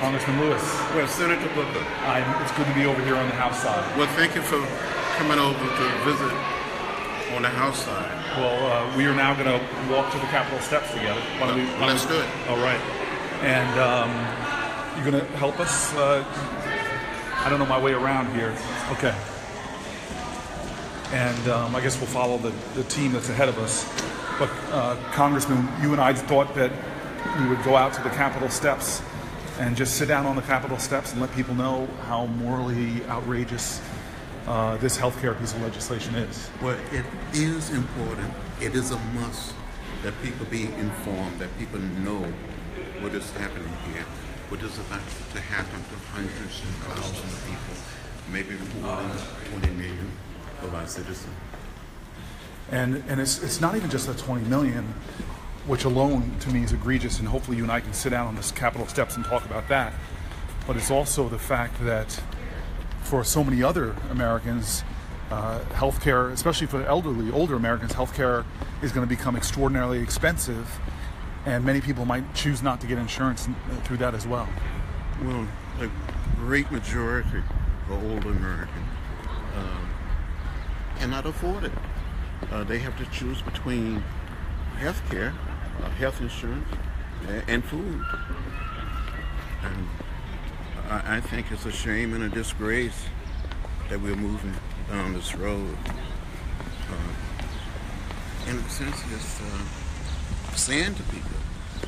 Congressman Lewis. Well, Senator Booker. It's good to be over here on the House side. Well, thank you for coming over to visit on the House side. Well, we are now going to walk to the Capitol steps together. Let's do it. All right. And you're going to help us? I don't know my way around here. Okay. And I guess we'll follow the team that's ahead of us. But Congressman, you and I thought that we would go out to the Capitol steps and just sit down on the Capitol steps and let people know how morally outrageous this healthcare piece of legislation is. Well, it is important. It is a must that people be informed, that people know what is happening here, what is about to happen to hundreds and thousands of people, maybe more than 20 million of our citizens. And it's not even just the 20 million, which alone to me is egregious, and hopefully you and I can sit down on this Capitol steps and talk about that. But it's also the fact that for so many other Americans, healthcare, especially for older Americans, healthcare is going to become extraordinarily expensive, and many people might choose not to get insurance through that as well. Well, a great majority of older Americans cannot afford it. They have to choose between health care, health insurance, and food. And I think it's a shame and a disgrace that we're moving down this road. In a sense, it's saying to people,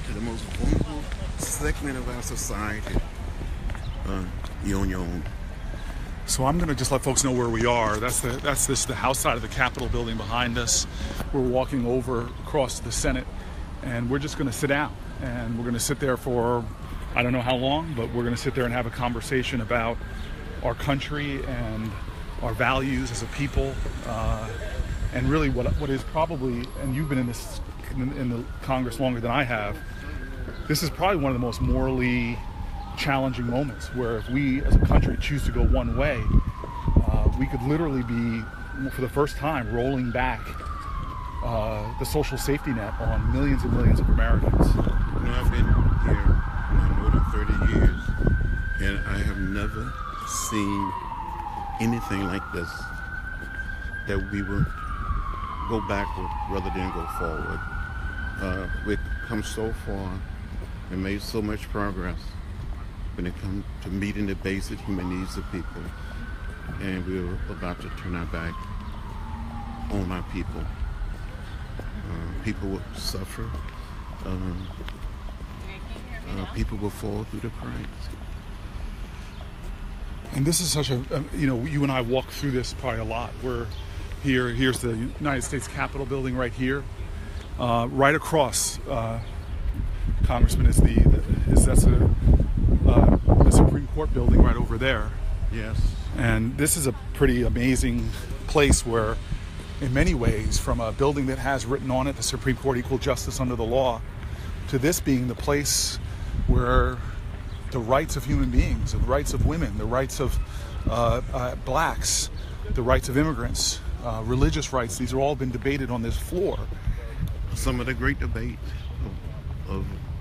to the most vulnerable segment of our society, you're on your own. So I'm going to just let folks know where we are. That's the House side of the Capitol building behind us. We're walking over across the Senate, and we're just going to sit down. And we're going to sit there for, I don't know how long, but we're going to sit there and have a conversation about our country and our values as a people, and really what is probably, and you've been in the Congress longer than I have, this is probably one of the most morally challenging moments where if we as a country choose to go one way, we could literally be, for the first time, rolling back the social safety net on millions and millions of Americans. You know, I've been here more than 30 years, and I have never seen anything like this, that we will go backward rather than go forward. We've come so far and made so much progress when it comes to meeting the basic human needs of people, and we're about to turn our back on our people. People will suffer. People will fall through the cracks. And this is such a, you and I walk through this probably a lot. Here's the United States Capitol building right here. Right across, Congressman, that's the Supreme Court building right over there. Yes. And this is a pretty amazing place where, in many ways, from a building that has written on it, the Supreme Court, equal justice under the law, to this being the place where the rights of human beings, the rights of women, the rights of blacks, the rights of immigrants, religious rights, these have all been debated on this floor. Some of the great debate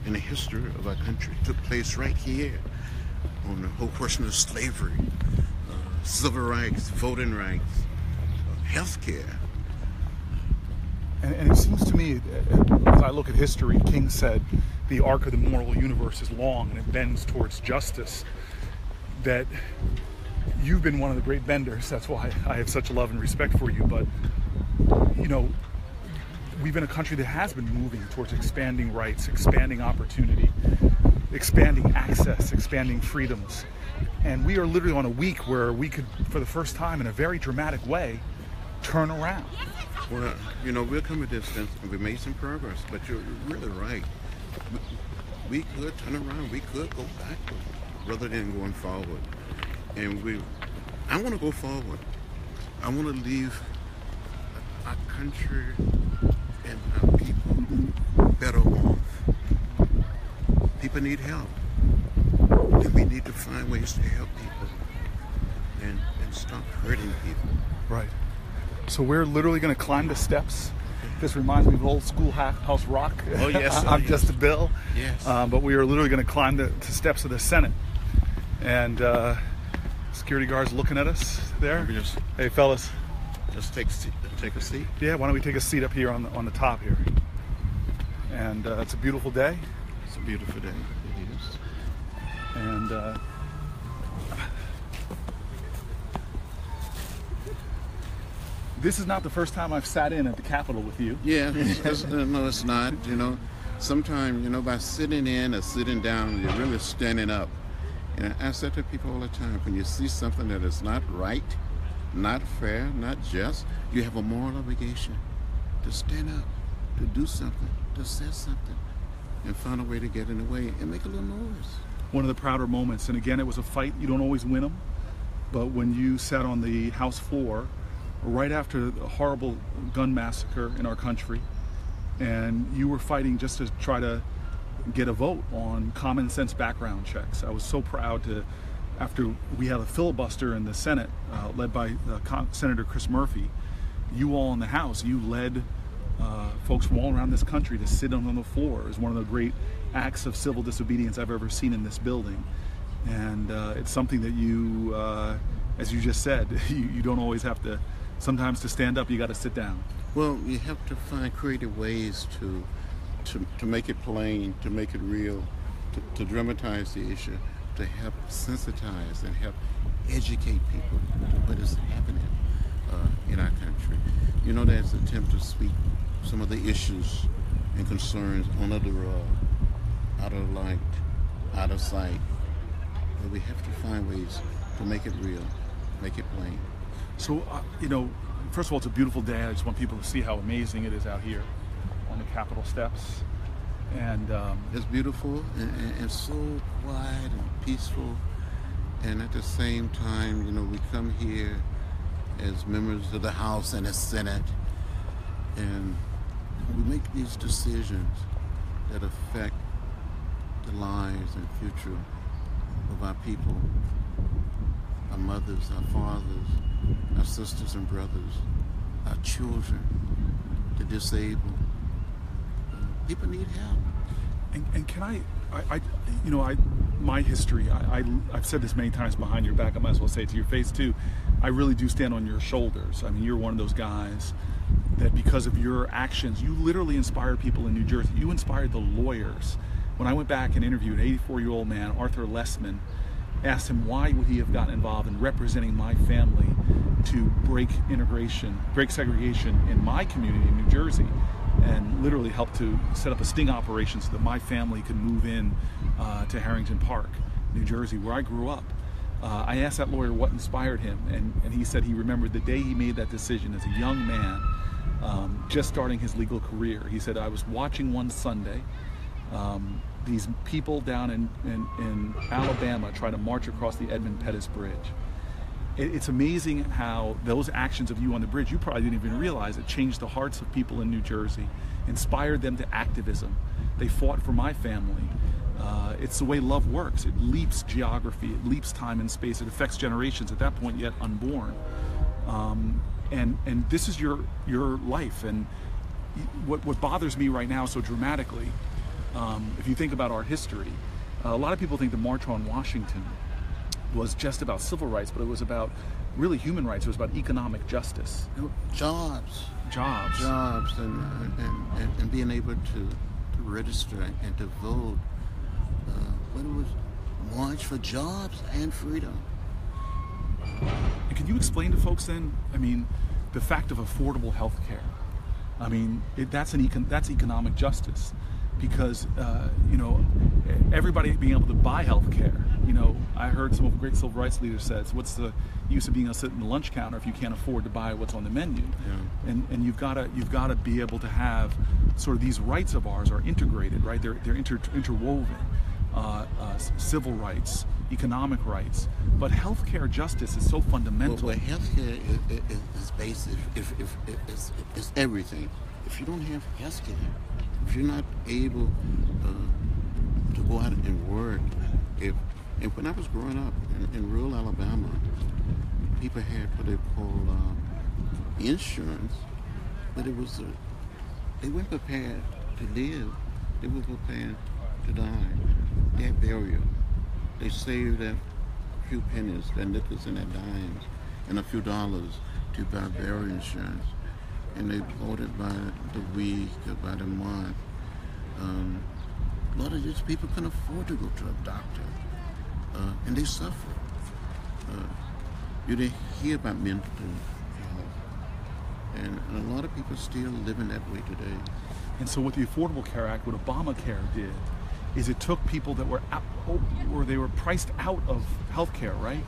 in the history of our country took place right here on the whole question of slavery, civil rights, voting rights, health care. And it seems to me, as I look at history, King said, the arc of the moral universe is long and it bends towards justice, that you've been one of the great benders. That's why I have such love and respect for you. But, we've been a country that has been moving towards expanding rights, expanding opportunity, expanding access, expanding freedoms. And we are literally on a week where we could, for the first time in a very dramatic way, turn around. Well, we've come a distance and we made some progress, but you're really right. We could turn around, we could go backward rather than going forward. And I want to go forward. I want to leave our country and our people better off. People need help. And we need to find ways to help people and stop hurting people. Right. So we're literally going to climb the steps This reminds me of old schoolhouse rock. Oh, yes. I'm just a Bill. Yes. But we are literally going to climb the steps of the Senate. And security guards looking at us there. Hey, fellas. Just take a seat. Yeah, why don't we take a seat up here on the top here? And it's a beautiful day. It's a beautiful day. It is. And this is not the first time I've sat in at the Capitol with you. Yeah, no, it's not. You know, sometimes, by sitting in or sitting down, you're really standing up. And I say to people all the time, when you see something that is not right, not fair, not just, you have a moral obligation to stand up, to do something, to say something, and find a way to get in the way and make a little noise. One of the prouder moments, and again, it was a fight. You don't always win them, but when you sat on the House floor right after the horrible gun massacre in our country, and you were fighting just to try to get a vote on common sense background checks. I was so proud to, after we had a filibuster in the Senate led by Senator Chris Murphy, you all in the House, you led folks from all around this country to sit on the floor. It was one of the great acts of civil disobedience I've ever seen in this building. And it's something that you, as you just said, you don't always have to, sometimes to stand up, you got to sit down. Well, you have to find creative ways to make it plain, to make it real, to dramatize the issue, to help sensitize and help educate people to what is happening in our country. There's an attempt to sweep some of the issues and concerns under the rug, out of light, out of sight. But we have to find ways to make it real, make it plain. So, first of all, it's a beautiful day. I just want people to see how amazing it is out here on the Capitol steps. And it's beautiful and so quiet and peaceful. And at the same time, we come here as members of the House and the Senate, and we make these decisions that affect the lives and future of our people, our mothers, our fathers, our sisters and brothers, our children, the disabled. People need help. And can my history, I've said this many times behind your back, I might as well say it to your face too, I really do stand on your shoulders. I mean, you're one of those guys that because of your actions, you literally inspired people in New Jersey. You inspired the lawyers. When I went back and interviewed an 84-year-old man, Arthur Lessman, asked him why would he have gotten involved in representing my family to break segregation in my community in New Jersey, and literally helped to set up a sting operation so that my family could move in to Harrington Park, New Jersey, where I grew up. I asked that lawyer what inspired him, and he said he remembered the day he made that decision as a young man, just starting his legal career. He said, I was watching one Sunday these people down in Alabama try to march across the Edmund Pettus Bridge. It's amazing how those actions of you on the bridge, you probably didn't even realize it changed the hearts of people in New Jersey, inspired them to activism. They fought for my family. It's the way love works. It leaps geography, it leaps time and space, it affects generations at that point yet unborn. And this is your life. And what bothers me right now so dramatically, if you think about our history, a lot of people think the March on Washington was just about civil rights, but it was about really human rights. It was about economic justice. Jobs, and being able to register and to vote. When it was March for jobs and freedom. And can you explain to folks then, the fact of affordable health care? That's economic justice, because everybody being able to buy health care. I heard some of the great civil rights leaders says, what's the use of being able to sit in the lunch counter if you can't afford to buy what's on the menu? Yeah. And you've got to be able to have sort of these rights of ours are integrated, right? They're interwoven. Civil rights, economic rights, but healthcare justice is so fundamental. Well, healthcare is basic. It's everything. If you don't have healthcare, if you're not able to go out and work, and when I was growing up in rural Alabama, people had what they call insurance, but it was they weren't prepared to live. They were prepared to die. They had burial. They saved that few pennies, their nickels and their dimes, and a few dollars to buy burial insurance. And they bought it by the week or by the month. A lot of these people couldn't afford to go to a doctor, and they suffered. You didn't hear about mental health, and a lot of people still living that way today. And so what the Affordable Care Act, what Obamacare did, is it took people that were out, or they were priced out of healthcare, right?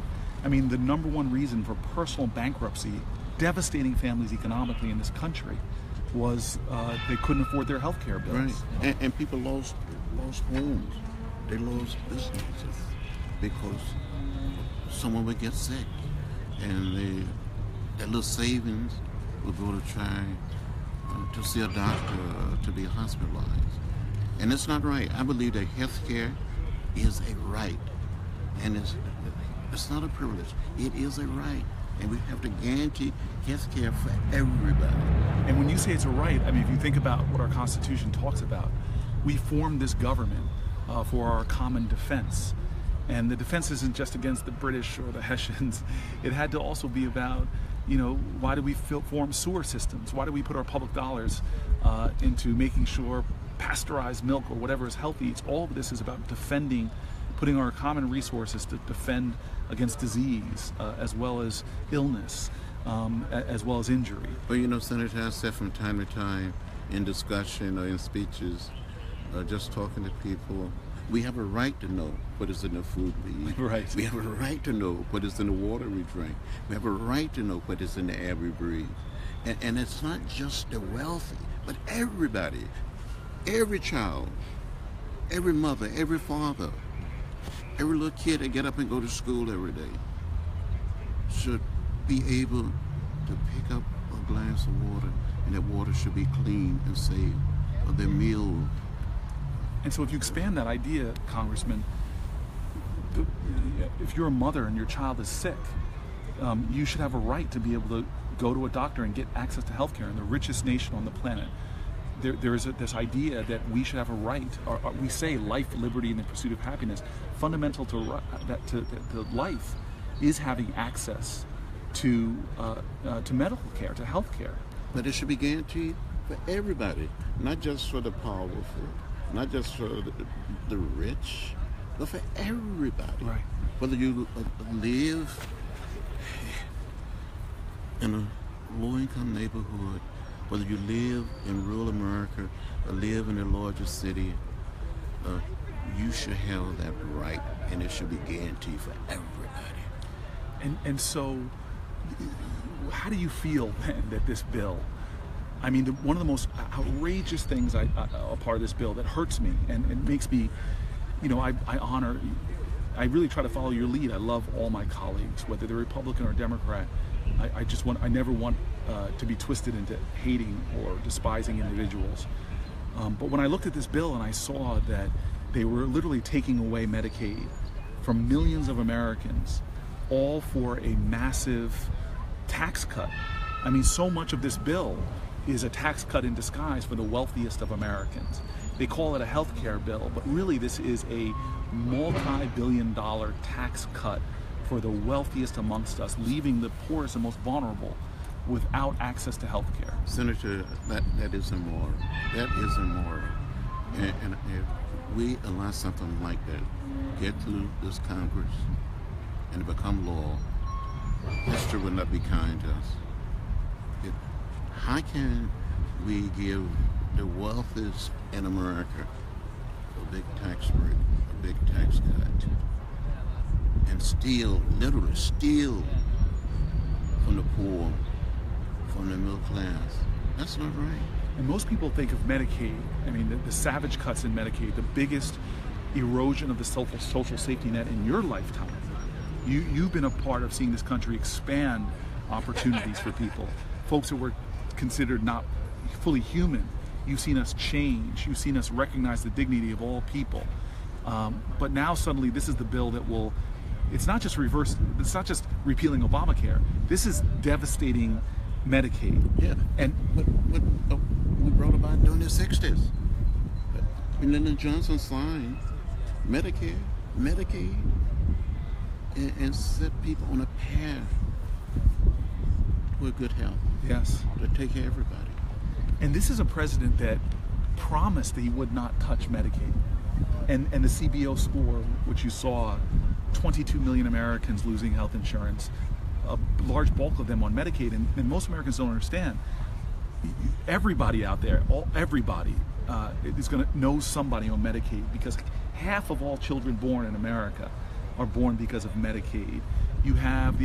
I mean, the number one reason for personal bankruptcy, devastating families economically in this country, was they couldn't afford their healthcare bills. Right, and people lost homes, they lost businesses because someone would get sick, and their little savings would go to try to see a doctor, to be hospitalized. And it's not right. I believe that health care is a right, and it's not a privilege. It is a right, and we have to guarantee health care for everybody. And when you say it's a right, I mean, if you think about what our Constitution talks about, we formed this government for our common defense. And the defense isn't just against the British or the Hessians. It had to also be about, why do we form sewer systems? Why do we put our public dollars into making sure pasteurized milk or whatever is healthy? All of this is about defending, putting our common resources to defend against disease, as well as illness, as well as injury. Well, Senator, I said from time to time in discussion or in speeches, just talking to people, we have a right to know what is in the food we eat. Right. We have a right to know what is in the water we drink. We have a right to know what is in the air we breathe. And it's not just the wealthy, but everybody, every child, every mother, every father, every little kid that get up and go to school every day should be able to pick up a glass of water, and that water should be clean and safe, or their meal. And so if you expand that idea, Congressman, if you're a mother and your child is sick, you should have a right to be able to go to a doctor and get access to health care in the richest nation on the planet. There is this idea that we should have a right, or we say life, liberty, and the pursuit of happiness. Fundamental to life is having access to medical care, to health care. But it should be guaranteed for everybody, not just for the powerful, not just for the rich, but for everybody. Right. Whether you live in a low-income neighborhood, whether you live in rural America or live in a larger city, you should have that right, and it should be guaranteed for everybody. And so, how do you feel then that this bill, I mean, one of the most outrageous things a part of this bill that hurts me and it makes me, I really try to follow your lead. I love all my colleagues, whether they're Republican or Democrat. I never want to be twisted into hating or despising individuals. But when I looked at this bill and I saw that they were literally taking away Medicaid from millions of Americans, all for a massive tax cut. I mean, so much of this bill is a tax cut in disguise for the wealthiest of Americans. They call it a health care bill, but really this is a multi-billion-dollar tax cut for the wealthiest amongst us, leaving the poorest and most vulnerable without access to health care. Senator, that is immoral. That is immoral. And if we allow something like that get through this Congress and to become law, history will not be kind to us. How can we give the wealthiest in America a big tax break, a big tax cut, and steal, literally steal from the poor, from the middle class? That's not right. And most people think of Medicaid, I mean, the savage cuts in Medicaid, the biggest erosion of the social safety net in your lifetime. You've been a part of seeing this country expand opportunities for people, folks who were considered not fully human. You've seen us change. You've seen us recognize the dignity of all people. But now suddenly this is the bill that will, it's not just repealing Obamacare. This is devastating Medicaid. Yeah. And we brought about during the 60s. When Lyndon Johnson signed Medicare, Medicaid, and set people on a path toward good health. Yes. To take care of everybody. And this is a president that promised that he would not touch Medicaid. And the CBO score, which you saw, 22 million Americans losing health insurance, a large bulk of them on Medicaid, and most Americans don't understand. Everybody out there, everybody is going to know somebody on Medicaid, because half of all children born in America are born because of Medicaid. You have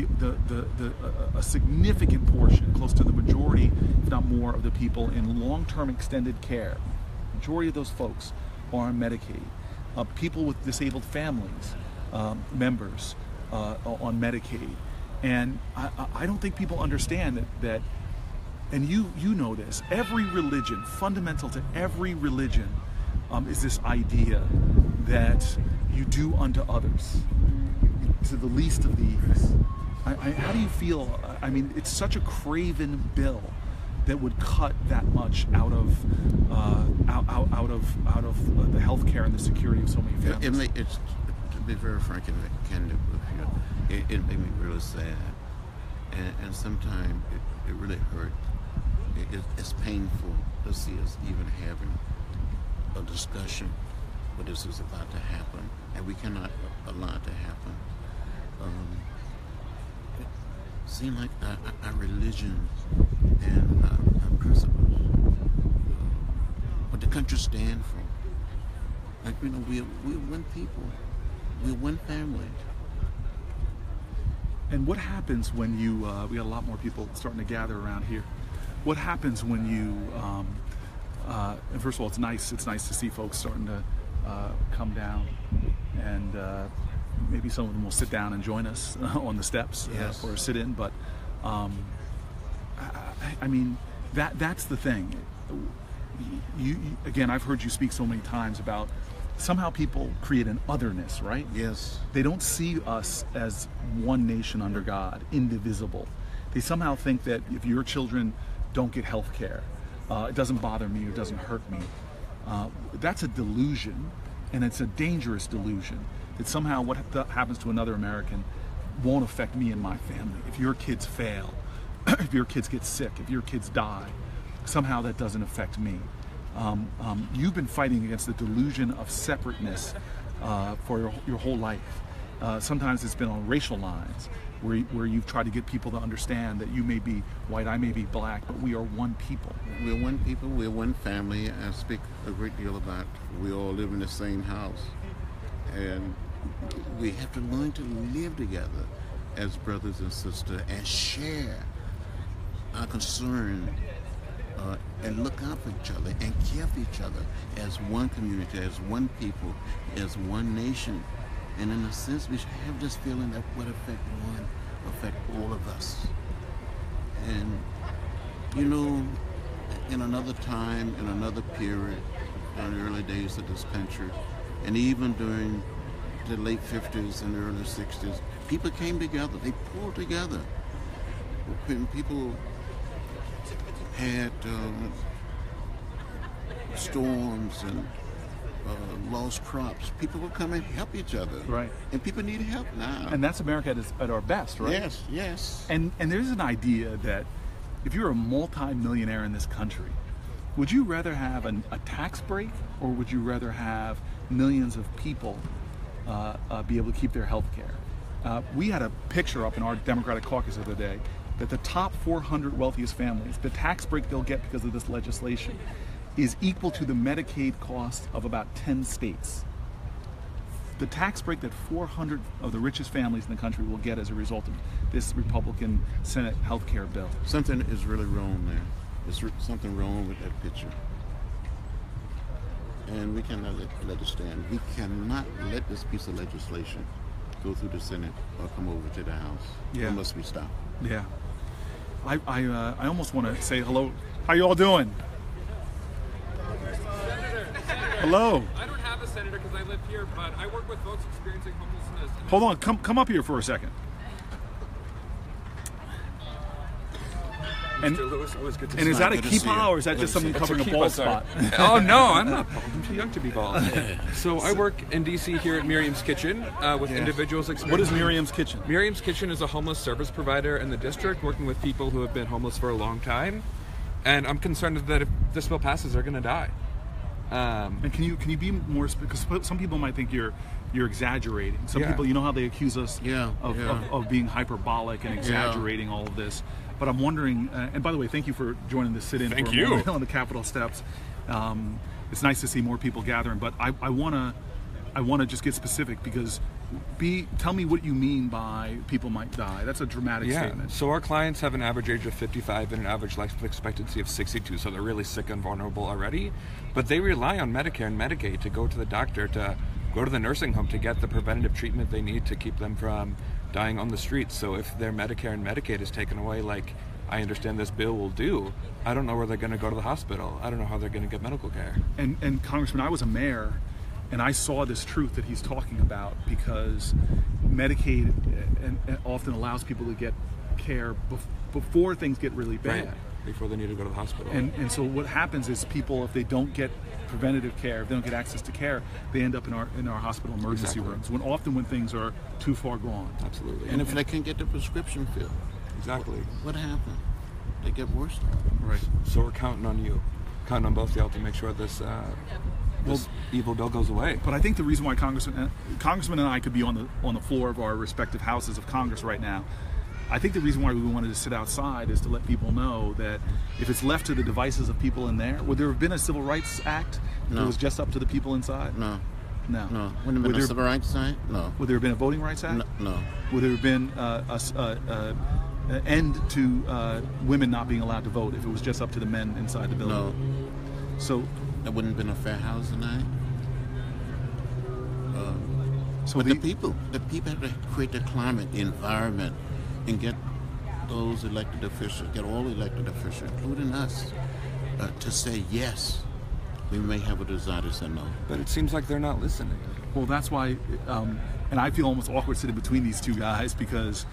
a significant portion, close to the majority, if not more, of the people in long-term extended care. Majority of those folks are on Medicaid. People with disabled families, members on Medicaid. And I don't think people understand that, and you know this, every religion, fundamental to every religion, is this idea that you do unto others, to the least of these. How do you feel? I mean, it's such a craven bill that would cut that much out of the health care and the security of so many families. It's to be very frank and candid with you, it made me really sad, and sometimes it really hurt. It's painful to see us even having a discussion where this is about to happen, and we cannot allow it to happen. It seems like our religion and our principles, what the country stands for. Like, you know, we're one people, we're one family. And what happens when you, we got a lot more people starting to gather around here. What happens when you, and first of all, it's nice to see folks starting to come down, and maybe some of them will sit down and join us on the steps for a sit-in, but I mean, that's the thing. You again, I've heard you speak so many times about somehow people create an otherness, right? Yes. They don't see us as one nation under God, indivisible. They somehow think that if your children don't get health care, it doesn't bother me, it doesn't hurt me. That's a delusion, and it's a dangerous delusion, that somehow what happens to another American won't affect me and my family. If your kids fail, if your kids get sick, if your kids die, somehow that doesn't affect me. You've been fighting against the delusion of separateness for your whole life. Sometimes it's been on racial lines, where you've tried to get people to understand that you may be white, I may be black, but we are one people. We're one people, we're one family. I speak a great deal about we all live in the same house. And we have to learn to live together as brothers and sisters and share our concern and look out for each other and care for each other as one community, as one people, as one nation. And in a sense, we should have this feeling that what affect one, affect all of us. And, you know, in another time, in another period, in the early days of this country, and even during the late 50s and early 60s, people came together, they pulled together. When people had storms and lost crops, people would come and help each other. Right. And people need help now. And that's America at our best, right? Yes, yes. And there's an idea that if you're a multi-millionaire in this country, would you rather have a tax break, or would you rather have millions of people be able to keep their health care? We had a picture up in our Democratic caucus the other day that the top 400 wealthiest families, the tax break they'll get because of this legislation, is equal to the Medicaid cost of about 10 states. The tax break that 400 of the richest families in the country will get as a result of this Republican Senate health care bill. Something is really wrong there. There's something wrong with that picture. And we cannot let it stand. We cannot let this piece of legislation go through the Senate or come over to the House. Yeah. It must be stopped. Yeah. I almost want to say hello. How you all doing? Hello. I don't have a senator because I live here, but I work with folks experiencing homelessness. Hold on, come up here for a second. And, Mr. Lewis, always good to see and you. is that a Good to see kippah you. or is that just something That's covering a kippah, bald sorry. spot? Oh no, I'm not bald. I'm too young to be bald. So I work in DC here at Miriam's Kitchen with individuals experiencing. What is Miriam's Kitchen? Miriam's Kitchen is a homeless service provider in the district, working with people who have been homeless for a long time. And I'm concerned that if this bill passes, they're going to die. And can you be more because some people might think you're exaggerating. Some people, you know how they accuse us of being hyperbolic and exaggerating all of this. But I'm wondering, and by the way, thank you for joining the sit-in Thank for a you. moment on the Capitol steps. It's nice to see more people gathering, but I wanna just get specific because tell me what you mean by people might die. That's a dramatic statement. So our clients have an average age of 55 and an average life expectancy of 62, so they're really sick and vulnerable already. But they rely on Medicare and Medicaid to go to the doctor, to go to the nursing home, to get the preventative treatment they need to keep them from dying on the streets. So if their Medicare and Medicaid is taken away, like I understand this bill will do, I don't know where they're going to go to the hospital. I don't know how they're going to get medical care. And Congressman, I was a mayor, and I saw this truth that he's talking about because Medicaid often allows people to get care before things get really bad. Right. Before they need to go to the hospital. And so what happens is people, if they don't get preventative care, if they don't get access to care, they end up in our hospital emergency rooms. When things are too far gone. Absolutely. And if they can't get the prescription filled, exactly. what happened? They get worse. Right. So we're counting on you, counting on both y'all to make sure this evil bill goes away. But I think the reason why Congressman and I could be on the floor of our respective houses of Congress right now, I think the reason why we wanted to sit outside is to let people know that if it's left to the devices of people in there, would there have been a Civil Rights Act if it was just up to the people inside? No. No. Wouldn't have been a Civil Rights Act? No. Would there have been a Voting Rights Act? No. Would there have been an end to women not being allowed to vote if it was just up to the men inside the building? No. So There wouldn't have been a Fair Housing Act. So the people have to create the climate, the environment, and get those elected officials, get all elected officials, including us, to say yes. We may have a desire to say no. But it seems like they're not listening. Well, that's why, and I feel almost awkward sitting between these two guys because,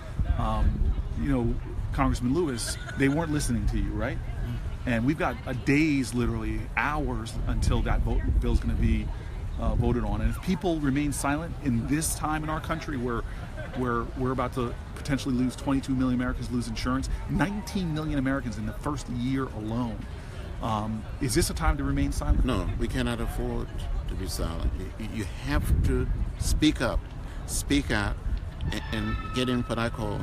Congressman Lewis, they weren't listening to you, right? And we've got days, literally hours, until that bill's going to be voted on. And if people remain silent in this time in our country where we're about to potentially lose 22 million Americans, lose insurance, 19 million Americans in the first year alone. Is this a time to remain silent? No, we cannot afford to be silent. You have to speak up, speak out, and get in what I call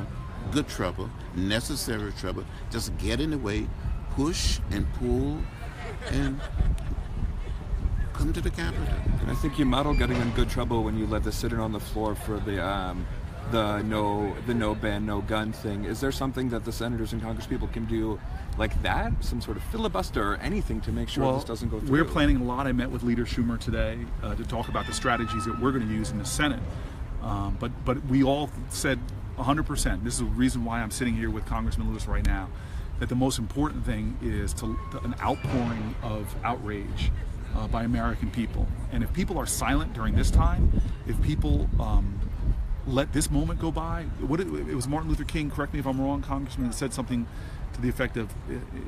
good trouble, necessary trouble. Just get in the way, push and pull, and come to the Capitol. And I think you model getting in good trouble when you let the sit-in on the floor for the no ban, no gun thing. Is there something that the senators and congresspeople can do like that? Some sort of filibuster or anything to make sure this doesn't go through? We're planning a lot. I met with Leader Schumer today to talk about the strategies that we're going to use in the Senate. But we all said 100%, this is the reason why I'm sitting here with Congressman Lewis right now, that the most important thing is an outpouring of outrage by American people. And if people are silent during this time, if people let this moment go by, it was Martin Luther King, correct me if I'm wrong, Congressman, that said something to the effect of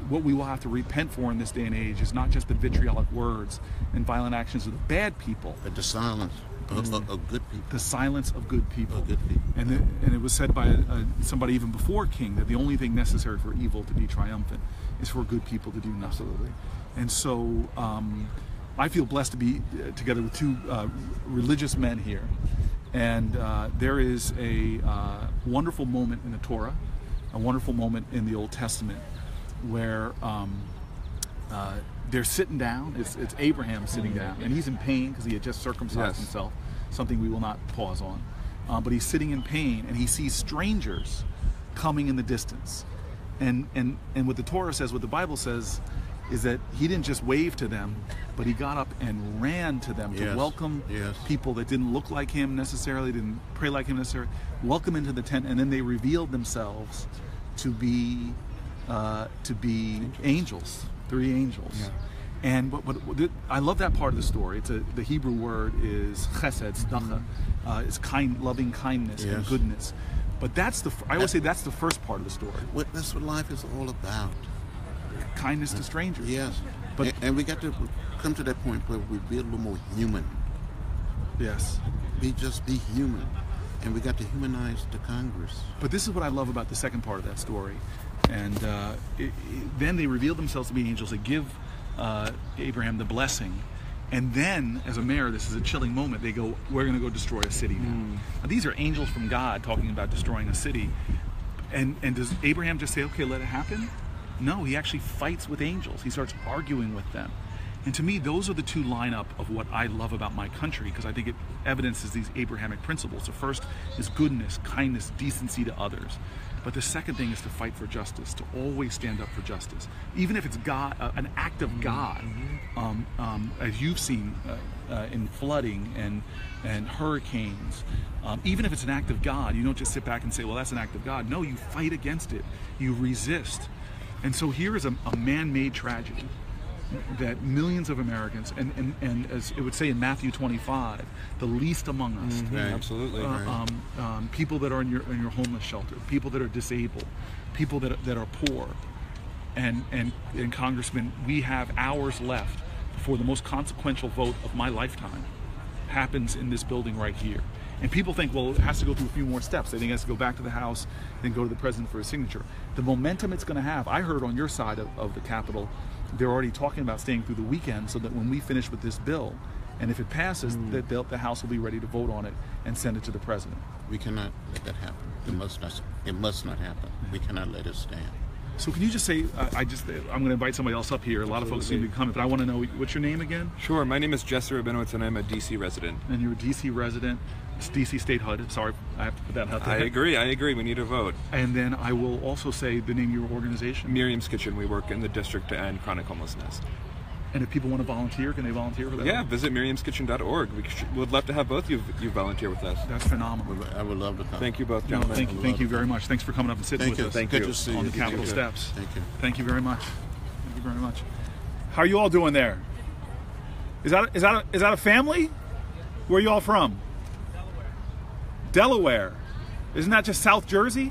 what we will have to repent for in this day and age is not just the vitriolic words and violent actions of the bad people, but the silence of good people. The silence of good people. Of good people. And it was said by somebody even before King that the only thing necessary for evil to be triumphant is for good people to do nothing. Absolutely. And so I feel blessed to be together with two religious men here. And there is a wonderful moment in the Torah, a wonderful moment in the Old Testament where they're sitting down. It's Abraham sitting down, and he's in pain because he had just circumcised himself, something we will not pause on. But he's sitting in pain, and he sees strangers coming in the distance. And what the Torah says, what the Bible says, is that he didn't just wave to them, but he got up and ran to them to welcome people that didn't look like him necessarily, didn't pray like him necessarily, welcome into the tent, and then they revealed themselves to be angels, 3 angels. Yeah. And what I love that part of the story. The Hebrew word is chesed, tzedakah. It's loving kindness and goodness. But I always say that's the first part of the story. That's what life is all about. Kindness to strangers. Yes. And we got to come to that point where we be a little more human. Yes. Just be human. And we got to humanize the Congress. But this is what I love about the second part of that story. And then they reveal themselves to be angels. They give Abraham the blessing. And then, as a mayor, this is a chilling moment. They go, we're going to go destroy a city now. Now, these are angels from God talking about destroying a city. And does Abraham just say, okay, let it happen? No, he actually fights with angels. He starts arguing with them. And to me, those are the two lineup of what I love about my country, because I think it evidences these Abrahamic principles. The first is goodness, kindness, decency to others. But the second thing is to fight for justice, to always stand up for justice. Even if it's God, an act of God, as you've seen in flooding and hurricanes, even if it's an act of God, you don't just sit back and say, well, that's an act of God. No, you fight against it. You resist. And so here is a man-made tragedy that millions of Americans, and as it would say in Matthew 25, the least among us, Right. Absolutely. people that are in your homeless shelter, people that are disabled, people that are poor, and Congressman, we have hours left before the most consequential vote of my lifetime happens in this building right here. And people think, well, it has to go through a few more steps. They think it has to go back to the House, then go to the President for his signature. The momentum it's going to have, I heard on your side of the Capitol, they're already talking about staying through the weekend so that when we finish with this bill, and if it passes, that the House will be ready to vote on it and send it to the President. We cannot let that happen. It must not happen. We cannot let it stand. So can you just say, I'm going to invite somebody else up here. A lot of folks seem to be coming, but I want to know, what's your name again? Sure. My name is Jesse Rabinowitz, and I'm a D.C. resident. And you're a D.C. resident. It's D.C. State HUD. Sorry, I have to put that out there. I agree. We need a vote. And then I will also say the name of your organization. Miriam's Kitchen. We work in the district to end chronic homelessness. And if people want to volunteer, can they volunteer for that? Yeah, visit miriamskitchen.org. We would love to have both you volunteer with us. That's phenomenal. I would love to come. Thank you both, No, gentlemen. thank you very much. Thanks for coming up and sitting with us. Thank Good you. to see you. On the Capitol steps. Thank you. Thank you very much. Thank you very much. How are you all doing there? Is that a family? Where are you all from? Delaware. Isn't that just South Jersey?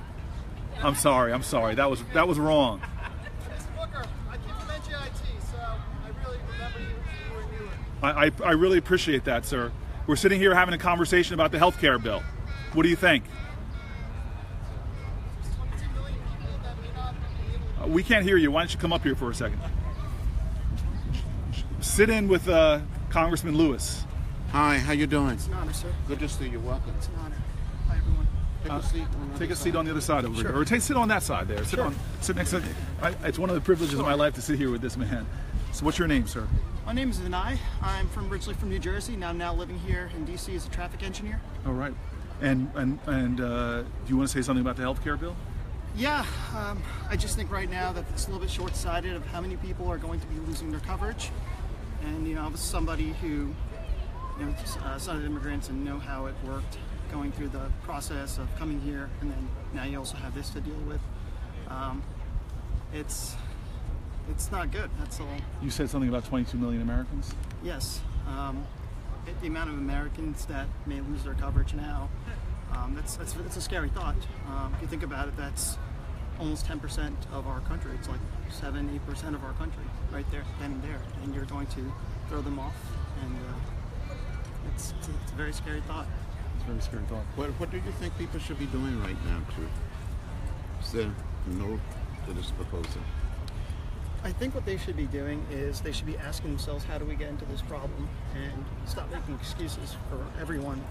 I'm sorry. That was wrong. I came from NJIT, so I really remember you were newer. I really appreciate that, sir. We're sitting here having a conversation about the health care bill. What do you think? There's 22 million people that may not be able to. We can't hear you. Why don't you come up here for a second? Sit in with Congressman Lewis. Hi, how you doing? It's an honor, sir. Good to see you. Welcome. It's an honor. Hi, everyone. Take a seat. Take a seat on the other side over Sure. here. Or sit on that side there. Sit next to. It's one of the privileges of my life to sit here with this man. So what's your name, sir? My name is Vinay. I'm originally from New Jersey, and I'm now living here in D.C. as a traffic engineer. All right. And do you want to say something about the health care bill? Yeah, I just think right now that it's a little bit short-sighted of how many people are going to be losing their coverage. And, I was somebody who, studied immigrants and know how it worked going through the process of coming here, and then now you also have this to deal with. It's not good, that's all. You said something about 22 million Americans? Yes. The amount of Americans that may lose their coverage now, it's a scary thought. If you think about it, that's almost 10% of our country. It's like 7-8% of our country right there, then and there. And you're going to throw them off, and it's a very scary thought. It's a very scary thought. What do you think people should be doing right now to say no to this proposal? I think what they should be doing is they should be asking themselves, how do we get into this problem, and stop making excuses for everyone,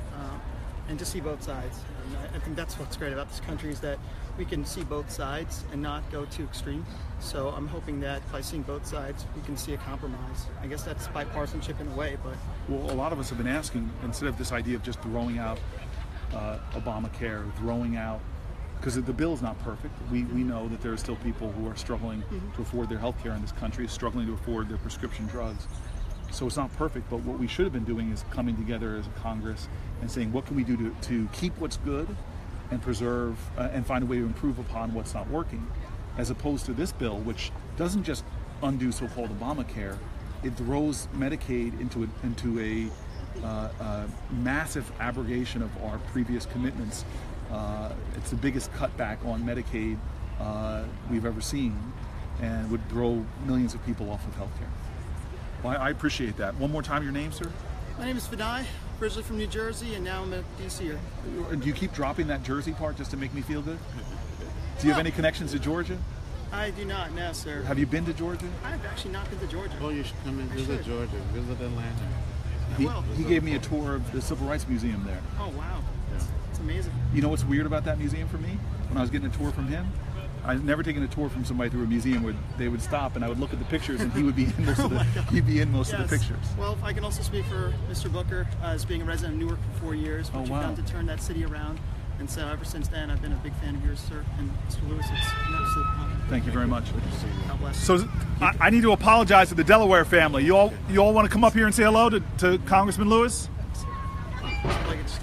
and just see both sides. And I think that's what's great about this country, is that we can see both sides and not go too extreme. So I'm hoping that by seeing both sides, we can see a compromise. I guess that's bipartisanship in a way, but Well, a lot of us have been asking, instead of this idea of just throwing out Obamacare, throwing out, because the bill is not perfect. We know that there are still people who are struggling to afford their health care in this country, struggling to afford their prescription drugs. So it's not perfect, but what we should have been doing is coming together as a Congress and saying, what can we do to keep what's good and preserve and find a way to improve upon what's not working, as opposed to this bill, which doesn't just undo so-called Obamacare, it throws Medicaid into a massive abrogation of our previous commitments It's the biggest cutback on Medicaid we've ever seen, and would throw millions of people off of health care. Well, I appreciate that. One more time, your name, sir? My name is Vinay, originally from New Jersey, and now I'm at DC. Do you keep dropping that Jersey part just to make me feel good? Do you have any connections to Georgia? I do not, no, sir. Have you been to Georgia? I've actually not been to Georgia. Oh, you should come and visit Georgia, visit Atlanta. He gave me a tour of the Civil Rights Museum there. Oh, wow. It's amazing. You know what's weird about that museum for me? When I was getting a tour from him, I've never taken a tour from somebody through a museum where they would stop and I would look at the pictures and he would be in most of the of the pictures. Well, I can also speak for Mr. Booker as being a resident of Newark for 4 years, what you've done to turn that city around. And so ever since then, I've been a big fan of yours, sir. And Mr. Lewis, it's an absolute honor. Thank you very much. God bless. So I need to apologize to the Delaware family. You all want to come up here and say hello to Congressman Lewis?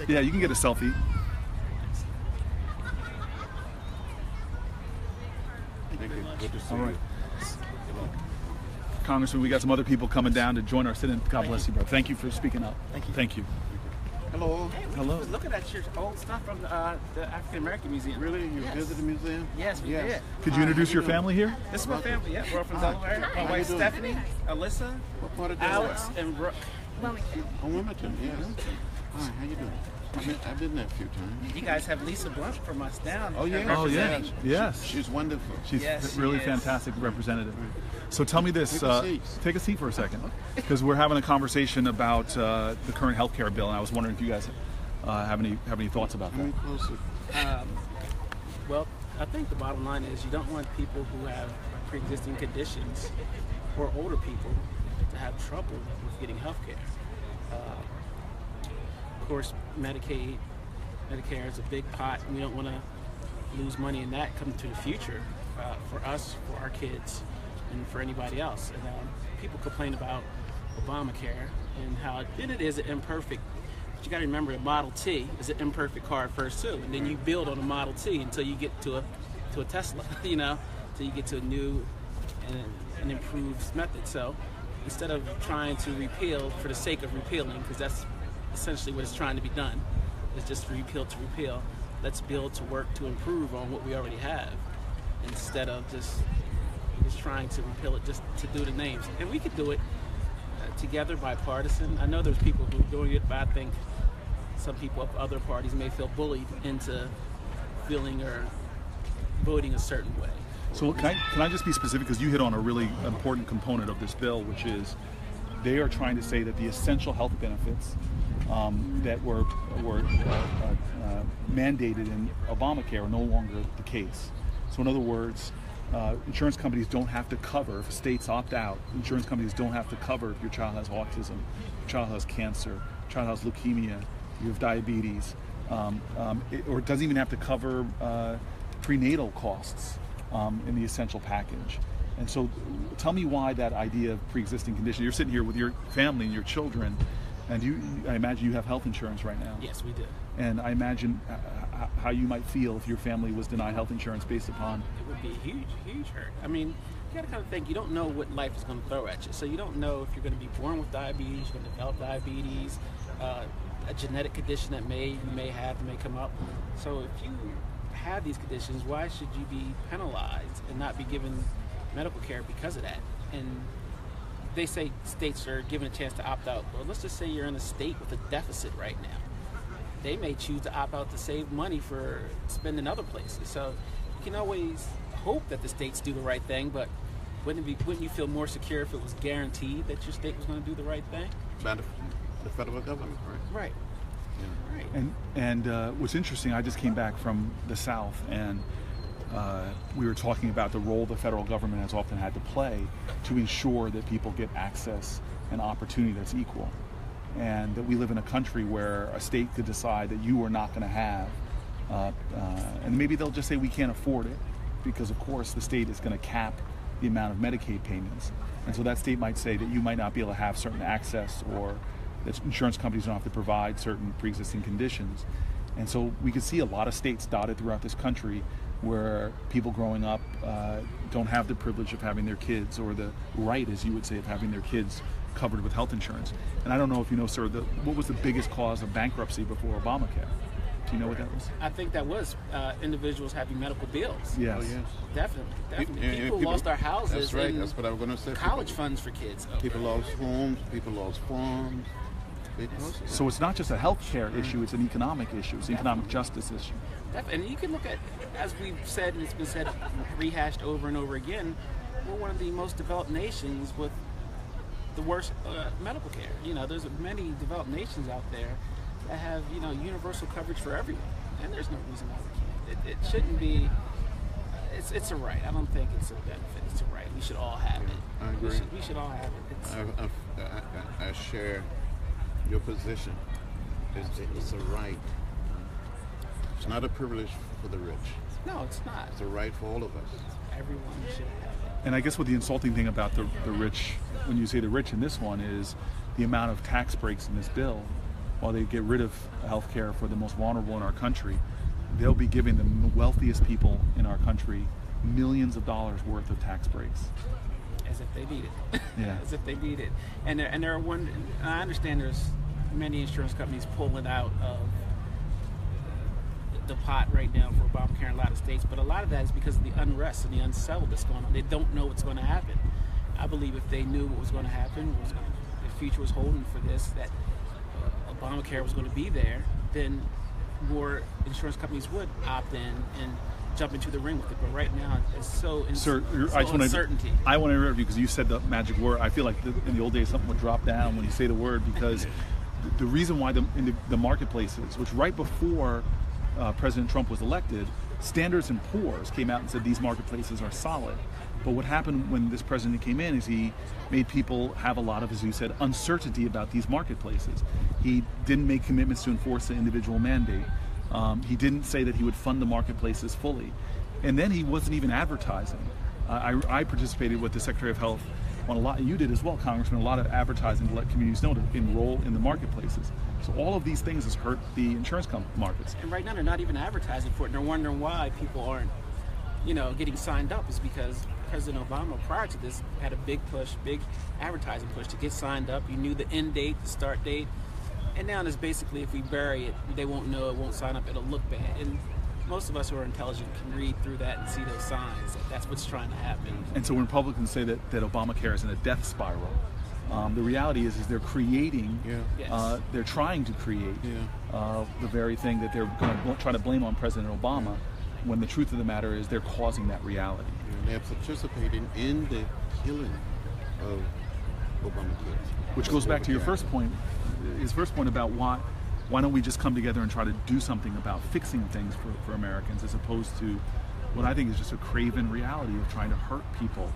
Yeah, you can get a selfie. All right. Congressman, we got some other people coming down to join our sit-in. God bless you, bro. Thank you for speaking up. Thank you. Thank you. Hello. Hey, Hello. I was looking at your old stuff from the African American Museum. Really? You visited the museum? Yes, we did. Could you introduce your family here? This is my family. Yeah, we're from Delaware. My wife Stephanie, Alyssa, What part of Delaware? Alex, and Brooke. Oh, Wilmington, yes. Hi, how you doing? I've been there a few times. You guys have Lisa Blunt from us down. Oh, yeah. Oh, yeah. Yes. She's wonderful. She's Yes, really she is. fantastic representative. So tell me this. Take a seat. Take a seat for a second, because we're having a conversation about the current health care bill, and I was wondering if you guys have any thoughts about Come that. in closer. Well, I think the bottom line is you don't want people who have pre-existing conditions or older people to have trouble with getting health care. Of course, Medicare is a big pot, and we don't want to lose money in that coming to the future for us, for our kids, and for anybody else. And people complain about Obamacare and how it is an imperfect. But you got to remember, a Model T is an imperfect car at first too, and then you build on a Model T until you get to a Tesla, you know, until you get to a new and improved method. So instead of trying to repeal for the sake of repealing, because that's essentially what is trying to be done, is just repeal to repeal. Let's build to work to improve on what we already have, instead of just trying to repeal it just to do the names. And we could do it together, bipartisan. I know there's people who are doing it, but I think some people of other parties may feel bullied into feeling or voting a certain way. So can I just be specific, because you hit on a really important component of this bill, which is they are trying to say that the essential health benefits that were mandated in Obamacare are no longer the case. So in other words, insurance companies don't have to cover, if states opt out, insurance companies don't have to cover if your child has autism, your child has cancer, your child has leukemia, you have diabetes, or it doesn't even have to cover prenatal costs in the essential package. And so tell me why that idea of pre-existing condition. You're sitting here with your family and your children, and I imagine you have health insurance right now. Yes, we do. And I imagine how you might feel if your family was denied health insurance based upon... It would be a huge hurt. I mean, you gotta kind of think, you don't know what life is gonna throw at you. So you don't know if you're gonna be born with diabetes, you're gonna develop diabetes, a genetic condition that you may have, may come up. So if you have these conditions, why should you be penalized and not be given medical care because of that? And they say states are given a chance to opt out. Well, let's just say you're in a state with a deficit right now. They may choose to opt out to save money for spending other places. So you can always hope that the states do the right thing, but wouldn't you feel more secure if it was guaranteed that your state was going to do the right thing? By the federal government, right? Right. Yeah. Right. And what's interesting, I just came back from the South, and we were talking about the role the federal government has often had to play to ensure that people get access and opportunity that's equal. And that we live in a country where a state could decide that you are not going to have, and maybe they'll just say we can't afford it, because of course the state is going to cap the amount of Medicaid payments. And so that state might say that you might not be able to have certain access, or that insurance companies don't have to provide certain pre-existing conditions. And so we can see a lot of states dotted throughout this country where people growing up don't have the privilege of having their kids, or the right, as you would say, of having their kids covered with health insurance. And I don't know if you know, sir, what was the biggest cause of bankruptcy before Obamacare? Do you know what that was? I think that was individuals having medical bills. Yes. Oh, yes. Definitely. And People lost their houses. That's right. And That's what I was going to say. college funds for kids. People lost homes. People lost farms. So it's not just a healthcare issue; it's an economic issue. It's an economic justice issue. And you can look at, as we've said, and it's been said, rehashed over and over again, we're one of the most developed nations with the worst medical care. You know, there's many developed nations out there that have, you know, universal coverage for everyone, and there's no reason why we can't. It shouldn't be. It's a right. I don't think it's a benefit. It's a right. We should all have it. I agree. We should all have it. I share your position. It's a right. It's not a privilege for the rich. No, it's not. It's a right for all of us. Everyone should have it. And I guess what the insulting thing about the rich, when you say the rich in this one, is the amount of tax breaks in this bill. While they get rid of health care for the most vulnerable in our country, they'll be giving the wealthiest people in our country millions of dollars worth of tax breaks. As if they need it. Yeah. As if they need it. And there are one. And I understand there's many insurance companies pulling out of the pot right now for Obamacare in a lot of states, but a lot of that is because of the unrest and the unsettled that's going on. They don't know what's going to happen. I believe if they knew what was going to happen, the future was holding for this, that Obamacare was going to be there, then more insurance companies would opt in and jump into the ring with it. But right now, it's so uncertainty. I want to interrupt you because you said the magic word. I feel like in the old days something would drop down when you say the word, because the reason why in the marketplaces, which right before President Trump was elected, Standards & Poor's came out and said these marketplaces are solid. But what happened when this president came in is he made people have a lot of, as you said, uncertainty about these marketplaces. He didn't make commitments to enforce the individual mandate. He didn't say that he would fund the marketplaces fully. And then he wasn't even advertising. I participated with the Secretary of Health on a lot, and you did as well, Congressman, a lot of advertising to let communities know to enroll in the marketplaces. So all of these things has hurt the insurance markets. And right now they're not even advertising for it. And they're wondering why people aren't, getting signed up. Is because President Obama, prior to this, had a big advertising push to get signed up. You knew the end date, the start date. And now it's basically, if we bury it, they won't know, it won't sign up, it'll look bad. And most of us who are intelligent can read through that and see those signs. That's what's trying to happen. And so when Republicans say that Obamacare is in a death spiral, the reality is they're creating, they're trying to create the very thing that they're going to try to blame on President Obama, when the truth of the matter is they're causing that reality. They're participating in the killing of Obamacare. Which goes back to your first point, his first point about why don't we just come together and try to do something about fixing things for Americans, as opposed to what I think is just a craven reality of trying to hurt people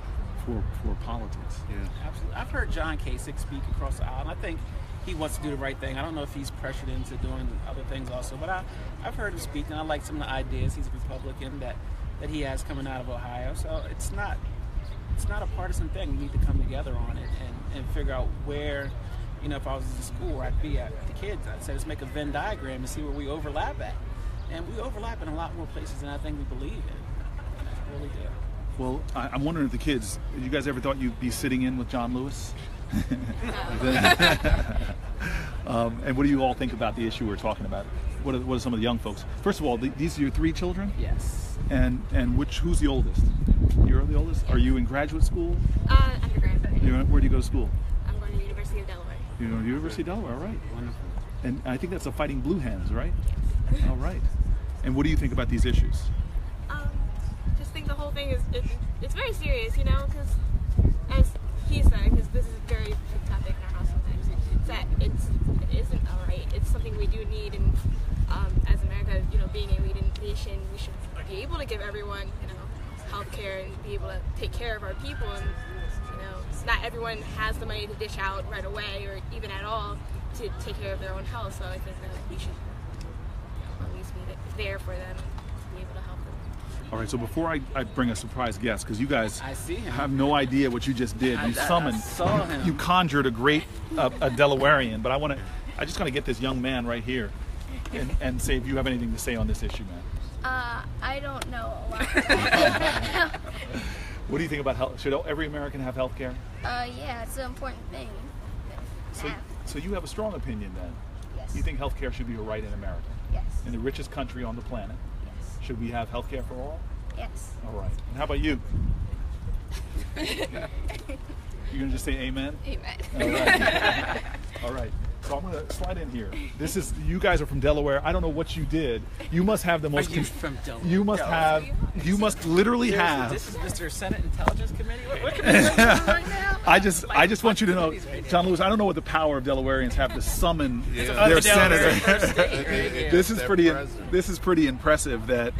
for politics. Yeah, absolutely. I've heard John Kasich speak across the aisle, and I think he wants to do the right thing. I don't know if he's pressured into doing other things also, but I've heard him speak, and I like some of the ideas. He's a Republican that he has coming out of Ohio, so it's not a partisan thing. We need to come together on it and figure out where, if I was in school where I'd be at the kids, I'd say let's make a Venn diagram and see where we overlap at. And we overlap in a lot more places than I think we believe in. I really do. Well, I'm wondering if the kids, you guys ever thought you'd be sitting in with John Lewis? And what do you all think about the issue we're talking about? What are some of the young folks? First of all, these are your 3 children? Yes. And who's the oldest? You're the oldest? Are you in graduate school? Undergrad. Where do you go to school? I'm going to the University of Delaware. You're going to the University of Delaware, all right. Wonderful. And I think that's the Fighting Blue Hens, right? Yes. All right. And what do you think about these issues? Just think the whole thing is, it's very serious, because as he said, because this is a very big topic in our house sometimes, it's that it isn't all right. It's something we do need, and as America, being a leading nation, we should be able to give everyone, health care and be able to take care of our people. And not everyone has the money to dish out right away or even at all to take care of their own health. So I think that we should at least be there for them, to be able to help them. All right, so before I bring a surprise guest, because you guys I see him. have no idea what you just did. You summoned, I saw him. you conjured a great a Delawarean, but I just got to get this young man right here and say if you have anything to say on this issue, man. I don't know a lot. What do you think about health? Should every American have health care? Yeah, it's an important thing. So you have a strong opinion then? Yes. You think healthcare should be a right in America? Yes. In the richest country on the planet, Yes. should we have healthcare for all? Yes. All right. And how about you? You're gonna just say amen? Amen. All right. All right. So I'm gonna slide in here. This is, you guys are from Delaware. I don't know what you did. You must have the most. Are you from Delaware? You must have. You must literally have. This is Mr. Senate Intelligence Committee. What can we do right now? I just want you to know, John Lewis. I don't know what the power of Delawareans have to summon their senator. This is pretty impressive that.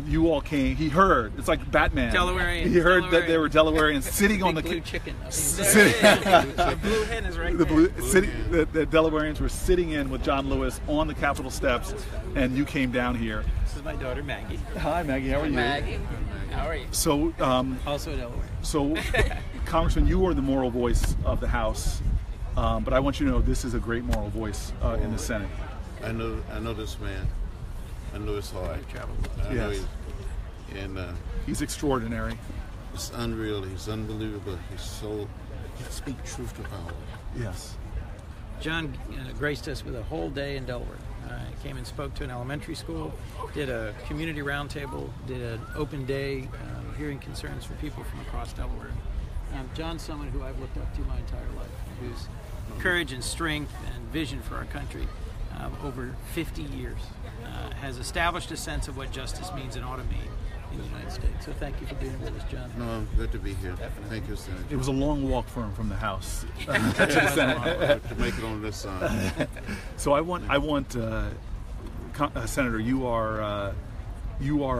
You all came. He heard. It's like Batman. Delawareans. He heard that there were Delawareans sitting on the blue chicken. The blue hen is right the there. blue, sitting, the Delawareans were sitting in with John Lewis on the Capitol steps, and you came down here. This is my daughter Maggie. Hi, Maggie. How are you? Maggie. How are you? So, Also Delaware. so, Congressman, you are the moral voice of the House, but I want you to know this is a great moral voice in the Senate. I know this man. I know it's hard. I know He's extraordinary. it's unreal. He's unbelievable. He speaks truth to power. Yes. John graced us with a whole day in Delaware. Came and spoke to an elementary school, did a community roundtable, did an open day hearing concerns for people from across Delaware. John's someone who I've looked up to my entire life, whose courage and strength and vision for our country over 50 years has established a sense of what justice means and ought to mean in the United States. So thank you for being with us, John. No, I'm good to be here. Thank you, Senator. It was a long walk for him from the House to the Senate. To make it on this side. So I want, Senator, you are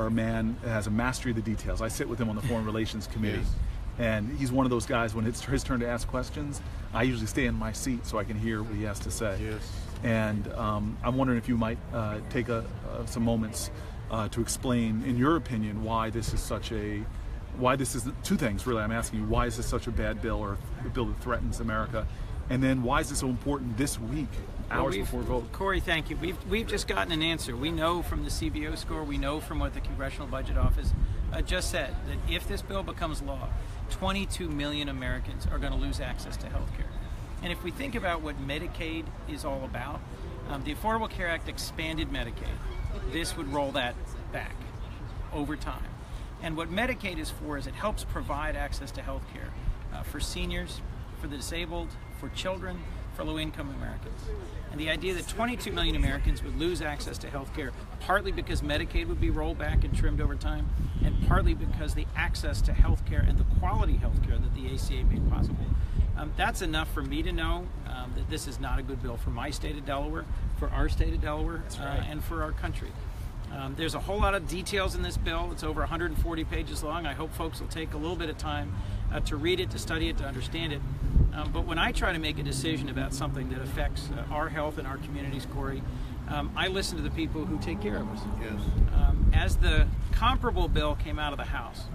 a man that has a mastery of the details. I sit with him on the Foreign Relations Committee, Yes. and he's one of those guys. When it's his turn to ask questions, I usually stay in my seat so I can hear what he has to say. Yes. And I'm wondering if you might take some moments to explain, in your opinion, why this is two things really. I'm asking you, why is this such a bad bill, or a bill that threatens America, and then why is this so important this week, hours before vote? Corey, thank you. We've just gotten an answer. We know from the CBO score, we know from what the Congressional Budget Office just said, that if this bill becomes law, 22 million Americans are going to lose access to health care. And if we think about what Medicaid is all about, the Affordable Care Act expanded Medicaid. This would roll that back over time. And what Medicaid is for is it helps provide access to health care for seniors, for the disabled, for children, for low-income Americans. And the idea that 22 million Americans would lose access to health care, partly because Medicaid would be rolled back and trimmed over time, and partly because the access to health care and the quality health care that the ACA made possible. That's enough for me to know that this is not a good bill for my state of Delaware, for our state of Delaware, and for our country. There's a whole lot of details in this bill. It's over 140 pages long. I hope folks will take a little bit of time to read it, to study it, to understand it. But when I try to make a decision about something that affects our health and our communities, Corey, I listen to the people who take care of us. Yes. As the comparable bill came out of the House,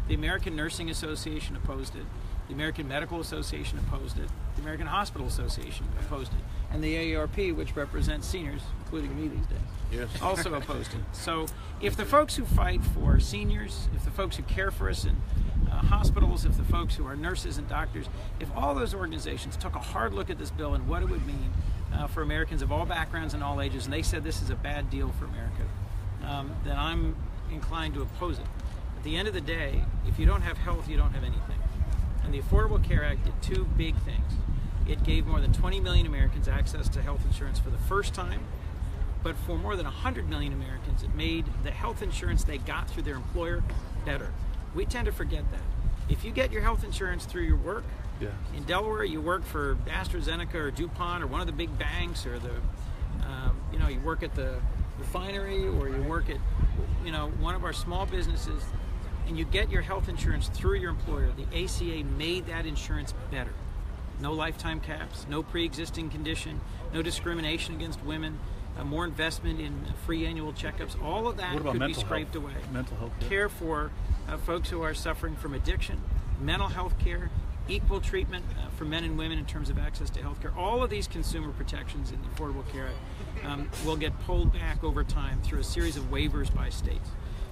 the American Nursing Association opposed it, the American Medical Association opposed it, the American Hospital Association opposed it, and the AARP, which represents seniors, including me these days, Yes. also opposed it. So if the folks who fight for seniors, if the folks who care for us in hospitals, if the folks who are nurses and doctors, if all those organizations took a hard look at this bill and what it would mean for Americans of all backgrounds and all ages, and they said this is a bad deal for America, then I'm inclined to oppose it. At the end of the day, if you don't have health, you don't have anything. And the Affordable Care Act did two big things. It gave more than 20 million Americans access to health insurance for the first time, but for more than 100 million Americans, it made the health insurance they got through their employer better. We tend to forget that. If you get your health insurance through your work, in Delaware, you work for AstraZeneca or DuPont or one of the big banks, or you work at the refinery, or you work at one of our small businesses, and you get your health insurance through your employer, the ACA made that insurance better. No lifetime caps, no pre-existing condition, no discrimination against women, more investment in free annual checkups. All of that could be scraped away. Mental health care for folks who are suffering from addiction, mental health care, equal treatment for men and women in terms of access to health care. All of these consumer protections in the Affordable Care Act will get pulled back over time through a series of waivers by states.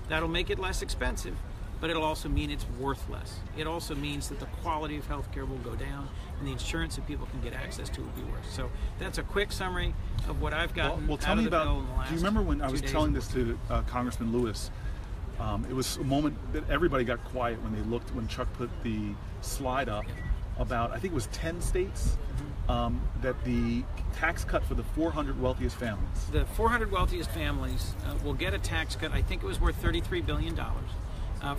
That'll make it less expensive, but it'll also mean it's worth less. It also means that the quality of health care will go down and the insurance that people can get access to will be worse. So that's a quick summary of what I've gotten Well, tell out me of the about, bill in the last do you remember when I 2 was days. telling this to Congressman Lewis? It was a moment that everybody got quiet when they looked, when Chuck put the slide up about, I think it was 10 states, that the tax cut for the 400 wealthiest families. The 400 wealthiest families will get a tax cut. I think it was worth $33 billion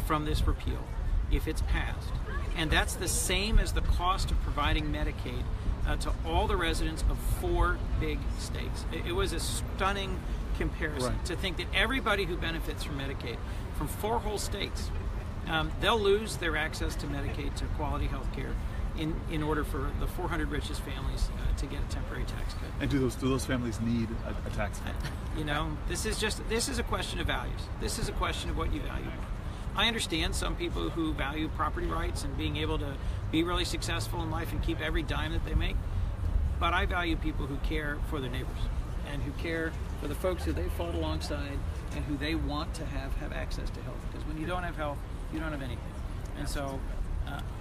from this repeal if it's passed. And that's the same as the cost of providing Medicaid to all the residents of 4 big states. It was a stunning comparison to think that everybody who benefits from Medicaid from 4 whole states, they'll lose their access to Medicaid, to quality health care, in order for the 400 richest families to get a temporary tax cut. And do those families need a tax cut? You know, this is a question of values. This is a question of what you value. I understand some people who value property rights and being able to be really successful in life and keep every dime that they make, but I value people who care for their neighbors and who care for the folks who they fought alongside and who they want to have access to health. Because when you don't have health, you don't have anything. And so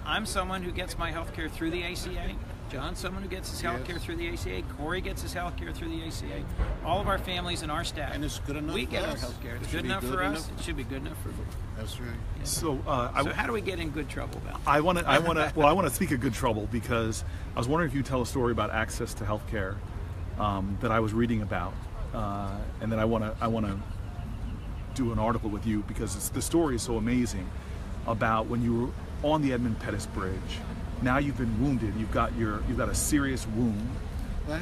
I'm someone who gets my health care through the ACA. John's someone who gets his health care through the ACA. Cory gets his health care through the ACA. All of our families and our staff. And it's good enough we for get our us. health care. It's It good should be enough good for us. enough. It should be good enough for everyone. That's right. Yeah. So, So how do we get in good trouble, Val? I want to speak of good trouble because I was wondering if you tell a story about access to health care that I was reading about, and then I want to do an article with you because the story is so amazing about when you were on the Edmund Pettus Bridge. Now you've been wounded. You've got a serious wound. Well,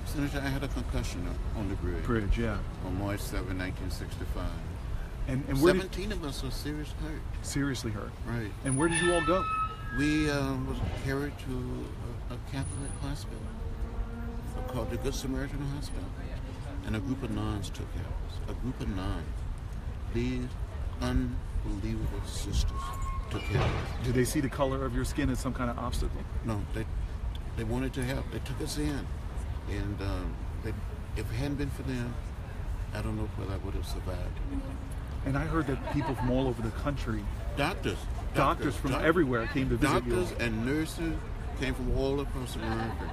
Senator, I had a concussion on the bridge. Yeah. On March 7, 1965. And where 17 of us were seriously hurt. Right. And where did you all go? We was carried to a Catholic hospital called the Good Samaritan Hospital, and a group of nuns took care of us. A group of nuns. These unbelievable sisters took care of us. Did they see the color of your skin as some kind of obstacle? No, they wanted to help. They took us in, and if it hadn't been for them, I don't know whether I would have survived. And I heard that people from all over the country, doctors from everywhere came to visit you. Doctors and nurses came from all across America.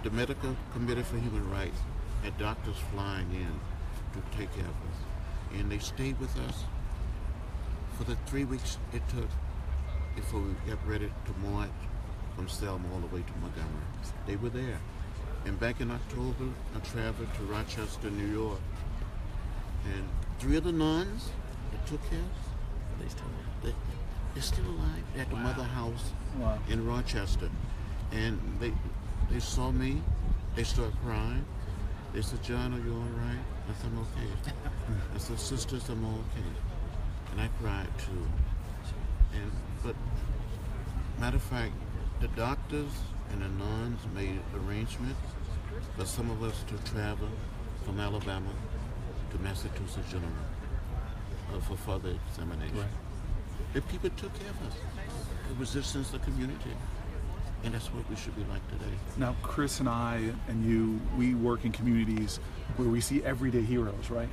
The Medical Committee for Human Rights had doctors flying in to take care of us. And they stayed with us for the 3 weeks it took before we got ready to march from Selma all the way to Montgomery. They were there. And back in October, I traveled to Rochester, New York. And 3 of the nuns that took care of us, they're still alive at the Mother House in Rochester. And they saw me, they started crying. They said, "John, are you all right?" I said, "I'm okay." I said, "Sisters, I'm okay." And I cried too. But matter of fact, the doctors and the nuns made arrangements for some of us to travel from Alabama to Massachusetts General for further examination. Right. The people took care of us. It was just sense of community. And that's what we should be like today. Now, Chris and I and you, we work in communities where we see everyday heroes, right?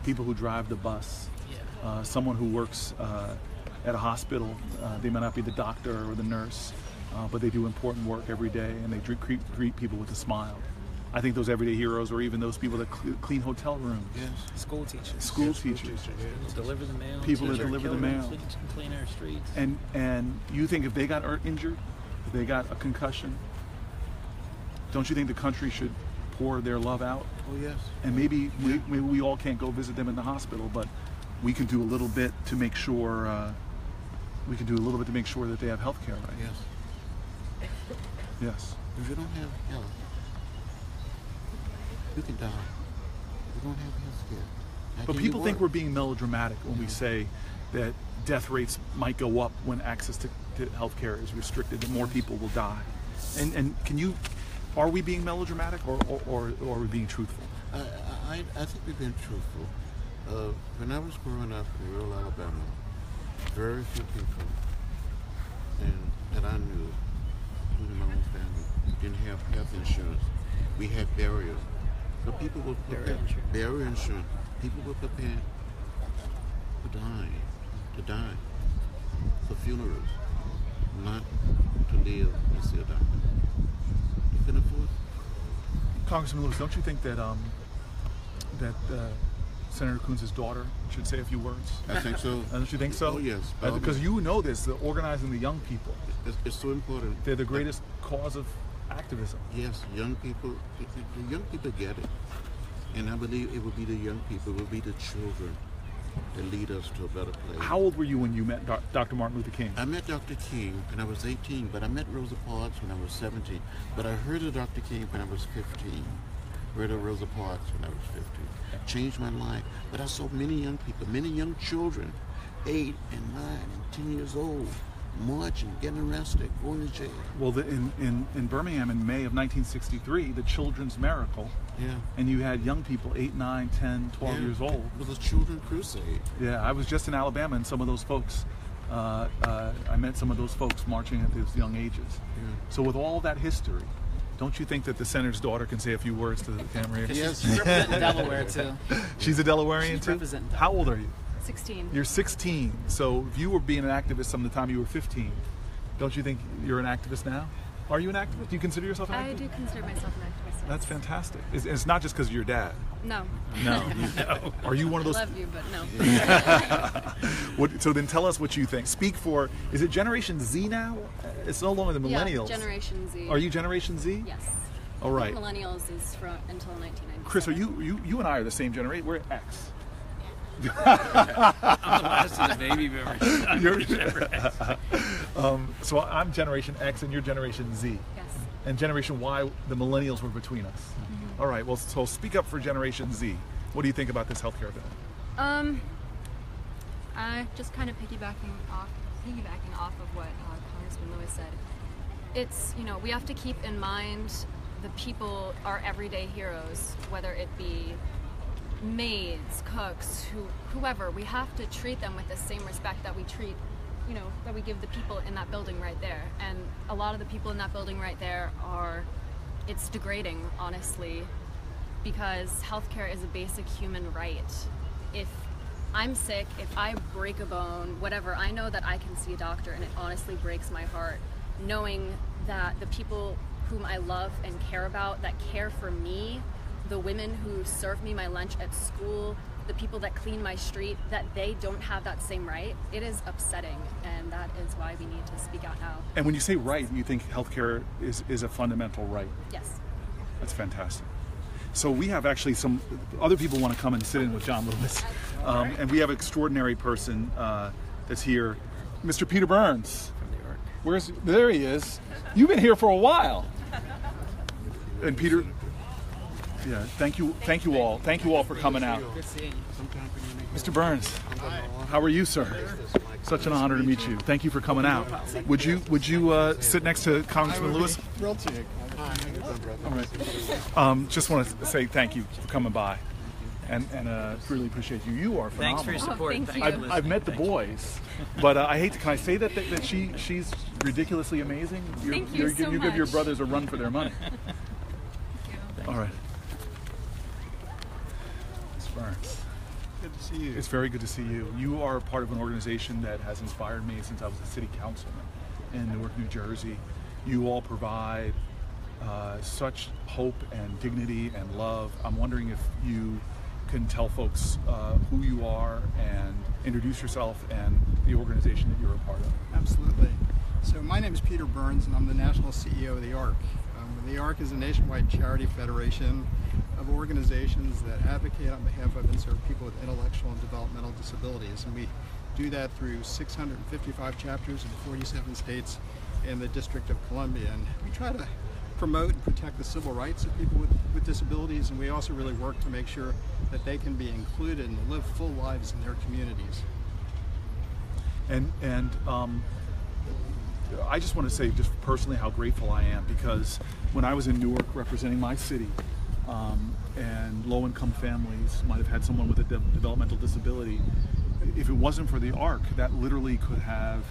People who drive the bus, someone who works at a hospital. They might not be the doctor or the nurse, but they do important work every day, and they greet people with a smile. I think those everyday heroes, or even those people that clean hotel rooms. Yes. School teachers. School teachers. People deliver the mail. People that deliver the mail. Clean our streets. And you think if they got injured, if they got a concussion, don't you think the country should pour their love out? Oh, yes. And maybe we all can't go visit them in the hospital, but we can do a little bit to make sure that they have health care, right? Yes. Yes. If you don't have health, you can die. If you don't have health care. But people think we're being melodramatic when we say that death rates might go up when access to health care is restricted, that more people will die. And are we being melodramatic or are we being truthful? I think we've been truthful. When I was growing up in rural Alabama, very few people that I knew, including my own family, didn't have health insurance. We had barriers. So people were prepared. Barrier insurance. People were prepared to die. for funerals, not to live and see a doctor. You can afford it. Congressman Lewis, don't you think that Senator Coons' daughter should say a few words? I think so. Don't you think so? Oh, yes. Because you know this, the organizing the young people. It's so important. They're the greatest cause of activism. Yes, young people, the young people get it. And I believe it will be the young people, it will be the children that lead us to a better place. How old were you when you met Dr. Martin Luther King? I met Dr. King when I was 18, but I met Rosa Parks when I was 17. But I heard of Dr. King when I was 15. Heard of Rosa Parks when I was 15. Changed my life. But I saw many young people, many young children, 8 and 9 and 10 years old, marching, getting arrested, going to jail. Well, in Birmingham in May of 1963, the Children's Miracle, Yeah. and you had young people 8, 9, 10, 12 years old. It was a children's crusade. Yeah, I was just in Alabama, and some of those folks, I met some of those folks marching at those young ages. Yeah. So with all that history, don't you think that the senator's daughter can say a few words to the camera here? Yes. She's representing Delaware too. She's a Delawarean She's too? representing How old are you? 16. You're 16. So if you were being an activist from the time you were 15, don't you think you're an activist now? Are you an activist? Do you consider yourself an activist? I do consider myself an activist. Yes. That's fantastic. It's not just because of your dad. No. No. Are you one of those? I love you, but no. So then tell us what you think. Speak for, is it Generation Z now? It's no longer the millennials. Yeah, Generation Z. Are you Generation Z? Yes. All right. Millennials is from until 1990. Chris, are you and I are the same generation? We're X. I'm the last of the baby boomers. So I'm Generation X and you're Generation Z. Yes. And Generation Y, the millennials were between us. Mm-hmm. All right, well, so speak up for Generation Z. What do you think about this healthcare bill? I just kind of piggybacking off of what Congressman Lewis said. It's, we have to keep in mind the people, our everyday heroes, whether it be maids, cooks, whoever. We have to treat them with the same respect that we treat, that we give the people in that building right there. And a lot of the people in that building right there it's degrading, honestly, because healthcare is a basic human right. If I'm sick, if I break a bone, whatever, I know that I can see a doctor, and it honestly breaks my heart knowing that the people whom I love and care about, that care for me, the women who serve me my lunch at school, the people that clean my street, that they don't have that same right. It is upsetting, and that is why we need to speak out now. And when you say right, you think healthcare is a fundamental right? Yes. That's fantastic. So we have actually some other people want to come and sit in with John Lewis, and we have an extraordinary person that's here, Mr. Peter Burns. There he is. You've been here for a while. And Peter, yeah, thank you all for coming out. Good seeing you. Mr. Burns, how are you, sir? Such an honor to meet you. Thank you for coming out. Would you sit next to Congressman Lewis? Thrilled to. All right. Just want to say thank you for coming by, and really appreciate you. You are phenomenal. Thanks for your support. thank Thanks you. for listening. I've met the boys, but I hate to. Can I say that she's ridiculously amazing? Thank you so You give your much. brothers a run for their money. All right. Ms. Burns, Good to see you. it's very good to see you. You are part of an organization that has inspired me since I was a city councilman in Newark, New Jersey. You all provide such hope and dignity and love. I'm wondering if you can tell folks who you are and introduce yourself and the organization that you're a part of. Absolutely. So my name is Peter Burns, and I'm the national CEO of the ARC. The ARC is a nationwide charity federation of organizations that advocate on behalf of and serve people with intellectual and developmental disabilities. And we do that through 655 chapters in 47 states and the District of Columbia. And we try to promote and protect the civil rights of people with disabilities, and we also really work to make sure that they can be included and live full lives in their communities. And I just want to say just personally how grateful I am, because when I was in Newark representing my city, and low-income families might have had someone with a developmental disability, if it wasn't for the ARC, that literally could have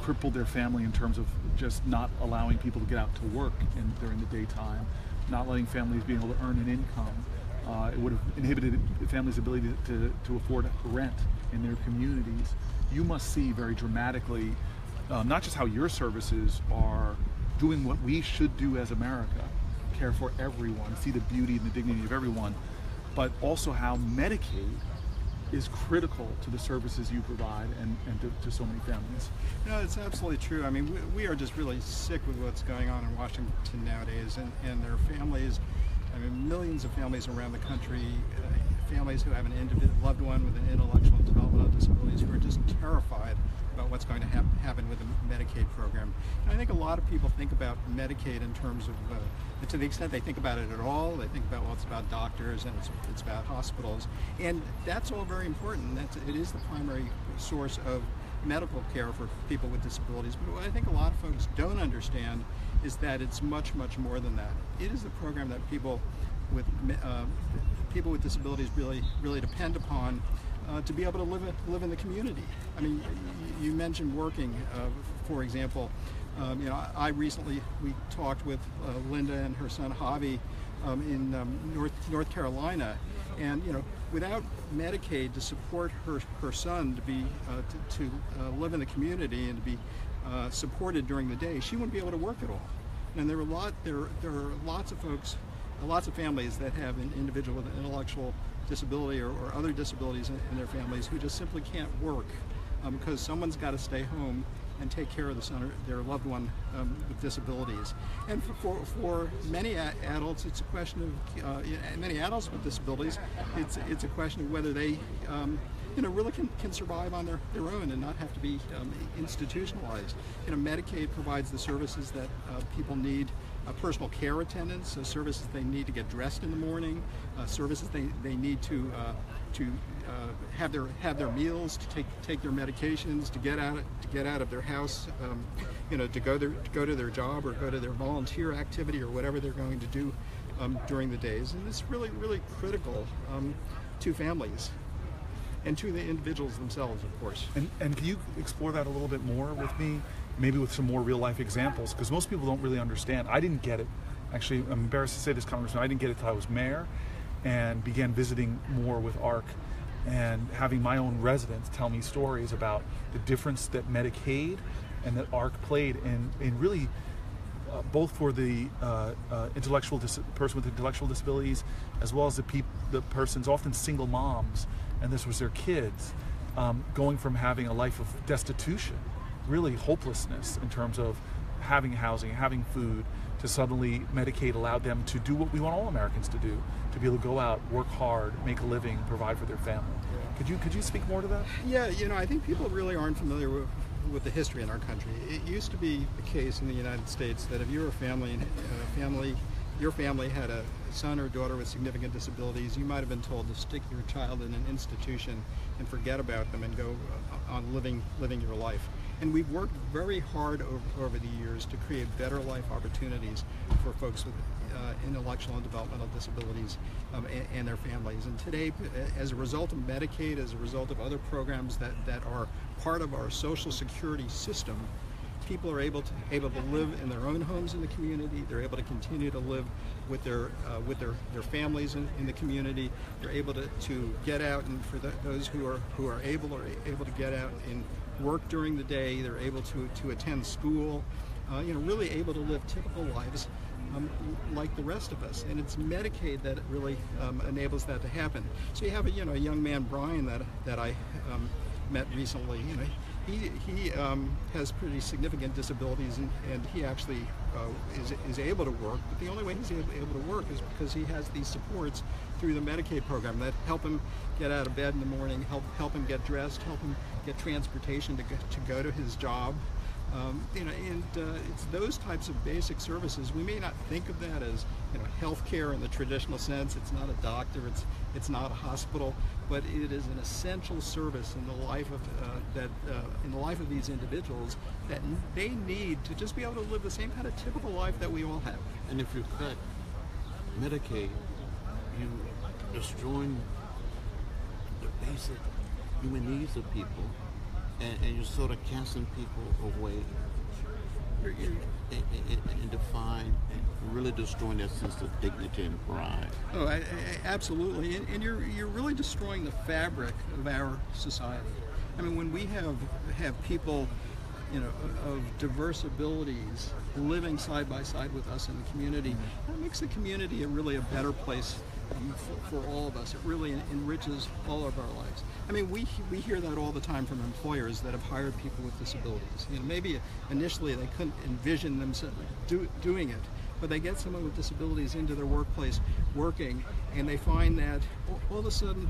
crippled their family in terms of just not allowing people to get out to work during the daytime, not letting families be able to earn an income. It would have inhibited families' ability to afford rent in their communities. You must see very dramatically not just how your services are doing what we should do as America, care for everyone, see the beauty and the dignity of everyone, but also how Medicaid is critical to the services you provide and to so many families. No, it's absolutely true. I mean, we are just really sick with what's going on in Washington nowadays, and their families, I mean, millions of families around the country, families who have an loved one with an intellectual and developmental disabilities who are just terrified about what's going to happen with the Medicaid program. And I think a lot of people think about Medicaid in terms of, to the extent they think about it at all, they think about, well, it's about doctors and it's about hospitals. And that's all very important. It is the primary source of medical care for people with disabilities. But what I think a lot of folks don't understand is that it's much, much more than that. It is the program that people with disabilities really depend upon to be able to live in the community. I mean, you mentioned working, for example. We talked with Linda and her son Javi in North Carolina, and without Medicaid to support her son to be to live in the community and to be supported during the day, she wouldn't be able to work at all. And there are lots of folks, lots of families that have an individual with an intellectual disability or other disabilities in their families who just simply can't work because someone's got to stay home and take care of their loved one with disabilities. And for many adults, it's a question of many adults with disabilities. It's a question of whether they really can survive on their own and not have to be institutionalized. Medicaid provides the services that people need. Personal care attendants, services they need to get dressed in the morning, services they need to have their meals, to take their medications, to get out of their house, to go to their job or go to their volunteer activity or whatever they're going to do during the days. And it's really critical to families and to the individuals themselves, of course. And can you explore that a little bit more with me? Maybe with some more real-life examples, because most people don't really understand. I didn't get it. Actually, I'm embarrassed to say this, Congressman, I didn't get it until I was mayor and began visiting more with ARC and having my own residents tell me stories about the difference that Medicaid and that ARC played in really both for the person with intellectual disabilities, as well as the person's often single moms, and this was their kids, going from having a life of destitution, really hopelessness in terms of having housing, having food, to suddenly Medicaid allowed them to do what we want all Americans to do, to be able to go out, work hard, make a living, provide for their family. Yeah. Could you speak more to that? Yeah, I think people really aren't familiar with the history in our country. It used to be the case in the United States that if you were a family, your family had a son or daughter with significant disabilities, you might have been told to stick your child in an institution and forget about them and go on living your life. And we've worked very hard over the years to create better life opportunities for folks with intellectual and developmental disabilities and their families. And today, as a result of Medicaid, as a result of other programs that are part of our social security system, people are able to live in their own homes in the community. They're able to continue to live with their families in the community. They're able to get out, and for those who are able to get out and work during the day. They're able to attend school. Really able to live typical lives like the rest of us. And it's Medicaid that really enables that to happen. So you have a young man, Brian, that I met recently. He has pretty significant disabilities, and he actually is able to work. But the only way he's able to work is because he has these supports through the Medicaid program that help him get out of bed in the morning, help him get dressed, help him get transportation to go to his job. It's those types of basic services. We may not think of that as healthcare in the traditional sense. It's not a doctor. It's not a hospital, but it is an essential service in the life of these individuals that they need to just be able to live the same kind of typical life that we all have. And if you cut Medicaid, you're destroying the basic human needs of people. And you're sort of casting people away. and define and really destroying that sense of dignity and pride. Oh, absolutely, and you're really destroying the fabric of our society. I mean, when we have people, you know, of diverse abilities living side by side with us in the community, that makes the community a better place for all of us. It really enriches all of our lives. I mean, we hear that all the time from employers that have hired people with disabilities. You know, maybe initially they couldn't envision themselves doing it, but they get someone with disabilities into their workplace working, and they find that all of a sudden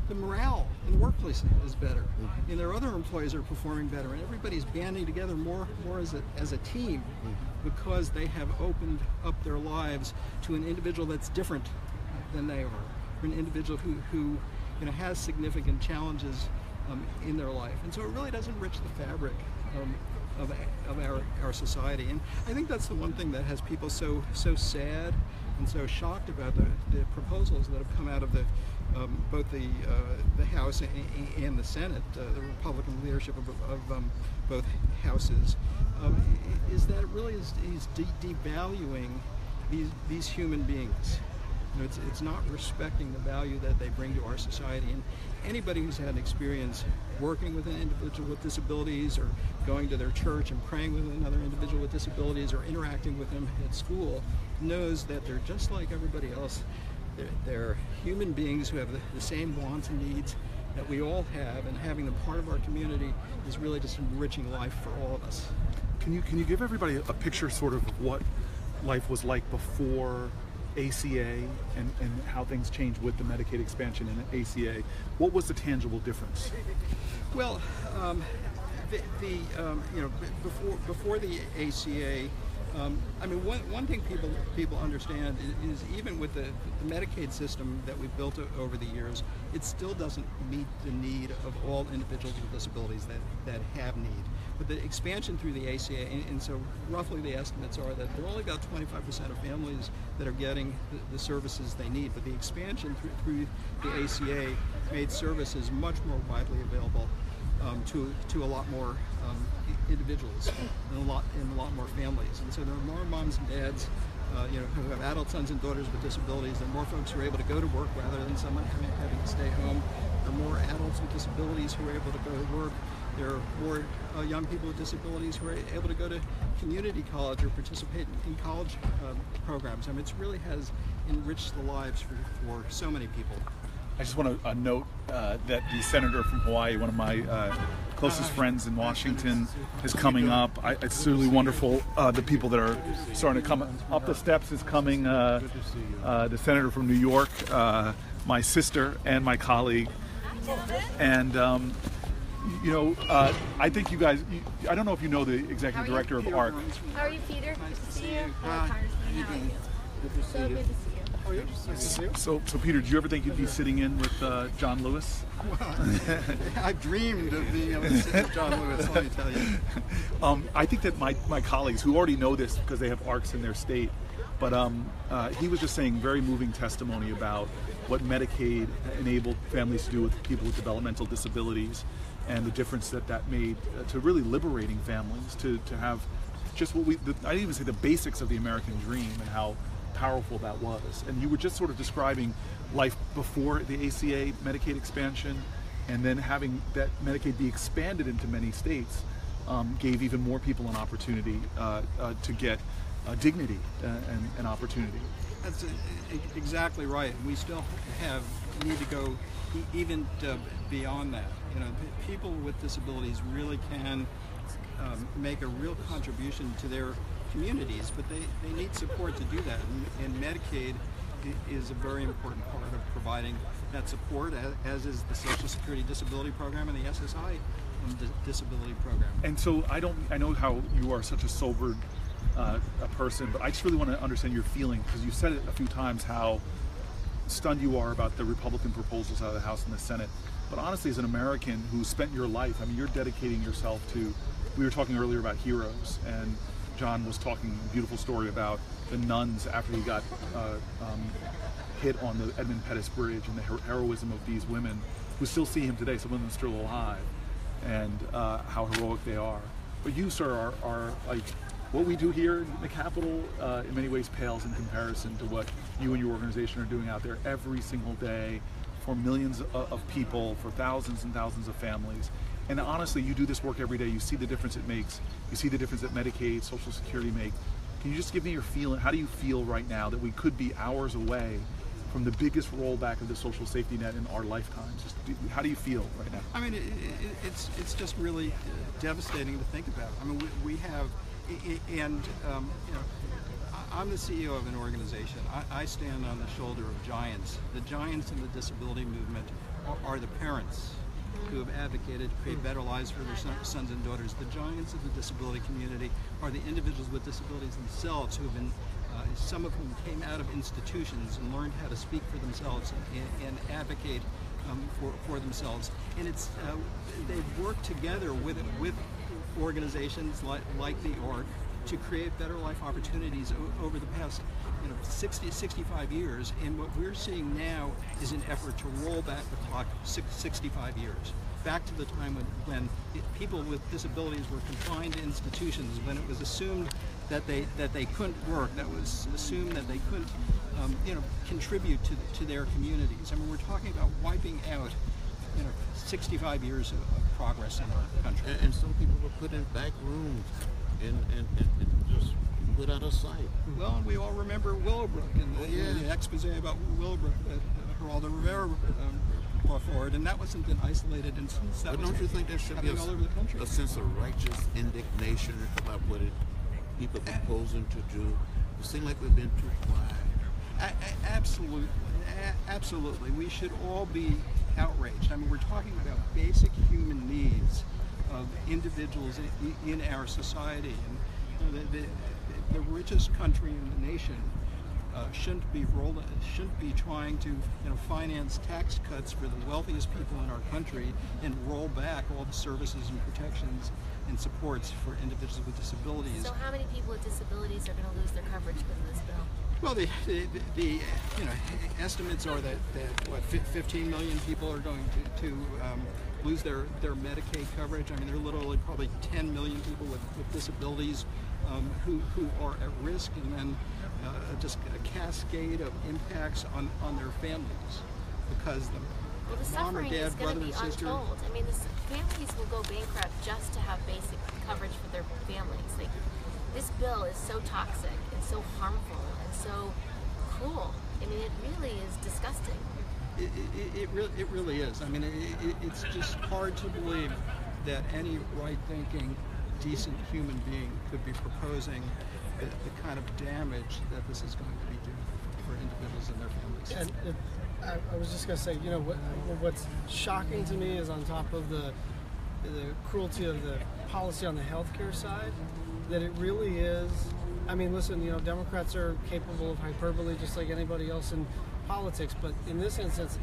the morale in the workplace is better, and their other employees are performing better, and everybody's banding together more as a team because they have opened up their lives to an individual that's different than they are, or an individual who you know, has significant challenges in their life. And so it really does enrich the fabric of our society. And I think that's the one thing that has people so sad and so shocked about the proposals that have come out of both the House and the Senate, the Republican leadership of both houses, is that it really is devaluing these human beings. You know, it's not respecting the value that they bring to our society. And anybody who's had experience working with an individual with disabilities, or going to their church and praying with another individual with disabilities, or interacting with them at school, knows that they're just like everybody else. They're human beings who have the same wants and needs that we all have, and having them part of our community is really just enriching life for all of us. Can you give everybody a picture sort of what life was like before ACA and how things changed with the Medicaid expansion and ACA? What was the tangible difference? Well, you know, before the ACA, I mean, one thing people understand is even with the Medicaid system that we've built over the years, it still doesn't meet the need of all individuals with disabilities that have need. But the expansion through the ACA, and so roughly the estimates are that there are only about 25% of families that are getting the services they need. But the expansion through the ACA made services much more widely available to a lot more individuals and a lot more families. And so there are more moms and dads, you know, who have adult sons and daughters with disabilities, and more folks who are able to go to work rather than someone having to stay home. There are more adults with disabilities who are able to go to work. There are more young people with disabilities who are able to go to community college or participate in college programs. I mean, it really has enriched the lives for so many people. I just want to note that the senator from Hawaii, one of my closest friends in Washington, is coming up. It's really wonderful. The people that are starting to come up the steps is coming. The senator from New York, my sister and my colleague. And, you know, I think you guys, I don't know if you know the executive director of ARC. How are you, Peter? Good to see you. Hi. How are you? Good to see you. So good to see you. So Peter, did you ever think you'd be sitting in with John Lewis? Well, I dreamed of being able to sit with John Lewis, let me tell you. I think that my colleagues, who already know this because they have ARCs in their state, but he was just saying very moving testimony about what Medicaid enabled families to do with people with developmental disabilities, and the difference that made to really liberating families to have just what I didn't even say the basics of the American dream and how powerful that was. And you were just sort of describing life before the ACA Medicaid expansion, and then having that Medicaid be expanded into many states gave even more people an opportunity to get dignity and opportunity. That's exactly right. We still need to go even beyond that. You know, people with disabilities really can make a real contribution to their communities, but they need support to do that, and Medicaid is a very important part of providing that support, as is the Social Security Disability Program and the SSI Disability Program. And so I know how you are such a sobered a person, but I just really want to understand your feeling, because you said it a few times how stunned you are about the Republican proposals out of the House and the Senate. But honestly, as an American who spent your life, I mean, you're dedicating yourself to, we were talking earlier about heroes, and John was talking a beautiful story about the nuns after he got hit on the Edmund Pettus Bridge, and the heroism of these women who still see him today, some of them are still alive, and how heroic they are. But you, sir, are like what we do here in the Capitol in many ways pales in comparison to what you and your organization are doing out there every single day for millions of people, for thousands and thousands of families. And honestly, you do this work every day. You see the difference it makes. You see the difference that Medicaid, Social Security make. Can you just give me your feeling? How do you feel right now that we could be hours away from the biggest rollback of the social safety net in our lifetimes? How do you feel right now? I mean, it's just really devastating to think about. I mean, we have, and you know, I'm the CEO of an organization. I stand on the shoulder of giants. The giants in the disability movement are the parents who have advocated to create better lives for their sons and daughters. The giants of the disability community are the individuals with disabilities themselves who have been, some of whom came out of institutions and learned how to speak for themselves and advocate for themselves. And it's they've worked together with organizations like the org to create better life opportunities over the past 65 years. And what we're seeing now is an effort to roll back the clock 65 years, back to the time when people with disabilities were confined to institutions, when it was assumed that they couldn't work, that was assumed that they couldn't contribute to their communities. I mean, we're talking about wiping out 65 years of progress in our country. And some people were put in back rooms and just put out of sight. Well, and we all remember Willowbrook and the expose about Willowbrook that Geraldo Rivera brought forward, and that wasn't an isolated instance. But don't you think there should be all over the country? A sense of righteous indignation about what people are proposing to do? It seems like we've been too quiet. Absolutely, absolutely. We should all be outraged. I mean, we're talking about basic human needs of individuals in our society, and the richest country in the nation shouldn't be trying to finance tax cuts for the wealthiest people in our country and roll back all the services and protections and supports for individuals with disabilities. So how many people with disabilities are going to lose their coverage because of this bill? Well, the estimates are that what 15 million people are going to lose their Medicaid coverage. I mean, there are literally probably 10 million people with disabilities who are at risk, and then just a cascade of impacts on their families because the mom or dad, brother and sister. Untold. I mean, the families will go bankrupt just to have basic coverage for their families. Like, this bill is so toxic and so harmful and so cruel. I mean, it really is disgusting. It really is. I mean, it's just hard to believe that any right-thinking, decent human being could be proposing the kind of damage that this is going to be doing for individuals and their families. And I was just going to say, what's shocking to me is on top of the cruelty of the policy on the healthcare side, that it really is. I mean, listen, Democrats are capable of hyperbole just like anybody else in politics, but in this instance,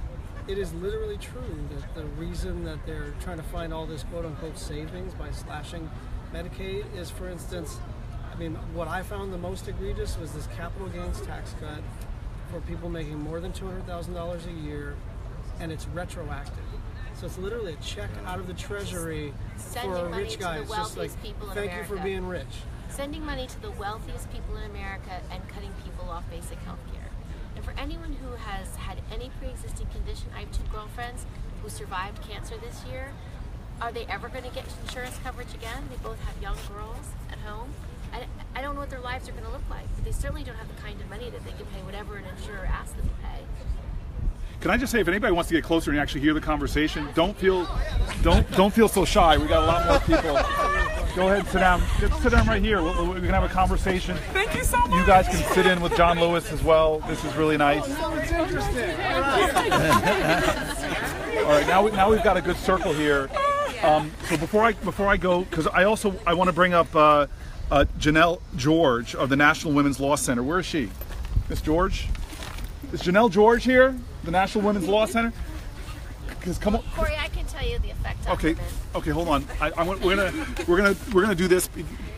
it is literally true that the reason that they're trying to find all this quote-unquote savings by slashing Medicaid is, for instance, I mean, what I found the most egregious was this capital gains tax cut for people making more than $200,000 a year, and it's retroactive. So it's literally a check out of the Treasury for rich guys, just like, thank you for being rich. Sending money to the wealthiest people in America and cutting people off basic health care. And for anyone who has had any pre-existing condition, I have 2 girlfriends who survived cancer this year. Are they ever going to get insurance coverage again? They both have young girls at home. I don't know what their lives are going to look like, but they certainly don't have the kind of money that they can pay whatever an insurer asks them to pay. Can I just say, if anybody wants to get closer and actually hear the conversation, don't feel so shy. We got a lot more people. Go ahead, sit down. Sit down right here. We can have a conversation. Thank you so much. You guys can sit in with John Lewis as well. This is really nice. Oh, it's interesting. All right, now we've got a good circle here. So before I go, because I want to bring up Janelle George of the National Women's Law Center. Where is she? Miss George? Is Janelle George here? The National Women's Law Center? Because come on. Cory, I can tell tell you the effect on Okay, women. okay, hold on. We're gonna do this.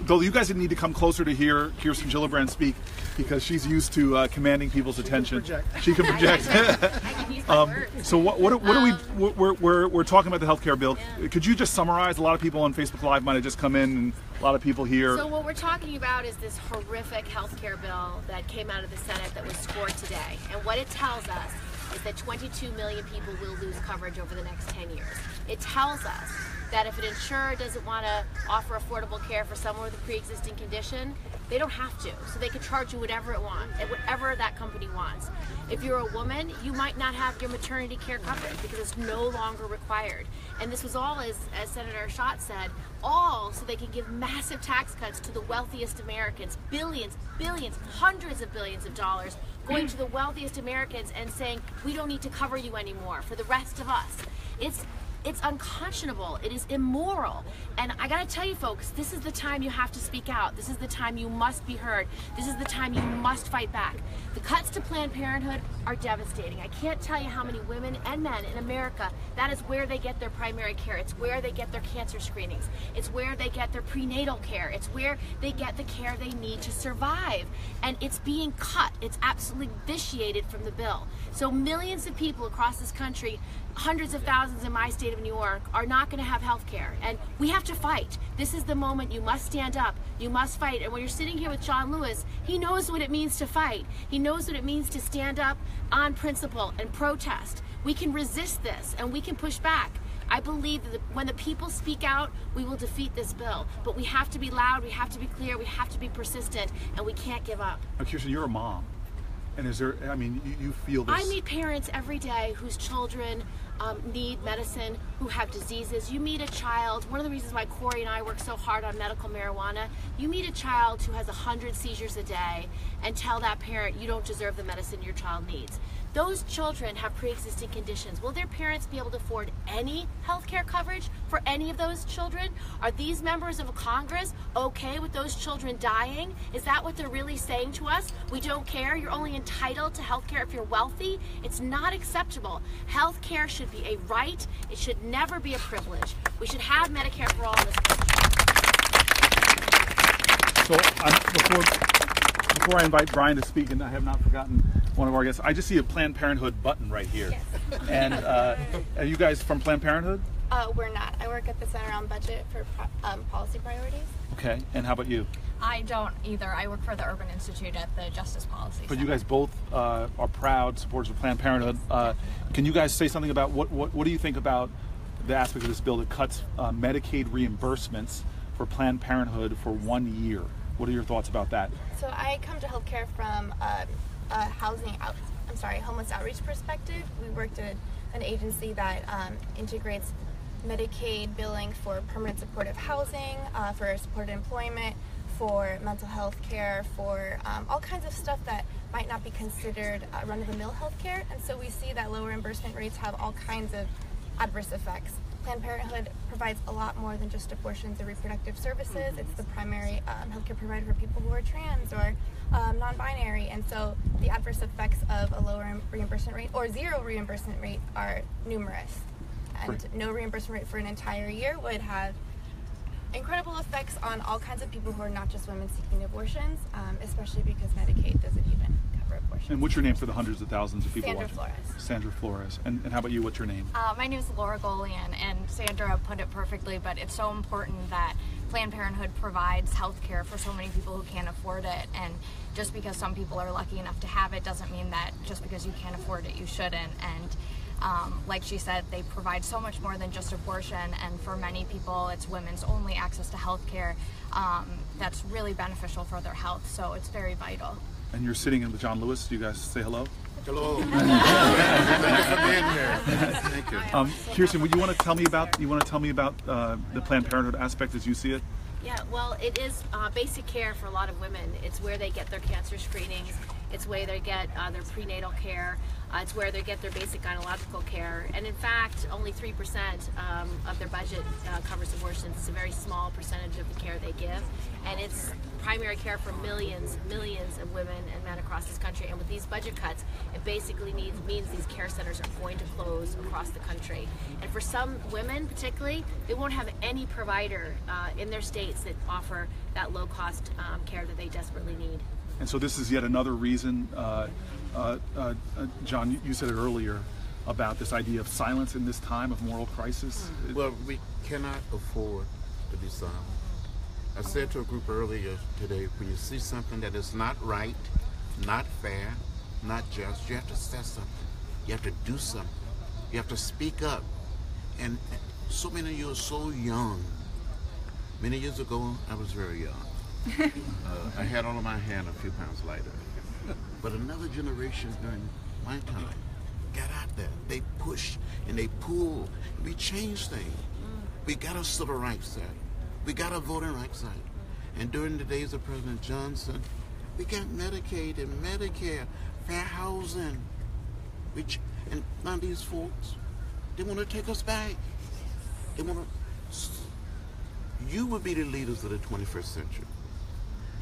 Though you guys need to come closer to hear Kirsten Gillibrand speak because she's used to commanding people's attention. She can project. I can use my words. So what are we're talking about the healthcare bill. Yeah. Could you just summarize? A lot of people on Facebook Live might have just come in, and a lot of people here. So what we're talking about is this horrific healthcare bill that came out of the Senate that was scored today, and what it tells us is that 22 million people will lose coverage over the next 10 years. It tells us that if an insurer doesn't want to offer affordable care for someone with a pre-existing condition, they don't have to. So they can charge you whatever it wants, whatever that company wants. If you're a woman, you might not have your maternity care coverage because it's no longer required. And this was all, as Senator Schott said, all so they can give massive tax cuts to the wealthiest Americans, billions, hundreds of billions of dollars going to the wealthiest Americans and saying, we don't need to cover you anymore for the rest of us. It's unconscionable. It is immoral. And I gotta tell you folks, this is the time you have to speak out. This is the time you must be heard. This is the time you must fight back. The cuts to Planned Parenthood are devastating. I can't tell you how many women and men in America, that is where they get their primary care. It's where they get their cancer screenings. It's where they get their prenatal care. It's where they get the care they need to survive. And it's being cut. It's absolutely vitiated from the bill. So millions of people across this country, hundreds of thousands in my state of New York, are not going to have health care. And we have to fight. This is the moment. You must stand up. You must fight. And when you're sitting here with John Lewis, he knows what it means to fight. He knows what it means to stand up on principle and protest. We can resist this and we can push back. I believe that when the people speak out, we will defeat this bill. But we have to be loud, we have to be clear, we have to be persistent, and we can't give up. Now, Kirsten, you're a mom. And is there, I mean, you feel this? I meet parents every day whose children need medicine, who have diseases. You meet a child, one of the reasons why Cory and I work so hard on medical marijuana, you meet a child who has 100 seizures a day and tell that parent you don't deserve the medicine your child needs. Those children have pre-existing conditions. Will their parents be able to afford any health care coverage for any of those children? Are these members of Congress okay with those children dying? Is that what they're really saying to us? We don't care. You're only entitled to health care if you're wealthy. It's not acceptable. Health care should be a right. It should never be a privilege. We should have Medicare for all in this country. So before I invite Brian to speak, and I have not forgotten one of our guests, I just see a Planned Parenthood button right here. Yes. And are you guys from Planned Parenthood? We're not. I work at the Center on Budget for Policy Priorities. Okay, and how about you? I don't either. I work for the Urban Institute at the Justice Policy But Center. you guys both are proud supporters of Planned Parenthood. Can you guys say something about what do you think about the aspect of this bill that cuts Medicaid reimbursements for Planned Parenthood for 1 year? What are your thoughts about that? So I come to healthcare from a homeless outreach perspective. We worked at an agency that integrates Medicaid billing for permanent supportive housing, for supported employment, for mental health care, for all kinds of stuff that might not be considered run-of-the-mill health care. And so we see that low reimbursement rates have all kinds of adverse effects. Planned Parenthood provides a lot more than just abortions or reproductive services. It's the primary healthcare provider for people who are trans or non-binary, and so the adverse effects of a lower reimbursement rate or zero reimbursement rate are numerous. And no reimbursement rate for an entire year would have incredible effects on all kinds of people who are not just women seeking abortions, especially because Medicaid doesn't even cover abortions. And what's your name for the hundreds of thousands of people Sandra watching? Flores. Sandra Flores. And how about you? What's your name? My name is Laura Golian, and Sandra put it perfectly, but it's so important that Planned Parenthood provides health care for so many people who can't afford it, and just because some people are lucky enough to have it doesn't mean that just because you can't afford it, you shouldn't. And like she said, they provide so much more than just abortion, and for many people it's women's only access to health care that's really beneficial for their health, so it's very vital. And you're sitting in with John Lewis. Do you guys say hello? Hello. Thank you for being here. Thank you. Kirsten, would you want to tell me about the Planned Parenthood aspect as you see it? Yeah, well, it is basic care for a lot of women. It's where they get their cancer screenings. It's where they get their prenatal care. It's where they get their basic gynecological care. And in fact, only 3% of their budget covers abortions. It's a very small percentage of the care they give. And it's primary care for millions of women and men across this country. And with these budget cuts, it basically means these care centers are going to close across the country. And for some women particularly, they won't have any provider in their states that offer that low-cost care that they desperately need. And so this is yet another reason, John, you said it earlier, about this idea of silence in this time of moral crisis. Well, we cannot afford to be silent. I said to a group earlier today, when you see something that is not right, not fair, not just, you have to say something. You have to do something. You have to speak up. And so many of you are so young. Many years ago, I was very young. I had all of my hair a few pounds lighter. But another generation during my time got out there. They pushed and they pulled. We changed things. We got our civil rights Act. We got our voting rights Act. And during the days of President Johnson, we got Medicaid and Medicare, fair housing. And now these folks, they want to take us back. They want to. You will be the leaders of the 21st century.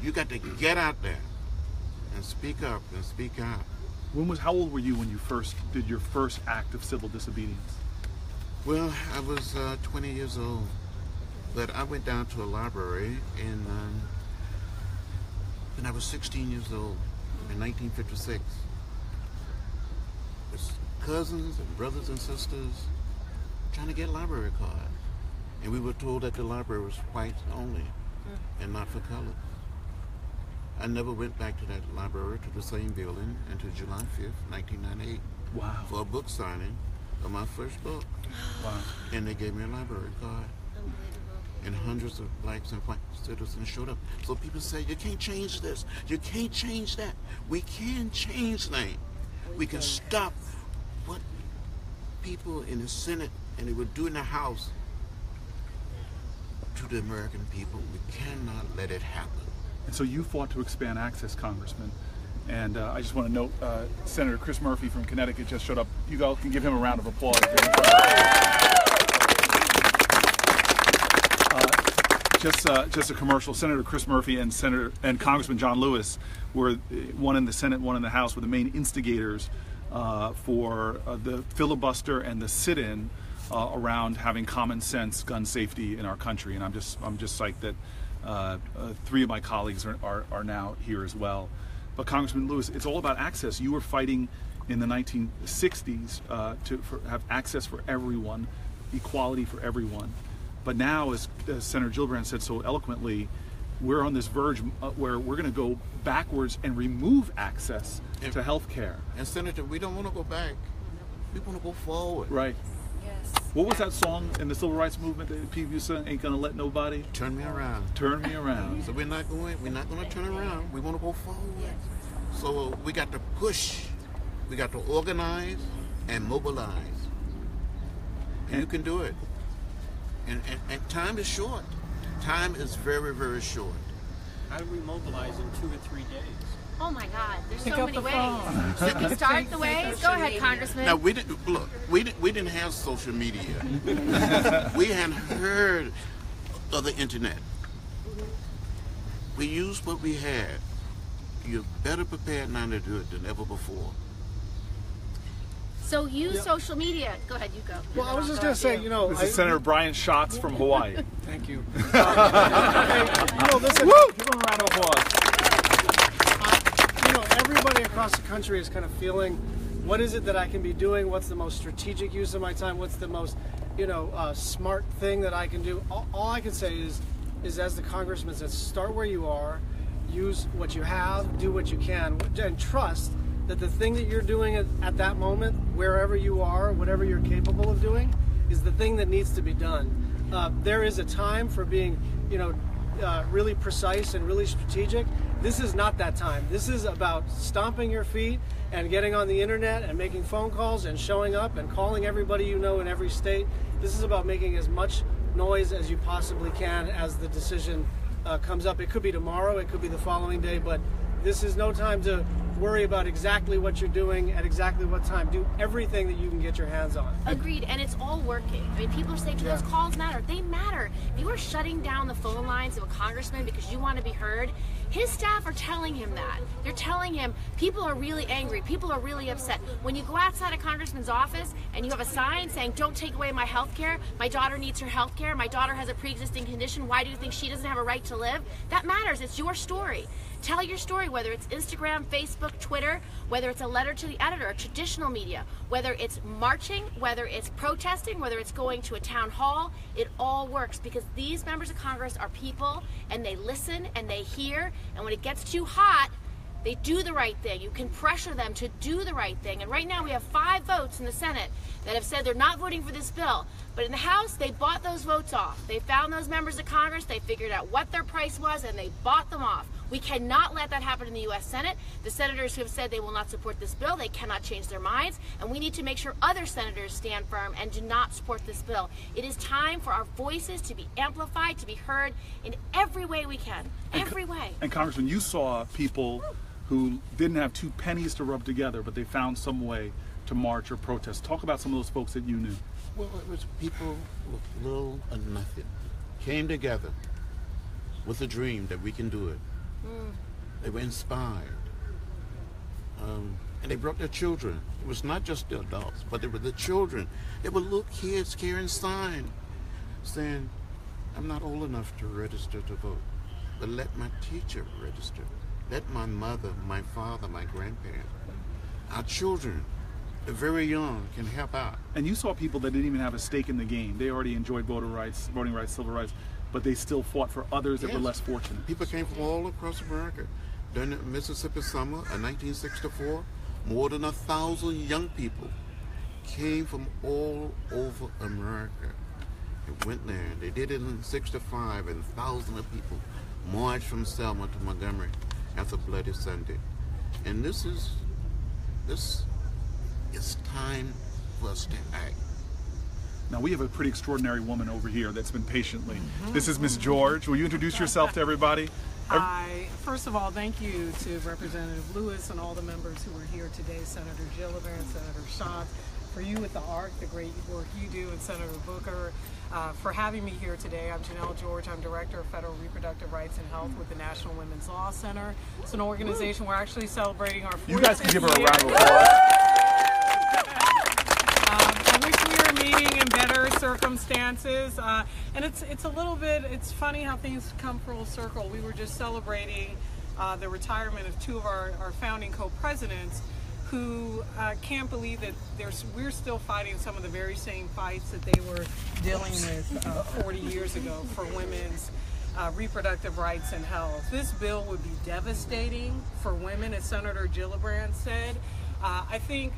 You got to get out there and speak up and speak out. How old were you when you first did your first act of civil disobedience? Well, I was 20 years old, but I went down to a library and I was 16 years old in 1956. With cousins and brothers and sisters trying to get a library card. And we were told that the library was whites only and not for color. I never went back to that library, to the same building, until July 5th, 1998. Wow. For a book signing of my first book. Wow. And they gave me a library card. And hundreds of blacks and white citizens showed up. So people say, you can't change this. You can't change that. We can change things. We can stop what people in the Senate and they would do in the House to the American people. We cannot let it happen. And so you fought to expand access, Congressman. And I just want to note, Senator Chris Murphy from Connecticut just showed up. You all can give him a round of applause. Just a commercial. Senator Chris Murphy and Congressman John Lewis were, one in the Senate, one in the House, were the main instigators for the filibuster and the sit-in around having common sense gun safety in our country. And I'm just psyched that three of my colleagues are now here as well. But Congressman Lewis, it's all about access. You were fighting in the 1960s to have access for everyone, equality for everyone. But now, as Senator Gillibrand said so eloquently, we're on this verge where we're going to go backwards and remove access to health care. And Senator, we don't want to go back. We want to go forward. Right. Yes. What was that song in the civil rights movement that P.V. said? Ain't gonna let nobody turn me around. Turn me around. So we're not going to turn around. We want to go forward. Yes. So we got to push. We got to organize and mobilize. And you can do it. And time is short. Time is very, very short. How do we mobilize in 2 or 3 days? Oh my God, there's so many ways. You can start the ways. Go ahead, Congressman. Now we didn't have social media. We hadn't heard of the internet. We used what we had. You're better prepared now to do it than ever before. So use social media. Go ahead, you go. Well, I was just going to say, this is Senator Brian Schatz from Hawaii. Thank you. Listen, give him a round of applause. Everybody across the country is kind of feeling, what is it that I can be doing? What's the most strategic use of my time? What's the most, smart thing that I can do? All I can say is as the Congressman says, start where you are, use what you have, do what you can, and trust that the thing that you're doing at that moment, wherever you are, whatever you're capable of doing, is the thing that needs to be done. There is a time for being, really precise and really strategic. This is not that time. This is about stomping your feet and getting on the internet and making phone calls and showing up and calling everybody you know in every state. This is about making as much noise as you possibly can as the decision comes up. It could be tomorrow, it could be the following day, but this is no time to worry about exactly what you're doing at exactly what time. Do everything that you can get your hands on. Agreed, and it's all working. I mean, people say, do those calls matter? They matter. If you are shutting down the phone lines of a congressman because you want to be heard, his staff are telling him that. They're telling him people are really angry, people are really upset. When you go outside a congressman's office and you have a sign saying, don't take away my health care, my daughter needs her health care, my daughter has a pre-existing condition, why do you think she doesn't have a right to live? That matters. It's your story. Tell your story, whether it's Instagram, Facebook, Twitter, whether it's a letter to the editor, traditional media, whether it's marching, whether it's protesting, whether it's going to a town hall. It all works because these members of Congress are people and they listen and they hear, and when it gets too hot, they do the right thing. You can pressure them to do the right thing. And right now we have 5 votes in the Senate that have said they're not voting for this bill. But in the House, they bought those votes off. They found those members of Congress, they figured out what their price was, and they bought them off. We cannot let that happen in the U.S. Senate. The senators who have said they will not support this bill, they cannot change their minds. And we need to make sure other senators stand firm and do not support this bill. It is time for our voices to be amplified, to be heard in every way we can. Every way. And Congressman, you saw people who didn't have 2 pennies to rub together, but they found some way to march or protest. Talk about some of those folks that you knew. Well, it was people with little or nothing came together with a dream that we can do it. They were inspired. And they brought their children. It was not just the adults, but they were the children. They were little kids carrying signs saying, I'm not old enough to register to vote, but let my teacher register. Let my mother, my father, my grandparents, our children, the very young, can help out. And you saw people that didn't even have a stake in the game. They already enjoyed voting rights, civil rights, but they still fought for others that were less fortunate. People came from all across America. During the Mississippi summer of 1964, more than 1,000 young people came from all over America and went there. They did it in '65, and thousands of people marched from Selma to Montgomery after Bloody Sunday. And this is time for us to act. Now we have a pretty extraordinary woman over here that's been patiently. This is Miss George. Will you introduce yourself to everybody? Hi. First of all, thank you to Representative Lewis and all the members who are here today, Senator Gillibrand, Senator Schatz, for you with the ARC, the great work you do, and Senator Booker, for having me here today. I'm Janelle George. I'm Director of Federal Reproductive Rights and Health with the National Women's Law Center. It's an organization we're actually celebrating our 40th year. You guys can give her a round of applause. I wish we were meeting in better circumstances. And it's a little bit, it's funny how things come full circle. We were just celebrating the retirement of 2 of our founding co-presidents who can't believe that we're still fighting some of the very same fights that they were dealing with 40 years ago for women's reproductive rights and health. This bill would be devastating for women, as Senator Gillibrand said. I think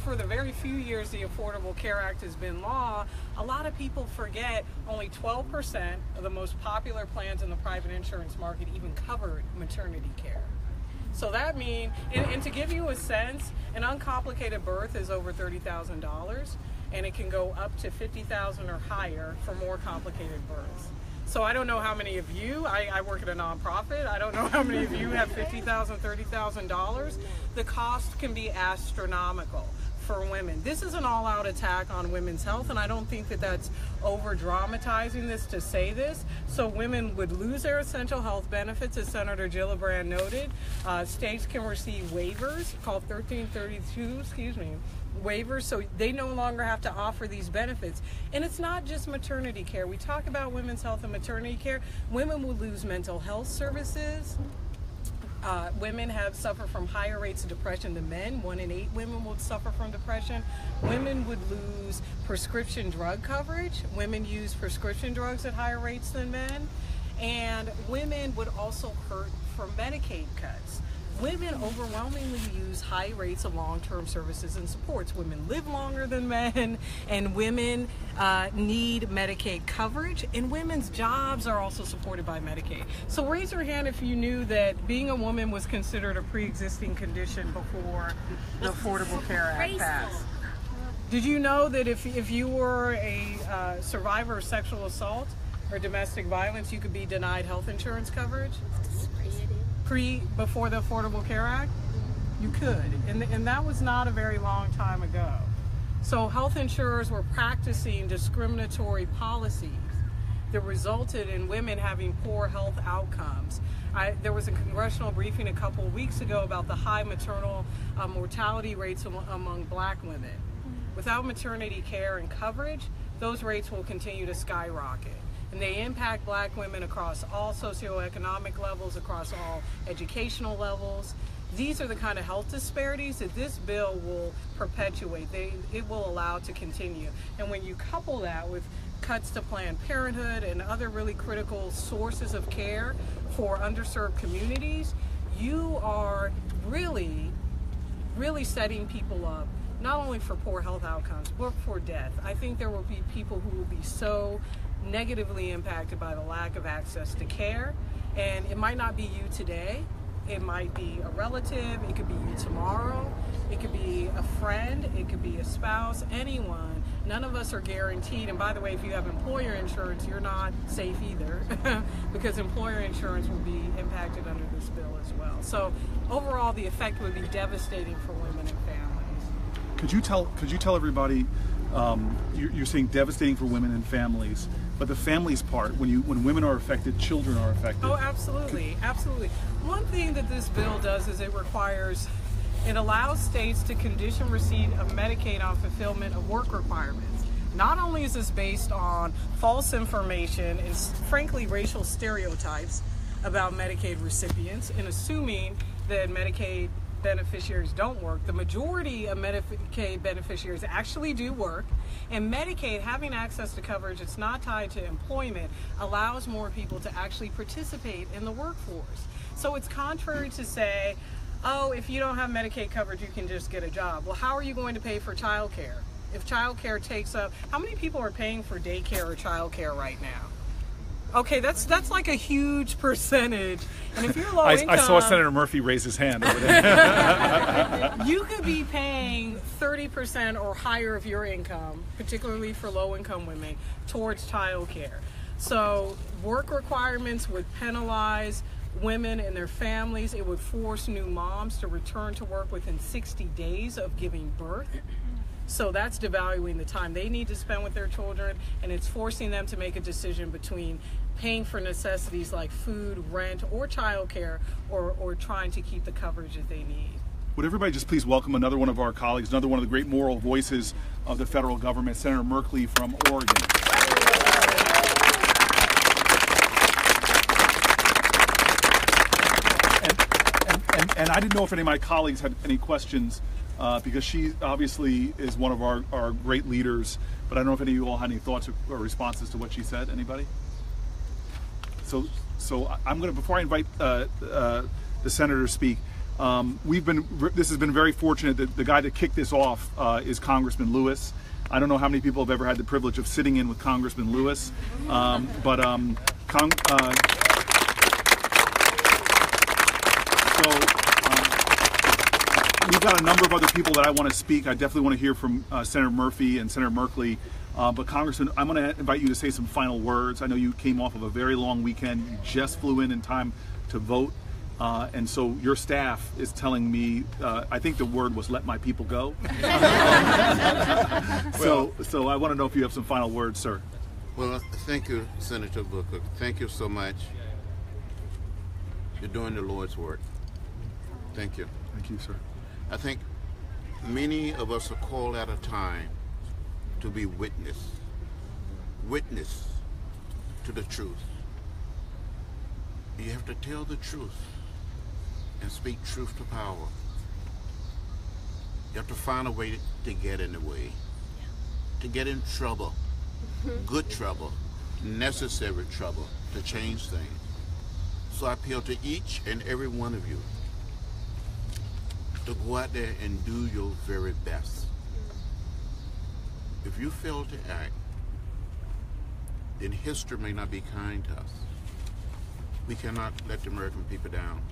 for the very few years the Affordable Care Act has been law, a lot of people forget only 12% of the most popular plans in the private insurance market even covered maternity care. So that means, and to give you a sense, an uncomplicated birth is over $30,000, and it can go up to $50,000 or higher for more complicated births. So I don't know how many of you, I work at a nonprofit, I don't know how many of you have $50,000, $30,000. The cost can be astronomical for women. This is an all-out attack on women's health, and I don't think that that's over-dramatizing this to say this. So women would lose their essential health benefits, as Senator Gillibrand noted. States can receive waivers, called 1332, waivers, so they no longer have to offer these benefits. And it's not just maternity care. We talk about women's health and maternity care. Women will lose mental health services. Women suffer from higher rates of depression than men. 1 in 8 women would suffer from depression. Women would lose prescription drug coverage. Women use prescription drugs at higher rates than men. And women would also hurt from Medicaid cuts. Women overwhelmingly use high rates of long-term services and supports. Women live longer than men, and women need Medicaid coverage, and women's jobs are also supported by Medicaid. So raise your hand if you knew that being a woman was considered a pre-existing condition before the Affordable Care Act passed. Did you know that if you were a survivor of sexual assault or domestic violence, you could be denied health insurance coverage? Before the Affordable Care Act? You could, and that was not a very long time ago. So health insurers were practicing discriminatory policies that resulted in women having poor health outcomes. There was a congressional briefing a couple of weeks ago about the high maternal mortality rates among black women. Without maternity care and coverage, those rates will continue to skyrocket. And they impact black women across all socioeconomic levels, across all educational levels. These are the kind of health disparities that this bill will perpetuate. It will allow to continue. And when you couple that with cuts to Planned Parenthood and other really critical sources of care for underserved communities, you are really, really setting people up not only for poor health outcomes, but for death. I think there will be people who will be so negatively impacted by the lack of access to care, and it might not be you today. It might be a relative, it could be you tomorrow, it could be a friend, it could be a spouse, anyone. None of us are guaranteed, and by the way, if you have employer insurance, you're not safe either, because employer insurance will be impacted under this bill as well. So overall, the effect would be devastating for women and families. Could you tell everybody, you're saying devastating for women and families, but the families part, when women are affected, children are affected. Oh, absolutely, absolutely. One thing that this bill does is it allows states to condition receipt of Medicaid on fulfillment of work requirements. Not only is this based on false information and frankly racial stereotypes about Medicaid recipients and assuming that Medicaid beneficiaries don't work. The majority of Medicaid beneficiaries actually do work, and Medicaid, having access to coverage that's not tied to employment, allows more people to actually participate in the workforce. So it's contrary to say, oh, if you don't have Medicaid coverage, you can just get a job. Well, how are you going to pay for child care? If child care takes up, how many people are paying for daycare or child care right now? Okay, that's like a huge percentage. And if you're low income, I saw Senator Murphy raise his hand over there. You could be paying 30% or higher of your income, particularly for low income women, towards child care. So work requirements would penalize women and their families. It would force new moms to return to work within 60 days of giving birth. So that's devaluing the time they need to spend with their children, and it's forcing them to make a decision between paying for necessities like food, rent, or childcare, or trying to keep the coverage that they need. Would everybody just please welcome another one of our colleagues, another one of the great moral voices of the federal government, Senator Merkley from Oregon. And I didn't know if any of my colleagues had any questions, because she obviously is one of our great leaders, but I don't know if any of you all had any thoughts or responses to what she said. Anybody? So I'm going to, before I invite the senator to speak, this has been very fortunate that the guy that kicked this off is Congressman Lewis. I don't know how many people have ever had the privilege of sitting in with Congressman Lewis, we've got a number of other people that I want to speak. I definitely want to hear from Senator Murphy and Senator Merkley. But Congressman, I'm going to invite you to say some final words. I know you came off of a very long weekend. You just flew in time to vote. And so your staff is telling me, I think the word was let my people go. So I want to know if you have some final words, sir. Well, thank you, Senator Booker. Thank you so much. You're doing the Lord's work. Thank you. Thank you, sir. I think many of us are called at a time to be witness to the truth. You have to tell the truth and speak truth to power. You have to find a way to get in the way, to get in trouble, good trouble, necessary trouble, to change things. So I appeal to each and every one of you to go out there and do your very best. If you fail to act, then history may not be kind to us. We cannot let the American people down.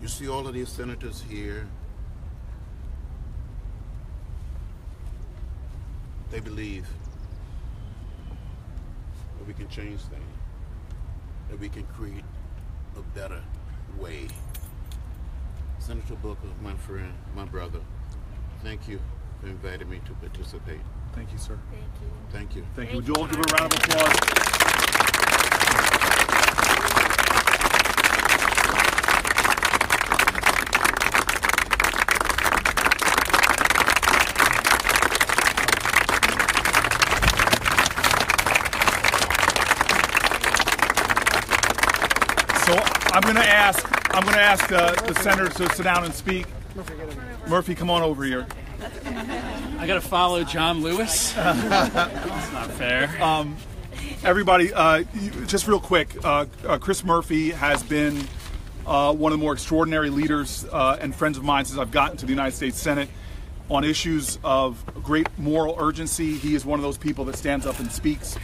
You see all of these senators here. They believe that we can change things, that we can create a better way. Senator Booker, my friend, my brother, thank you for inviting me to participate. Thank you, sir. Thank you. Thank you. Thank you. Would you all give a round of applause? So I'm going to ask the senators to sit down and speak. Murphy, come on over here. I got to follow John Lewis. That's not fair. Everybody, just real quick, Chris Murphy has been one of the more extraordinary leaders and friends of mine since I've gotten to the United States Senate on issues of great moral urgency. He is one of those people that stands up and speaks.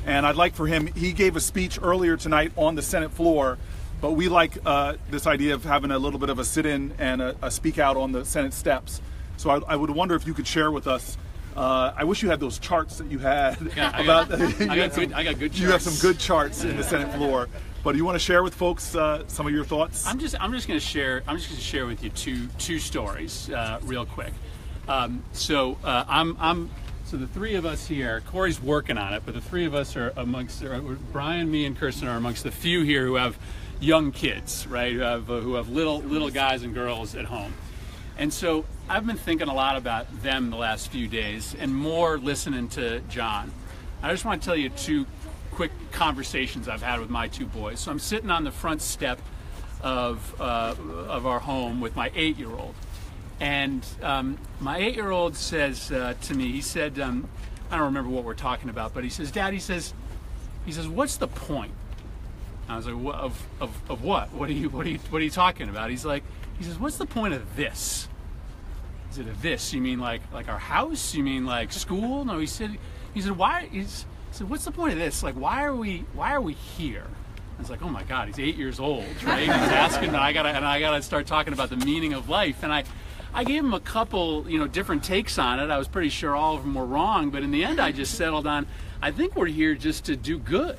And I'd like for him, he gave a speech earlier tonight on the Senate floor, but we like this idea of having a little bit of a sit-in and a speak out on the Senate steps. So I would wonder if you could share with us. I wish you had those charts that you had. I got good charts. You have some good charts in the Senate floor. But do you want to share with folks some of your thoughts? I'm just going to share with you two stories real quick. So the three of us here, Cory's working on it, but the three of us are Brian, me, and Kirsten are amongst the few here who have young kids, right? Who have little guys and girls at home. And so I've been thinking a lot about them the last few days and more listening to John. I just want to tell you two quick conversations I've had with my two boys. So I'm sitting on the front step of our home with my 8-year-old. And my 8-year-old says to me, he said, I don't remember what we're talking about, but he says, Dad, he says, what's the point? I was like, of what? What are you talking about? He says, what's the point of this? Is it a this? You mean like our house? You mean like school? No, he said, why? He said, what's the point of this? Like, why are we here? I was like, oh my God, he's 8 years old, right? He's asking, and I gotta start talking about the meaning of life. And I gave him a couple, different takes on it. I was pretty sure all of them were wrong, but in the end, I just settled on, I think we're here just to do good.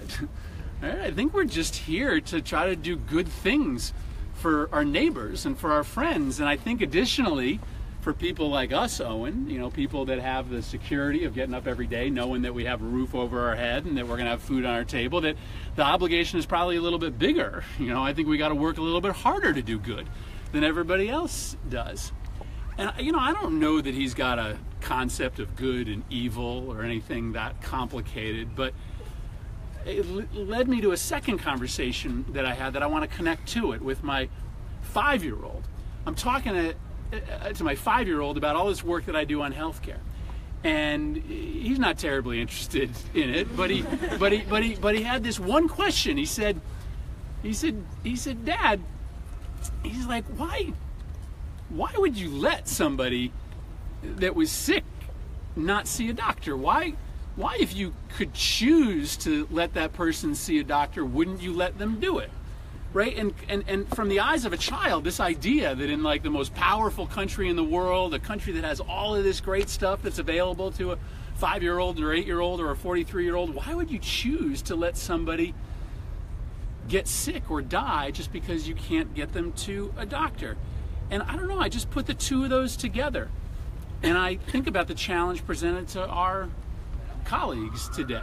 Right? I think we're just here to try to do good things for our neighbors and for our friends. And I think additionally, for people like us, Owen, people that have the security of getting up every day, knowing that we have a roof over our head and that we're going to have food on our table, that the obligation is probably a little bit bigger. I think we got to work a little bit harder to do good than everybody else does. And, I don't know that he's got a concept of good and evil or anything that complicated, but it led me to a second conversation that I had that I want to connect to it with my 5-year-old. I'm talking to my 5-year-old about all this work that I do on healthcare, and he's not terribly interested in it. But he had this one question. He said, Dad, he's like, why would you let somebody that was sick not see a doctor? Why, if you could choose to let that person see a doctor, wouldn't you let them do it? Right? And from the eyes of a child, this idea that in like the most powerful country in the world, a country that has all of this great stuff that's available to a 5-year-old or 8-year-old or a 43-year-old, why would you choose to let somebody get sick or die just because you can't get them to a doctor? And I don't know, I just put the two of those together. And I think about the challenge presented to our colleagues today,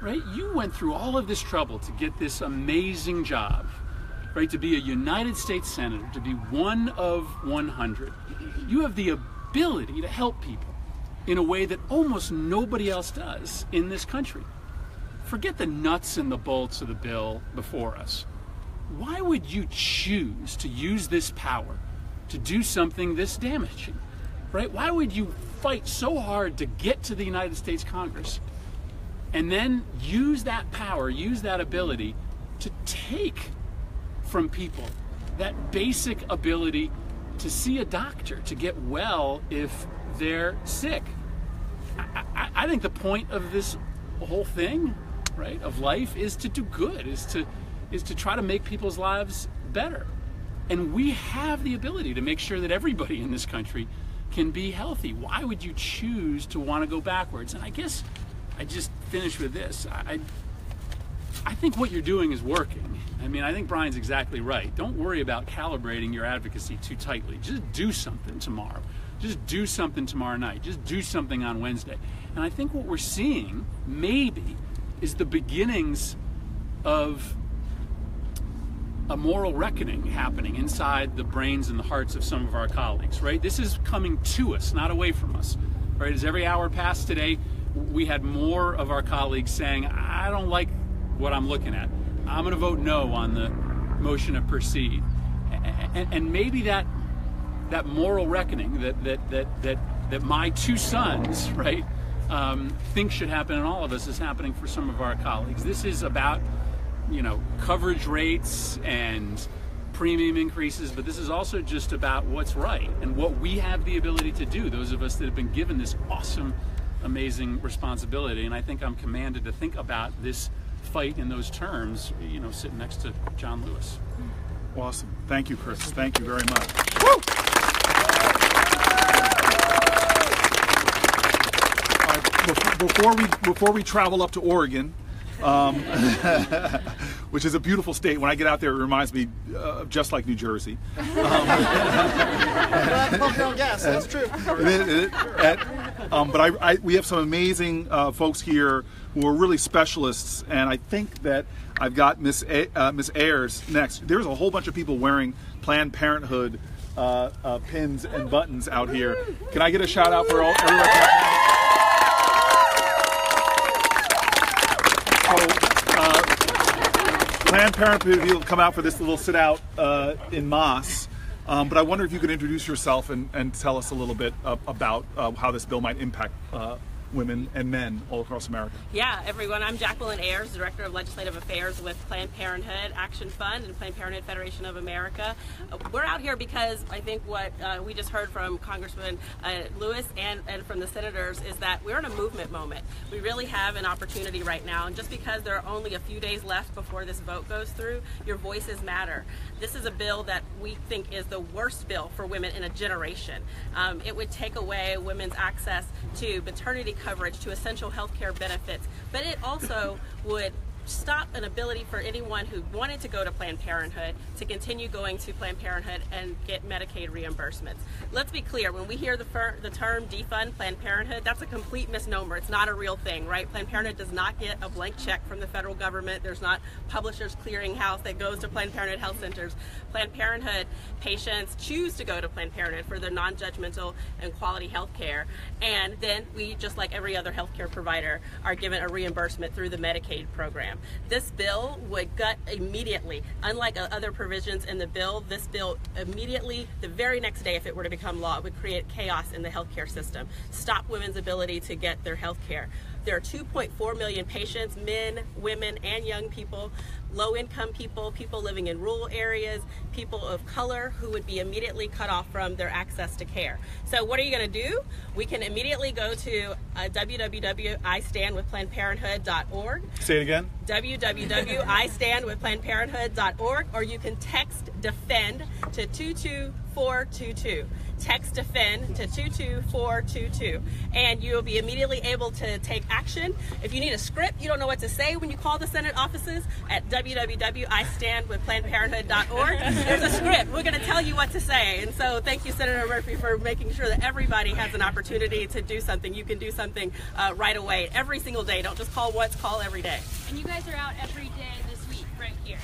right? You went through all of this trouble to get this amazing job, right? To be a United States Senator, to be one of 100. You have the ability to help people in a way that almost nobody else does in this country. Forget the nuts and the bolts of the bill before us. Why would you choose to use this power to do something this damaging, right? Why would you fight so hard to get to the United States Congress and then use that power, use that ability to take from people that basic ability to see a doctor, to get well if they're sick? I think the point of this whole thing, right, of life is to do good, is to try to make people's lives better. And we have the ability to make sure that everybody in this country can be healthy. Why would you choose to want to go backwards? And I guess I just finish with this. I I think what you're doing is working. I mean, I think Brian's exactly right. Don't worry about calibrating your advocacy too tightly. Just do something tomorrow. Just do something tomorrow night. Just do something on Wednesday. And I think what we're seeing, maybe, is the beginnings of a moral reckoning happening inside the brains and the hearts of some of our colleagues, right? This is coming to us, not away from us, right? As every hour passed today, we had more of our colleagues saying, I don't like what I'm looking at. I'm going to vote no on the motion to proceed. And maybe that moral reckoning that my two sons, right, think should happen in all of us is happening for some of our colleagues. This is about, you know, coverage rates and premium increases, but this is also just about what's right and what we have the ability to do, those of us that have been given this awesome, amazing responsibility. And I think I'm commanded to think about this fight in those terms, you know, sitting next to John Lewis. Awesome. Thank you, Chris. Thank you very much. Woo! Before we travel up to Oregon, which is a beautiful state. When I get out there, it reminds me just like New Jersey. Yes, that's true. But we have some amazing folks here who are really specialists, and I think that I've got Miss Ayers next. There's a whole bunch of people wearing Planned Parenthood pins and buttons out here. Can I get a shout out for everyone? Planned Parenthood will come out for this little sit out in Moss, but I wonder if you could introduce yourself and tell us a little bit about how this bill might impact women and men all across America. Yeah, everyone. I'm Jacqueline Ayers, Director of Legislative Affairs with Planned Parenthood Action Fund and Planned Parenthood Federation of America. We're out here because I think what we just heard from Congressman Lewis and from the senators is that we're in a movement moment. We really have an opportunity right now, and just because there are only a few days left before this vote goes through, your voices matter. This is a bill that we think is the worst bill for women in a generation. It would take away women's access to maternity coverage, to essential health care benefits, but it also would stop an ability for anyone who wanted to go to Planned Parenthood to continue going to Planned Parenthood and get Medicaid reimbursements. Let's be clear, when we hear the term defund Planned Parenthood, that's a complete misnomer. It's not a real thing, right? Planned Parenthood does not get a blank check from the federal government. There's not Publishers Clearinghouse that goes to Planned Parenthood health centers. Planned Parenthood patients choose to go to Planned Parenthood for their non-judgmental and quality health care, and then we, just like every other health care provider, are given a reimbursement through the Medicaid program. This bill would gut immediately. Unlike other provisions in the bill, this bill immediately, the very next day if it were to become law, would create chaos in the healthcare system, stop women's ability to get their health care. There are 2.4 million patients, men, women, and young people, low-income people, people living in rural areas, people of color who would be immediately cut off from their access to care. So what are you going to do? We can immediately go to www.istandwithplannedparenthood.org. Say it again. www.istandwithplannedparenthood.org, or you can text DEFEND to 22422. Text DEFEND to 22422, and you'll be immediately able to take action. If you need a script, you don't know what to say when you call the Senate offices, at www.istandwithplannedparenthood.org. There's a script. We're going to tell you what to say. And so thank you, Senator Murphy, for making sure that everybody has an opportunity to do something. You can do something right away, every single day. Don't just call once, call every day. And you guys are out every day this week, right here.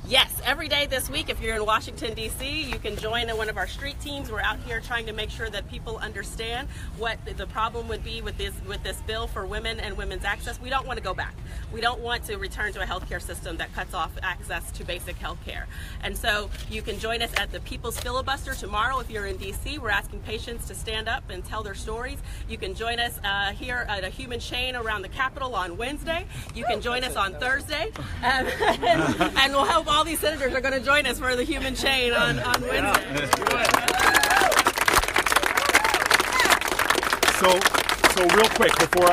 Yes, every day this week. If you're in Washington, D.C., you can join in one of our street teams. We're out here trying to make sure that people understand what the problem would be with this bill for women and women's access. We don't want to go back. We don't want to return to a healthcare system that cuts off access to basic health care. And so you can join us at the People's Filibuster tomorrow. If you're in D.C., we're asking patients to stand up and tell their stories. You can join us here at a human chain around the Capitol on Wednesday. You can join us on Thursday. And we'll help all these senators are going to join us for the human chain on Wednesday. So real quick before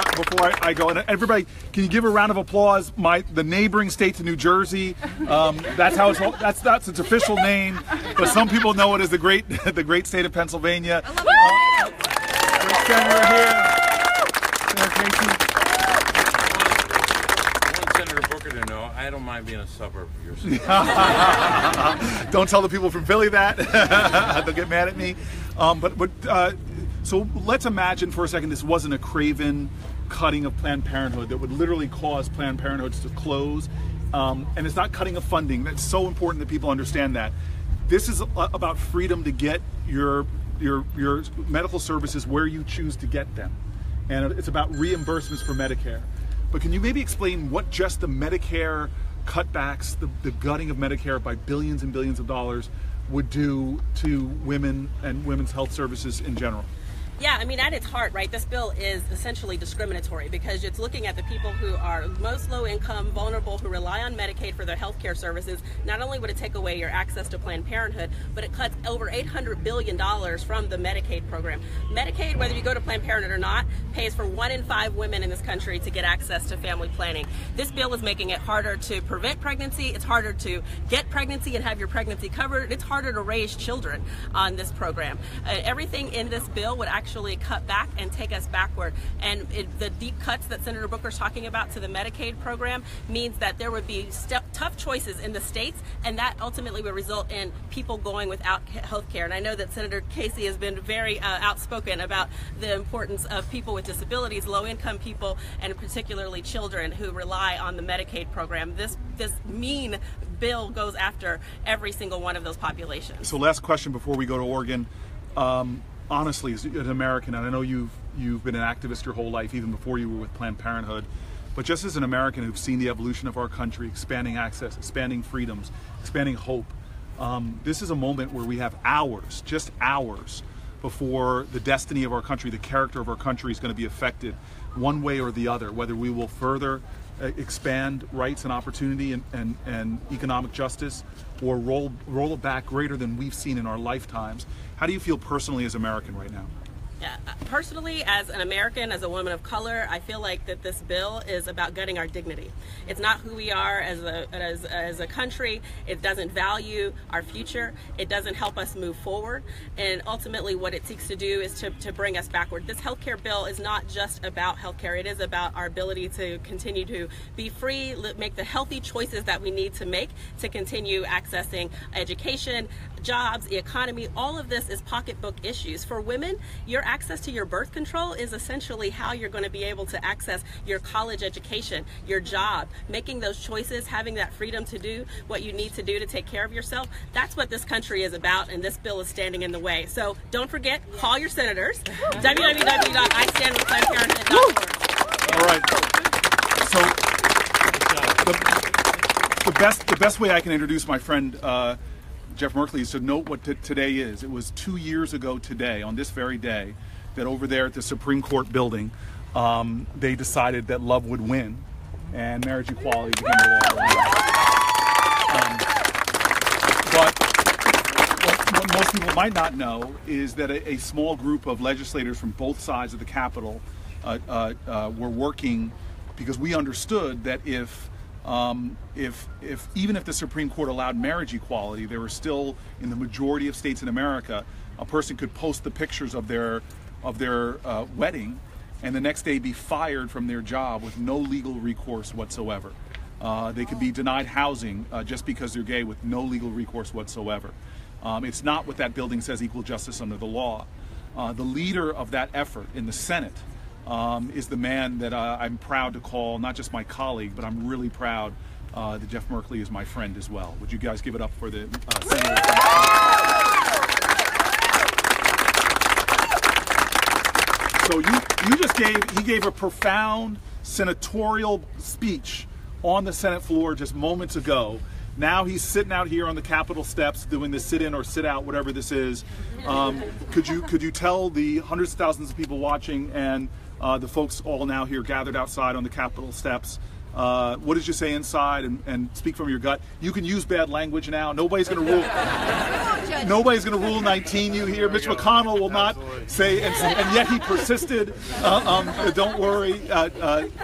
I go, and everybody, can you give a round of applause? The neighboring state to New Jersey. That's how that's its official name, but some people know it as the great state of Pennsylvania. Great senator here. Senator Casey. Senator Booker to know, I don't mind being a suburb of your city. Don't tell the people from Philly that. They'll get mad at me. So let's imagine for a second this wasn't a craven cutting of Planned Parenthood that would literally cause Planned Parenthood to close. And it's not cutting of funding. That's so important that people understand that. This is about freedom to get your medical services where you choose to get them. And it's about reimbursements for Medicare. But can you maybe explain what just the Medicare cutbacks, the gutting of Medicare by billions and billions of dollars would do to women and women's health services in general? Yeah, I mean, at its heart, right, this bill is essentially discriminatory because it's looking at the people who are most low income, vulnerable, who rely on Medicaid for their health care services. Not only would it take away your access to Planned Parenthood, but it cuts over $800 billion from the Medicaid program. Medicaid, whether you go to Planned Parenthood or not, pays for 1 in 5 women in this country to get access to family planning. This bill is making it harder to prevent pregnancy. It's harder to get pregnancy and have your pregnancy covered. It's harder to raise children on this program. Everything in this bill would actually cut back and take us backward. And the deep cuts that Senator Booker's talking about to the Medicaid program means that there would be tough choices in the states, and that ultimately would result in people going without health care. And I know that Senator Casey has been very outspoken about the importance of people with disabilities, low-income people, and particularly children who rely on the Medicaid program. This mean bill goes after every single one of those populations. So last question before we go to Oregon. Honestly, as an American, and I know you've been an activist your whole life, even before you were with Planned Parenthood, but just as an American who's seen the evolution of our country, expanding access, expanding freedoms, expanding hope, this is a moment where we have hours, just hours, before the destiny of our country, the character of our country is going to be affected one way or the other, whether we will further expand rights and opportunity and economic justice, or roll it back greater than we've seen in our lifetimes. How do you feel personally as an American right now? Yeah, personally, as an American, as a woman of color, I feel like that this bill is about gutting our dignity. It's not who we are as a country. It doesn't value our future. It doesn't help us move forward. And ultimately, what it seeks to do is to bring us backward. This healthcare bill is not just about healthcare. It is about our ability to continue to be free, make the healthy choices that we need to make to continue accessing education, jobs, the economy. All of this is pocketbook issues. For women, your access to your birth control is essentially how you're going to be able to access your college education, your job, making those choices, having that freedom to do what you need to do to take care of yourself. That's what this country is about, and this bill is standing in the way. So don't forget, call your senators. www.istandwithplannedparenthood.org. All right. So the best way I can introduce my friend Jeff Merkley is to note what today is. It was 2 years ago today, on this very day, that over there at the Supreme Court building, they decided that love would win and marriage equality became the law. But what most people might not know is that a small group of legislators from both sides of the Capitol were working because we understood that even if the Supreme Court allowed marriage equality, there were still, in the majority of states in America, a person could post the pictures of their wedding and the next day be fired from their job with no legal recourse whatsoever. They could be denied housing just because they're gay with no legal recourse whatsoever. It's not what that building says, equal justice under the law. The leader of that effort in the Senate is the man that I'm proud to call not just my colleague, but I'm really proud that Jeff Merkley is my friend as well. Would you guys give it up for the Senator? So he gave a profound senatorial speech on the Senate floor just moments ago. Now he's sitting out here on the Capitol steps doing the sit-in or sit-out, whatever this is. Could you tell the hundreds of thousands of people watching and the folks all now here gathered outside on the Capitol steps, what did you say inside, and speak from your gut? You can use bad language now. Nobody's going to rule. Nobody's going to rule 19 you here. Mitch McConnell will not say, and yet he persisted. Don't worry.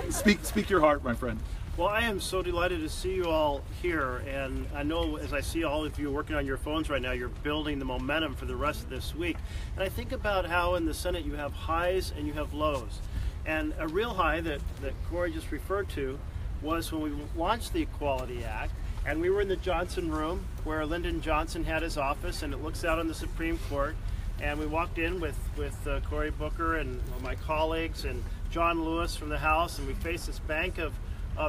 Speak your heart, my friend. Well, I am so delighted to see you all here, and I know as I see all of you working on your phones right now, you're building the momentum for the rest of this week. And I think about how in the Senate you have highs and you have lows. And a real high that Cory just referred to was when we launched the Equality Act, and we were in the Johnson room where Lyndon Johnson had his office, and it looks out on the Supreme Court. And we walked in with Cory Booker and my colleagues and John Lewis from the House, and we faced this bank of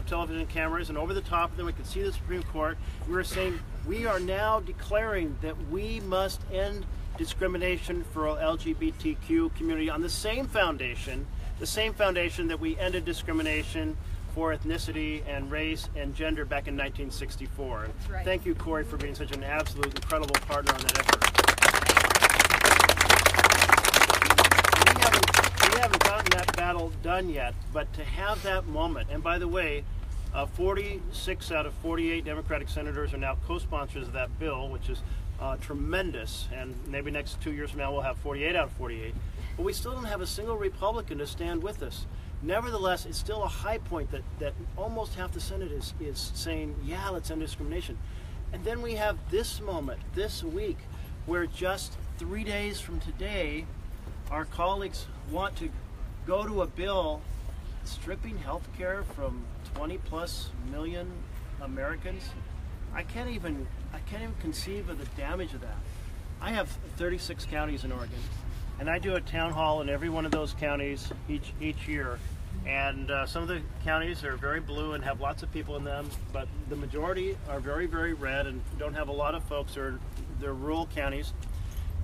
television cameras, and over the top of them we could see the Supreme Court. We were saying, we are now declaring that we must end discrimination for LGBTQ community on the same foundation that we ended discrimination for ethnicity and race and gender back in 1964. And right. Thank you, Cory, for being such an absolute incredible partner on that effort. We haven't gotten that battle done yet, but to have that moment, and by the way, 46 out of 48 Democratic senators are now co-sponsors of that bill, which is tremendous, and maybe next 2 years from now we'll have 48 out of 48, but we still don't have a single Republican to stand with us. Nevertheless, it's still a high point that almost half the Senate is saying, yeah, let's end discrimination. And then we have this moment, this week, where just 3 days from today, our colleagues want to go to a bill stripping health care from 20+ million Americans. I can't even conceive of the damage of that. I have 36 counties in Oregon, and I do a town hall in every one of those counties each year. And some of the counties are very blue and have lots of people in them, but the majority are very, very red and don't have a lot of folks, or they're rural counties.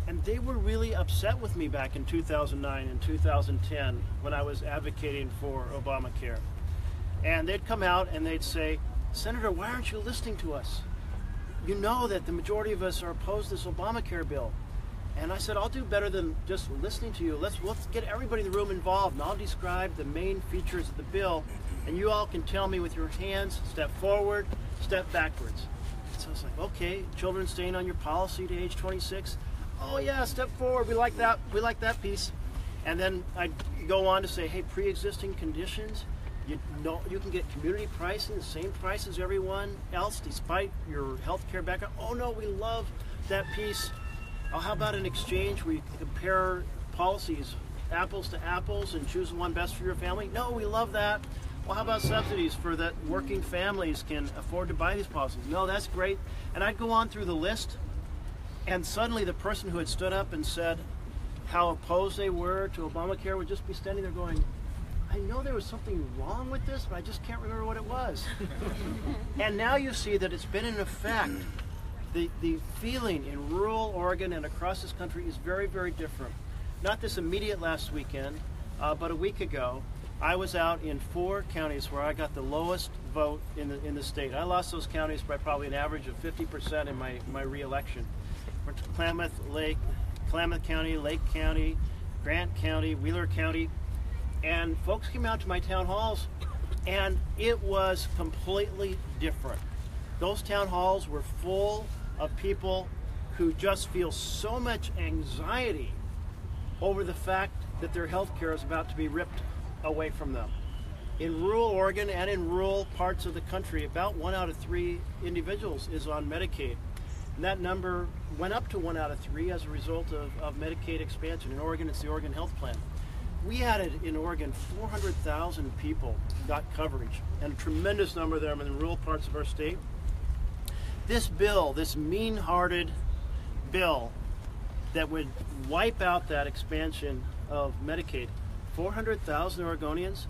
And they were really upset with me back in 2009 and 2010 when I was advocating for Obamacare. And they'd come out and they'd say, Senator, why aren't you listening to us? You know that the majority of us are opposed to this Obamacare bill. And I said, I'll do better than just listening to you. Let's get everybody in the room involved, and I'll describe the main features of the bill, and you all can tell me with your hands, step forward, step backwards. So I was like, okay, children staying on your policy to age 26. Oh yeah, step forward, we like that piece. And then I'd go on to say, hey, pre-existing conditions, you can get community pricing, the same price as everyone else despite your health care background. Oh no, we love that piece. Oh, how about an exchange where you compare policies, apples to apples, and choose the one best for your family? No, we love that. Well, how about subsidies for that working families can afford to buy these policies? No, that's great. And I'd go on through the list, and suddenly the person who had stood up and said how opposed they were to Obamacare would just be standing there going, I know there was something wrong with this, but I just can't remember what it was. And now you see that it's been in effect. The feeling in rural Oregon and across this country is very, very different. Not this immediate last weekend, but a week ago, I was out in 4 counties where I got the lowest vote in the state. I lost those counties by probably an average of 50% in my re-election. Went to Klamath County, Lake County, Grant County, Wheeler County, and folks came out to my town halls, and it was completely different. Those town halls were full of people who just feel so much anxiety over the fact that their health care is about to be ripped away from them. In rural Oregon and in rural parts of the country, about 1 out of 3 individuals is on Medicaid. And that number went up to 1 out of 3 as a result of Medicaid expansion. In Oregon, it's the Oregon Health Plan. We added in Oregon 400,000 people got coverage, and a tremendous number of them in the rural parts of our state. This bill, this mean-hearted bill that would wipe out that expansion of Medicaid, 400,000 Oregonians,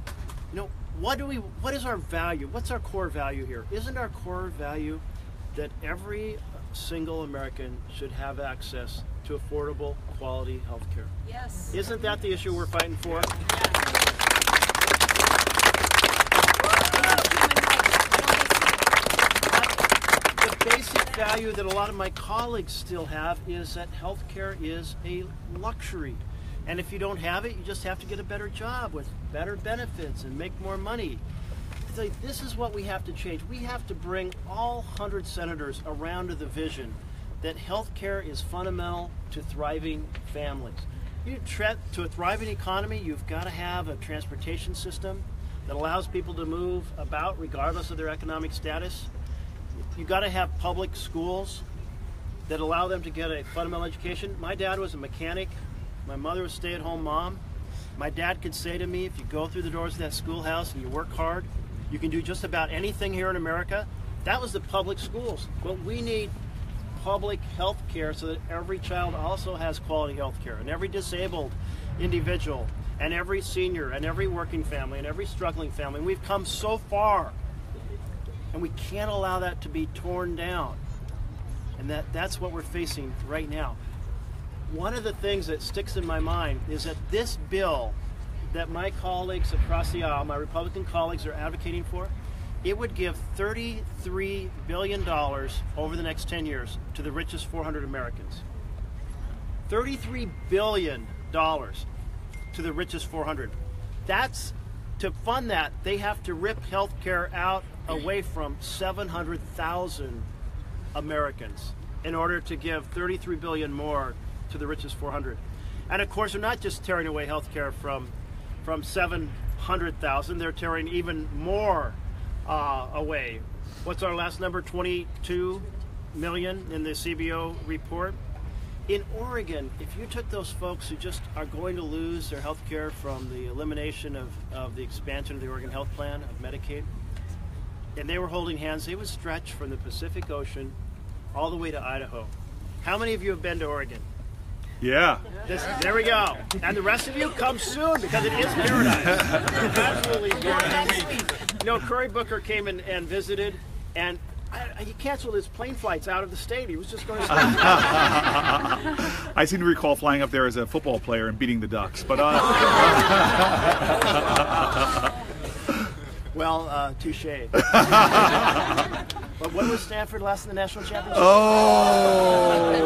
you know, what is our value? What's our core value here? Isn't our core value that every single American should have access to affordable, quality health care? Yes. Isn't that the issue we're fighting for? Basic value that a lot of my colleagues still have is that healthcare is a luxury. And if you don't have it, you just have to get a better job with better benefits and make more money. This is what we have to change. We have to bring all 100 senators around to the vision that healthcare is fundamental to thriving families. To a thriving economy, you've got to have a transportation system that allows people to move about regardless of their economic status. You've got to have public schools that allow them to get a fundamental education. My dad was a mechanic. My mother was a stay-at-home mom. My dad could say to me, if you go through the doors of that schoolhouse and you work hard, You can do just about anything here in America. That was the public schools. But we need public health care so that every child also has quality health care, and every disabled individual, and every senior, and every working family, and every struggling family. And we've come so far, and we can't allow that to be torn down. And that's what we're facing right now. One of the things that sticks in my mind is that this bill that my colleagues across the aisle, my Republican colleagues, are advocating for, it would give $33 billion over the next 10 years to the richest 400 Americans. $33 billion to the richest 400. To fund that, they have to rip health care out away from 700,000 Americans in order to give $33 billion more to the richest 400. And of course, they're not just tearing away health care from 700,000, they're tearing even more away. What's our last number? 22 million in the CBO report. In Oregon, if you took those folks who just are going to lose their health care from the elimination of the expansion of the Oregon Health Plan, of Medicaid, and they were holding hands, they would stretch from the Pacific Ocean all the way to Idaho. How many of you have been to Oregon? Yeah. There we go. And the rest of you, come soon, because it is paradise. Absolutely paradise. You know, Cory Booker came and visited, and he canceled his plane flights out of the state. He was just going to stay. I seem to recall flying up there as a football player and beating the Ducks, but well, touche. But when was Stanford last in the national championship? Oh.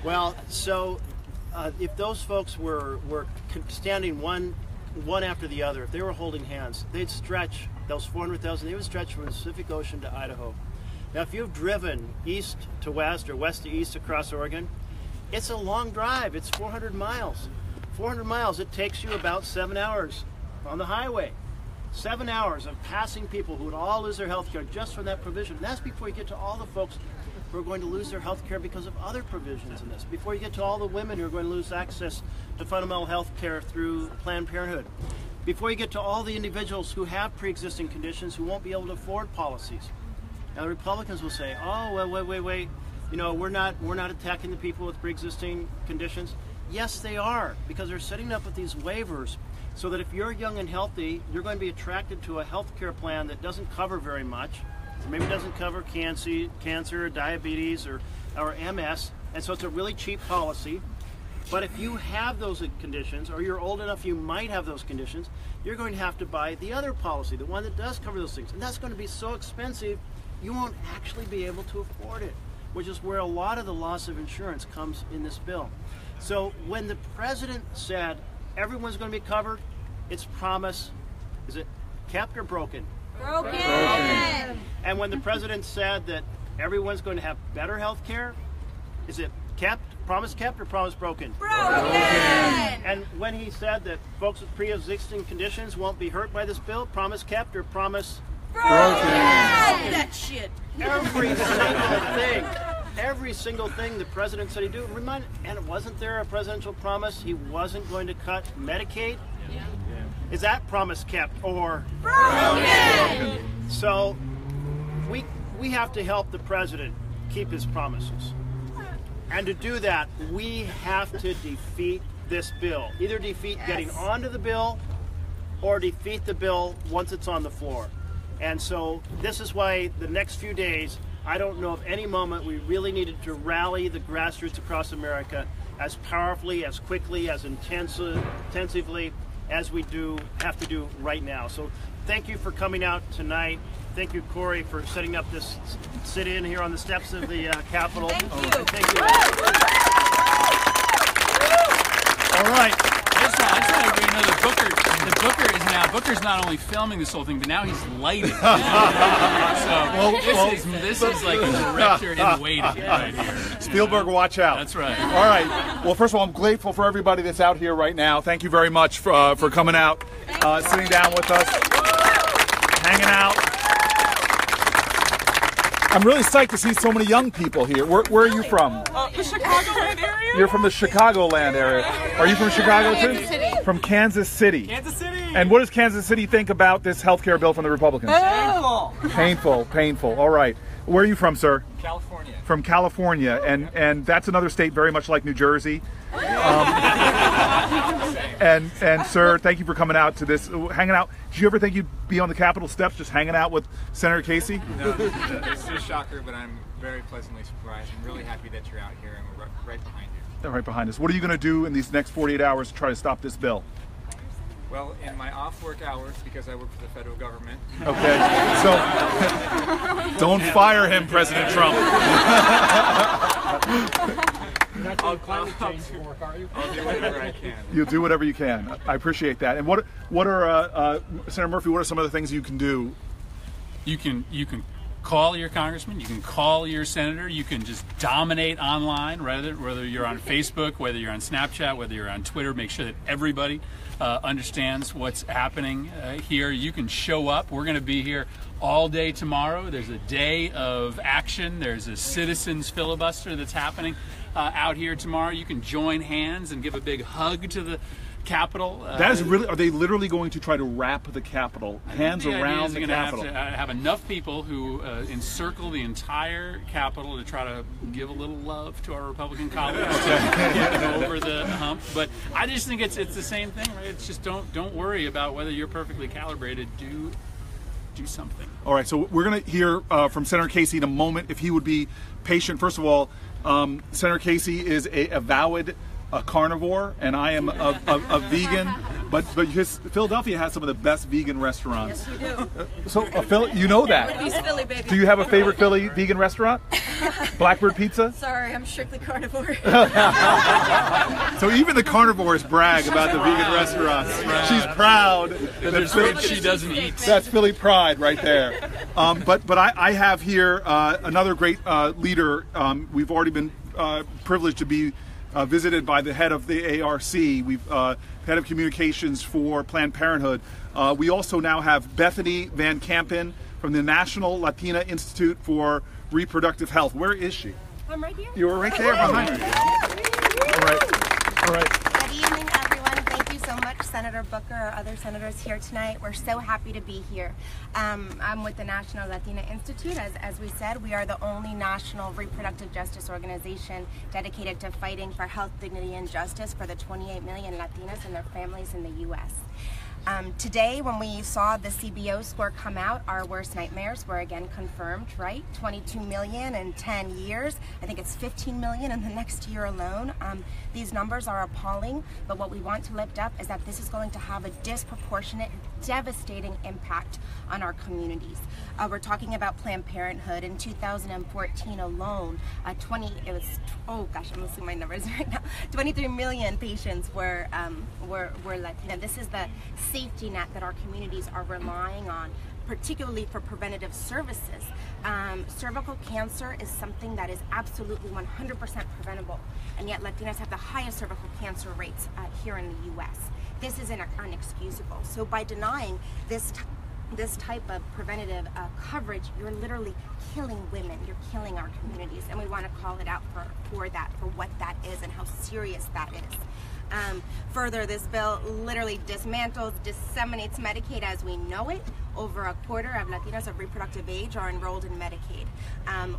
Well, so if those folks were standing one after the other, if they were holding hands, they'd stretch, those 400,000, they would stretch from the Pacific Ocean to Idaho. Now, if you've driven east to west or west to east across Oregon, it's a long drive. It's 400 miles. 400 miles, it takes you about 7 hours on the highway. 7 hours of passing people who would all lose their health care just from that provision. And that's before you get to all the folks who are going to lose their health care because of other provisions in this. Before you get to all the women who are going to lose access to fundamental health care through Planned Parenthood. Before you get to all the individuals who have pre-existing conditions who won't be able to afford policies. Now the Republicans will say, oh, well, wait. You know, we're not attacking the people with pre-existing conditions. Yes, they are, because they're setting up with these waivers so that if you're young and healthy, you're going to be attracted to a health care plan that doesn't cover very much. Maybe doesn't cover cancer, diabetes, or MS, and so it's a really cheap policy. But if you have those conditions, or you're old enough you might have those conditions, you're going to have to buy the other policy, the one that does cover those things. And that's going to be so expensive, you won't actually be able to afford it, which is where a lot of the loss of insurance comes in this bill. So when the president said everyone's going to be covered, it's promise, is it kept or broken? Broken. And when the president said that everyone's going to have better health care, is it kept, promise kept, or promise broken? Broken. And when he said that folks with pre-existing conditions won't be hurt by this bill, promise kept or promise broken? That shit. Every single thing the president said he'd do. And wasn't there a presidential promise he wasn't going to cut Medicaid? Yeah. Is that promise kept or broken? So we have to help the president keep his promises. And to do that, we have to defeat this bill. Either defeat getting onto the bill or defeat the bill once it's on the floor. And so this is why the next few days, I don't know of any moment we really needed to rally the grassroots across America as powerfully, as quickly, as intensively as we have to do right now. So thank you for coming out tonight. Thank you, Cory, for setting up this sit-in here on the steps of the Capitol. Thank you. Thank you. All right. I just want to let you know that Booker's not only filming this whole thing, but now he's lighting. This is like a director in waiting right here. Spielberg, watch out. That's right. All right. Well, first of all, I'm grateful for everybody that's out here right now. Thank you very much for coming out, sitting down with us, hanging out. I'm really psyched to see so many young people here. Where are you from? The Chicagoland area. You're from the Chicagoland area. Are you from Chicago too? Kansas City. From Kansas City. Kansas City. And what does Kansas City think about this health care bill from the Republicans? Painful. All right. Where are you from, sir? California. From California, and that's another state very much like New Jersey. And sir, thank you for coming out to this, hanging out. Did you ever think you'd be on the Capitol steps just hanging out with Senator Casey? No, this is a shocker, but I'm very pleasantly surprised. I'm really happy that you're out here and we're right behind you. They're right behind us. What are you going to do in these next 48 hours to try to stop this bill? Well, in my off-work hours, because I work for the federal government. Okay, so don't fire him, President Trump. I'll do whatever I can. You'll do whatever you can. I appreciate that. And what are Senator Murphy? What are some of the things you can do? You can call your congressman. You can call your senator. You can just dominate online, whether you're on Facebook, whether you're on Snapchat, whether you're on Twitter. Make sure that everybody understands what's happening here. You can show up. We're going to be here all day tomorrow. There's a day of action. There's a citizens filibuster that's happening out here tomorrow. You can join hands and give a big hug to the Capitol. That is really. Are they literally going to try to wrap the Capitol, hands around the Capitol? Have enough people who encircle the entire Capitol to try to give a little love to our Republican colleagues, get over the hump. But I just think it's the same thing, right? It's just don't worry about whether you're perfectly calibrated. Do something. All right. So we're going to hear from Senator Casey in a moment. If he would be patient. First of all, Senator Casey is a avowed carnivore, and I am a vegan, but Philadelphia has some of the best vegan restaurants. Yes, you do. So you know that. East Philly, baby. Do you have a favorite Philly vegan restaurant? Blackbird Pizza? Sorry, I'm strictly carnivore. So even the carnivores brag about the vegan restaurants. She's proud that Philly, she doesn't eat. That's Philly pride right there. But I have here another great leader. We've already been privileged to be visited by the head of the ARC. We've head of communications for Planned Parenthood. We also now have Bethany Van Kampen from the National Latina Institute for Reproductive Health. Where is she? I'm right here. You were right there behind her. All right. Good evening, everyone. Thank you so much, Senator Booker, or other senators here tonight. We're so happy to be here. I'm with the National Latina Institute. As we said, we are the only national reproductive justice organization dedicated to fighting for health, dignity, and justice for the 28 million Latinas and their families in the U.S. Today, when we saw the CBO score come out, our worst nightmares were again confirmed, right? 22 million in 10 years. I think it's 15 million in the next year alone. These numbers are appalling, but what we want to lift up is that this is going to have a disproportionate, devastating impact on our communities. We're talking about Planned Parenthood. In 2014 alone, I'm losing my numbers right now. 23 million patients were Latina. This is the safety net that our communities are relying on, particularly for preventative services. Cervical cancer is something that is absolutely 100% preventable, and yet Latinas have the highest cervical cancer rates here in the U.S. This is inexcusable. So by denying this type of preventative coverage, you're literally killing women, you're killing our communities, and we want to call it out for what that is and how serious that is. Further, this bill literally dismantles, disseminates Medicaid as we know it. Over a quarter of Latinos of reproductive age are enrolled in Medicaid.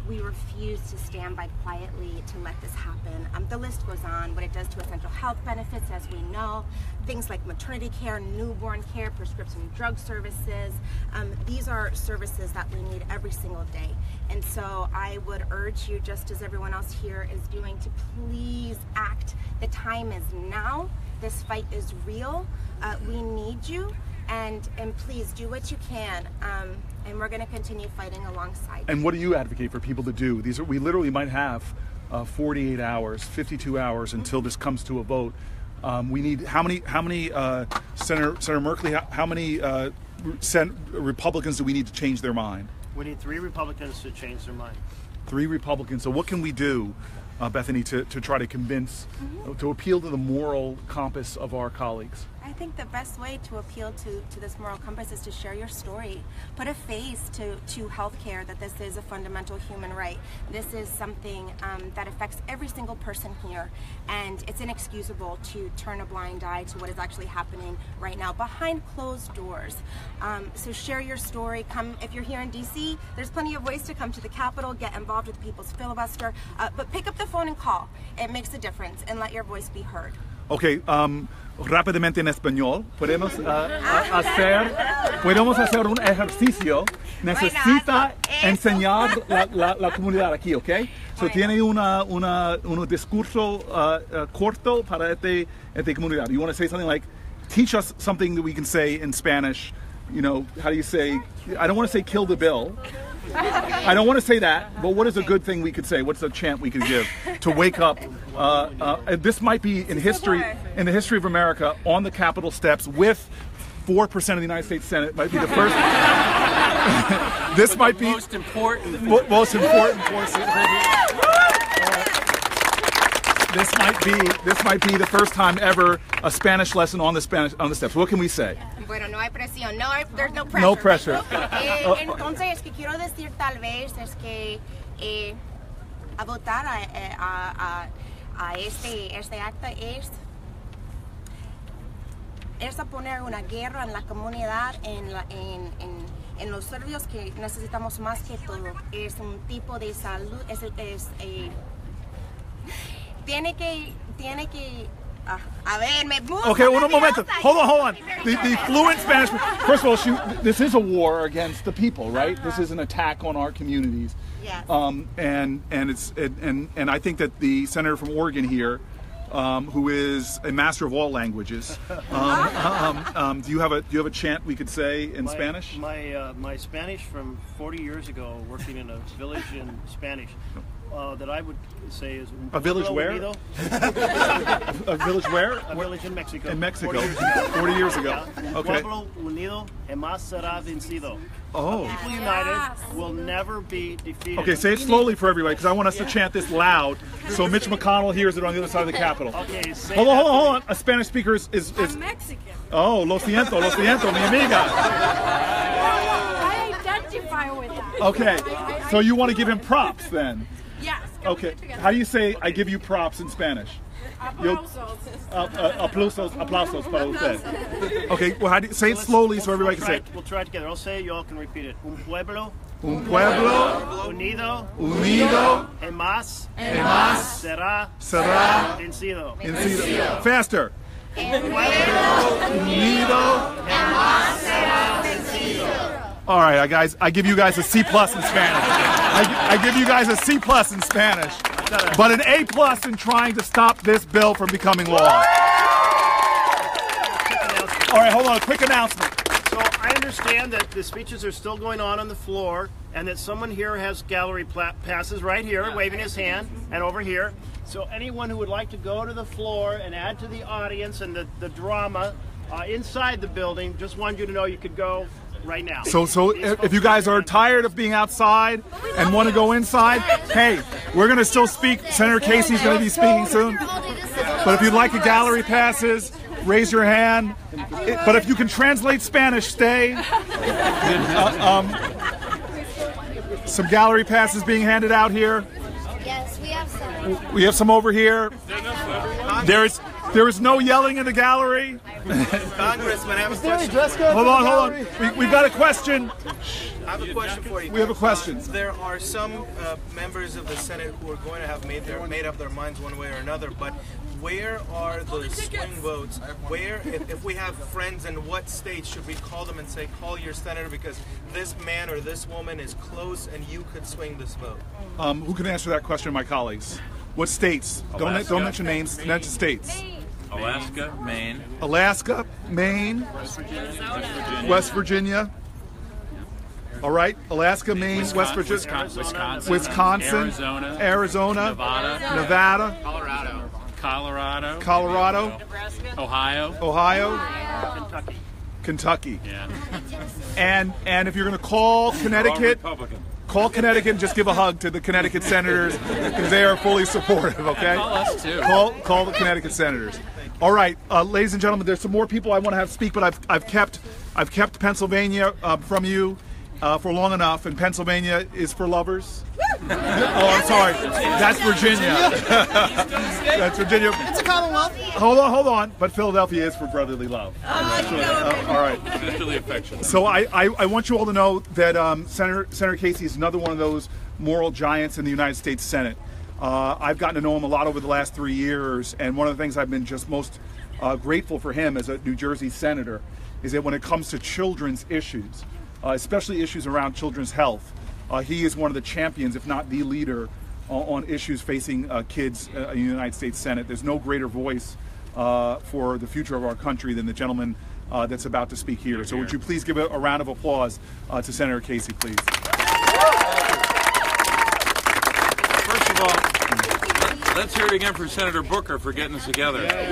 We refuse to stand by quietly to let this happen. The list goes on, what it does to essential health benefits, as we know, things like maternity care, newborn care, prescription drug services. These are services that we need every single day. And so I would urge you, just as everyone else here is doing, to please act. The time is now. This fight is real. We need you. And please do what you can, and we're going to continue fighting alongside you. And what do you advocate for people to do? We literally might have 48 hours, 52 hours until this comes to a vote. We need how many Senator Merkley? How many Republicans do we need to change their mind? We need 3 Republicans to change their mind. 3 Republicans. So what can we do, Bethany, to try to convince, to appeal to the moral compass of our colleagues? I think the best way to appeal to this moral compass is to share your story. Put a face to healthcare, that this is a fundamental human right. This is something that affects every single person here, and it's inexcusable to turn a blind eye to what is actually happening right now behind closed doors. So share your story. Come, if you're here in DC, there's plenty of ways to come to the Capitol, get involved with people's filibuster, but pick up the phone and call. It makes a difference, and let your voice be heard. Okay, rápidamente en español, podemos hacer un ejercicio. Necesita enseñar la comunidad aquí, ¿ok? So tiene un discurso corto para esta comunidad. You want to say something like, teach us something that we can say in Spanish. You know, how do you say, I don't want to say kill the bill. I don't want to say that, but what is a good thing we could say? What's a chant we could give to wake up? This might be in history, in the history of America, on the Capitol steps with 4% of the United States Senate. Might be the first. This might be most important. This might be the first time ever a Spanish lesson on the steps. What can we say? Bueno, no hay presión. There's no pressure. No pressure. Entonces, que quiero decir tal vez es que a votar a este acta es a poner una guerra en la comunidad, en los serbios, que necesitamos más que todo. Es un tipo de salud, tiene que a ver, me gusta. Okay, un momento. Hold on. The fluent Spanish. First of all, this is a war against the people, right? This is an attack on our communities. Yes. And I think that the senator from Oregon here, who is a master of all languages, do you have a chant we could say in Spanish? My Spanish from 40 years ago, working in a village in Spanish. That I would say is a village where? A village where? A village in Mexico. In Mexico. 40 years ago. Okay. Pueblo unido jamás será vencido. Oh. People united will never be defeated. Okay, say it slowly for everybody, because I want us to chant this loud, so Mitch McConnell hears it on the other side of the Capitol. Okay, say hold on. A Spanish speaker is I'm Mexican. Oh, lo siento, mi amiga. I identify with that. Okay, so you want to give him props then? Yes. Okay. How do you say I give you props in Spanish? Aplausos para usted. Okay, well, how do you say it slowly so everybody can say it? We'll try it together. I'll say it, y'all can repeat it. Un pueblo unido jamás será vencido. Faster. Un pueblo unido jamás será vencido. All right, guys, I give you guys a C+ in Spanish. I give you guys a C+ in Spanish, but an A+ in trying to stop this bill from becoming law. All right, hold on, a quick announcement. So I understand that the speeches are still going on the floor, and that someone here has gallery passes right here, waving his hand, and over here. So anyone who would like to go to the floor and add to the audience and the drama inside the building, just wanted you to know you could go right now. So if you guys are tired of being outside and want to go inside, hey, we're going to still speak. Senator Casey's going to be speaking soon. But if you'd like a gallery passes, raise your hand. But if you can translate Spanish, stay. Some gallery passes being handed out here. Yes, we have some. We have some over here. There is no yelling in the gallery. Congressman, I have a question. Hold on. We've got a question. I have a question for you. We have a question. There are some members of the Senate who are going to have made up their minds one way or another, but where are the swing votes? Where, if we have friends in what states, should we call them and say, call your senator because this man or this woman is close and you could swing this vote? Who can answer that question, my colleagues? What states? Don't mention names, mention states. Alaska, Maine. Alaska, Maine. West Virginia. All right, Alaska, Maine, West Virginia. Wisconsin. Arizona. Nevada. Colorado. Ohio. Kentucky. Yeah. And if you're going to call Connecticut, call Connecticut and just give a hug to the Connecticut senators because they are fully supportive. Okay. Call us too. Call the Connecticut senators. All right, ladies and gentlemen, there's some more people I want to have speak, but I've kept Pennsylvania from you for long enough, and Pennsylvania is for lovers. Oh, I'm sorry, that's Virginia. That's Virginia. It's a Commonwealth. Hold on, but Philadelphia is for brotherly love. All right. Sisterly affection. So I want you all to know that Senator Casey is another one of those moral giants in the United States Senate. I've gotten to know him a lot over the last 3 years, and one of the things I've been just most grateful for him as a New Jersey senator is that when it comes to children's issues, especially issues around children's health, he is one of the champions, if not the leader, on issues facing kids in the United States Senate. There's no greater voice for the future of our country than the gentleman that's about to speak here. So would you please give a round of applause to Senator Casey, please. First of all, let's hear it again for Senator Booker for getting us together. Now,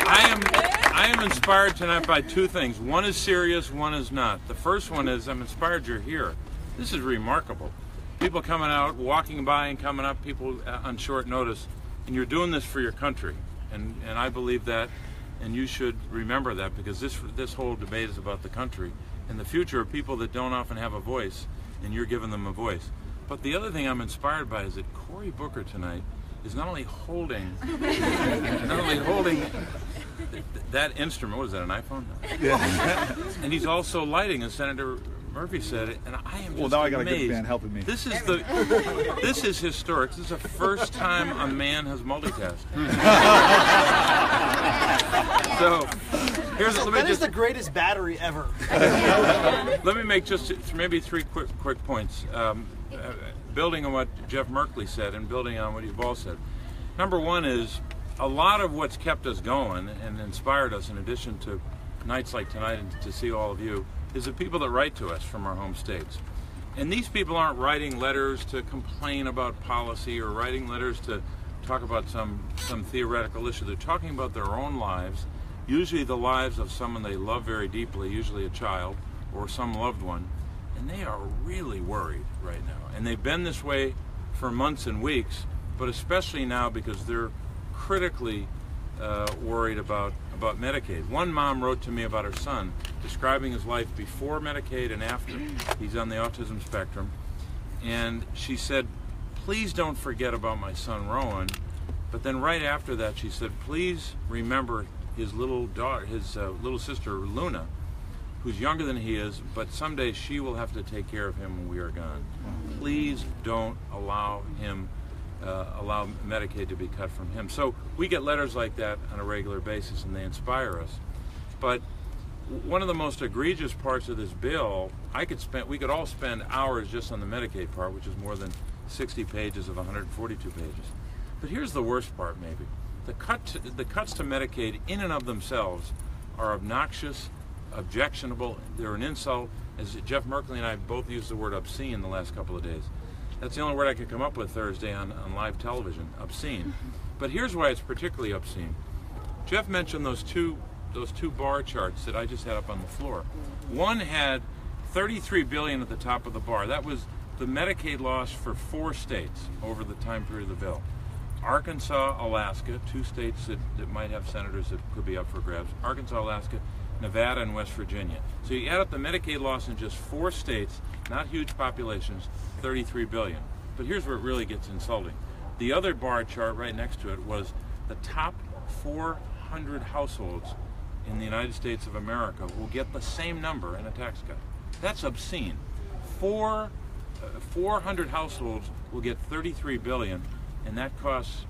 I am inspired tonight by two things. One is serious, one is not. The first one is I'm inspired you're here. This is remarkable. People coming out, walking by and coming up, people on short notice, and you're doing this for your country. And I believe that, and you should remember that, because this whole debate is about the country and the future of people that don't often have a voice, and you're giving them a voice. But the other thing I'm inspired by is that Cory Booker tonight is not only holding that instrument. What is that, an iPhone? Yeah. And he's also lighting, as Senator Murphy said it, and I am just well, now I got a amazed. good man helping me. This is historic. This is the first time a man has multitasked. So that is the greatest battery ever. Let me make just maybe three quick points. Building on what Jeff Merkley said and building on what you've all said. Number one is a lot of what's kept us going and inspired us, in addition to nights like tonight and to see all of you, is the people that write to us from our home states. And these people aren't writing letters to complain about policy or writing letters to talk about some theoretical issue. They're talking about their own lives, usually the lives of someone they love very deeply, usually a child or some loved one, and they are really worried right now. And they've been this way for months and weeks, but especially now because they're critically worried about Medicaid. One mom wrote to me about her son, describing his life before Medicaid and after. He's on the autism spectrum. And she said, please don't forget about my son Rowan. But then right after that she said, please remember his little daughter, his little sister Luna, who's younger than he is, but someday she will have to take care of him when we are gone. Please don't allow Medicaid to be cut from him. So we get letters like that on a regular basis, and they inspire us. But one of the most egregious parts of this bill, we could all spend hours just on the Medicaid part, which is more than 60 pages of 142 pages. But here's the worst part, maybe. The cuts to Medicaid in and of themselves are obnoxious, objectionable. They're an insult. As Jeff Merkley and I both used the word obscene the last couple of days. That's the only word I could come up with Thursday on live television, obscene. But here's why it's particularly obscene. Jeff mentioned those two bar charts that I just had up on the floor. One had $33 billion at the top of the bar. That was the Medicaid loss for 4 states over the time period of the bill. Arkansas, Alaska, 2 states that might have senators that could be up for grabs. Arkansas, Alaska, Nevada, and West Virginia. So you add up the Medicaid loss in just 4 states, not huge populations, $33 billion. But here's where it really gets insulting. The other bar chart right next to it was the top 400 households in the United States of America will get the same number in a tax cut. That's obscene. 400 households will get $33 billion, and that costs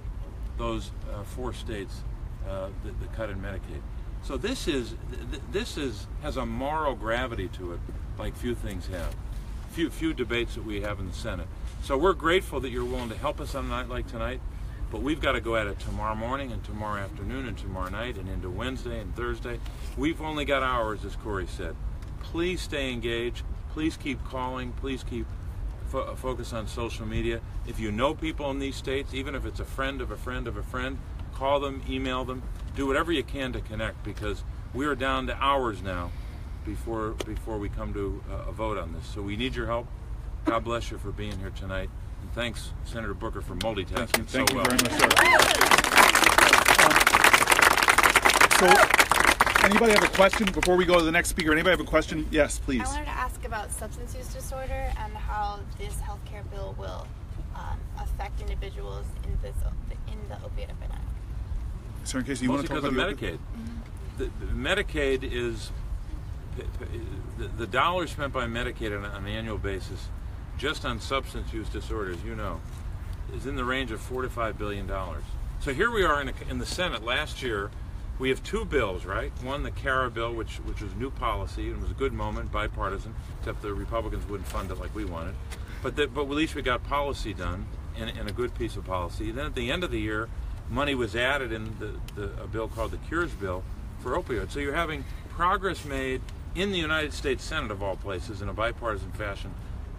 those 4 states the cut in Medicaid. So this has a moral gravity to it like few things have. Few debates that we have in the Senate. So we're grateful that you're willing to help us on a night like tonight, but we've got to go at it tomorrow morning and tomorrow afternoon and tomorrow night and into Wednesday and Thursday. We've only got hours, as Cory said. Please stay engaged. Please keep calling. Please keep focus on social media. If you know people in these states, even if it's a friend of a friend of a friend, call them, email them, do whatever you can to connect, because we are down to hours now before we come to a vote on this. So we need your help. God bless you for being here tonight. And thanks, Senator Booker, for multitasking Thank you so well. very much, sir. So, anybody have a question before we go to the next speaker? Anybody have a question? Yes, please. I wanted to ask about substance use disorder and how this healthcare bill will affect individuals in the opiate epidemic. So, in case you want to talk about Medicaid. The Medicaid is the dollars spent by Medicaid on an annual basis, just on substance use disorders, you know, is in the range of $4 to $5 billion. So here we are in the Senate last year. We have two bills, right? One, the CARA bill, which was new policy, and was a good moment, bipartisan, except the Republicans wouldn't fund it like we wanted. But at least we got policy done, and a good piece of policy. Then at the end of the year, money was added in a bill called the Cures Bill for opioids. So you're having progress made in the United States Senate, of all places, in a bipartisan fashion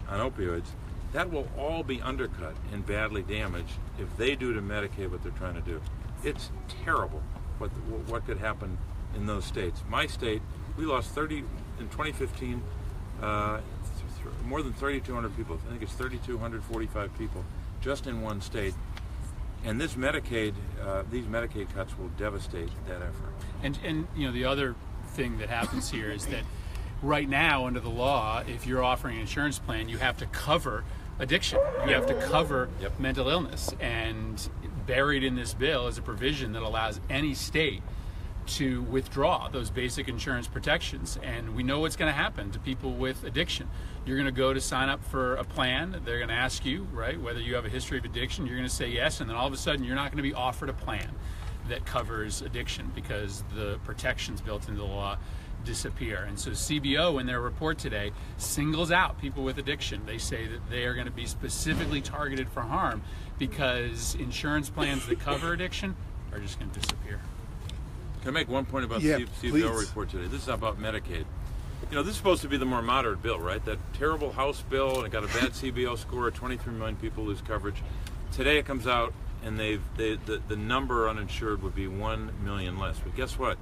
on opioids. That will all be undercut and badly damaged if they do to Medicaid what they're trying to do. It's terrible what could happen in those states. My state, we lost in 2015, more than 3,200 people. I think it's 3,245 people just in one state. And this Medicaid, these Medicaid cuts will devastate that effort. And you know, the other thing that happens here is that right now, under the law, if you're offering an insurance plan, you have to cover addiction. You have to cover mental illness. And buried in this bill is a provision that allows any state to withdraw those basic insurance protections. And we know what's going to happen to people with addiction. You're going to go to sign up for a plan. They're going to ask you, right, whether you have a history of addiction. You're going to say yes, and then all of a sudden you're not going to be offered a plan that covers addiction because the protections built into the law disappear. And so CBO, in their report today, singles out people with addiction. They say that they are going to be specifically targeted for harm because insurance plans that cover addiction are just going to disappear. Can I make one point about the CBO report today? This is about Medicaid. You know, this is supposed to be the more moderate bill, right? That terrible House bill, and it got a bad CBO score. 23 million people lose coverage. Today it comes out, and the number uninsured would be 1 million less. But guess what?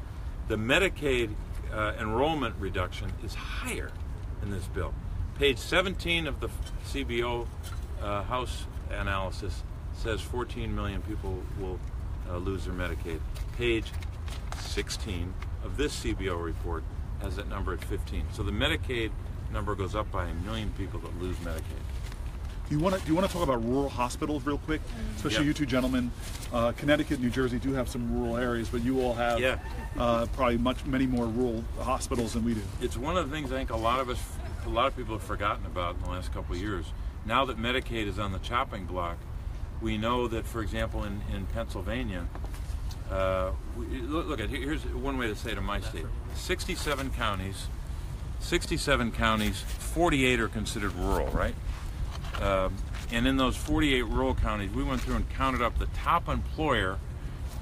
The Medicaid enrollment reduction is higher in this bill. Page 17 of the CBO House analysis says 14 million people will lose their Medicaid. Page 16 of this CBO report has that number at 15. So the Medicaid number goes up by 1 million people that lose Medicaid. Do you want to talk about rural hospitals real quick? Especially you two gentlemen. Connecticut, New Jersey do have some rural areas, but you all have probably many more rural hospitals than we do. It's one of the things I think a lot of people have forgotten about in the last couple of years. Now that Medicaid is on the chopping block, we know that, for example, in Pennsylvania, here's one way to say it in my state. 67 counties, 48 are considered rural, right? And in those 48 rural counties, we went through and counted up the top employer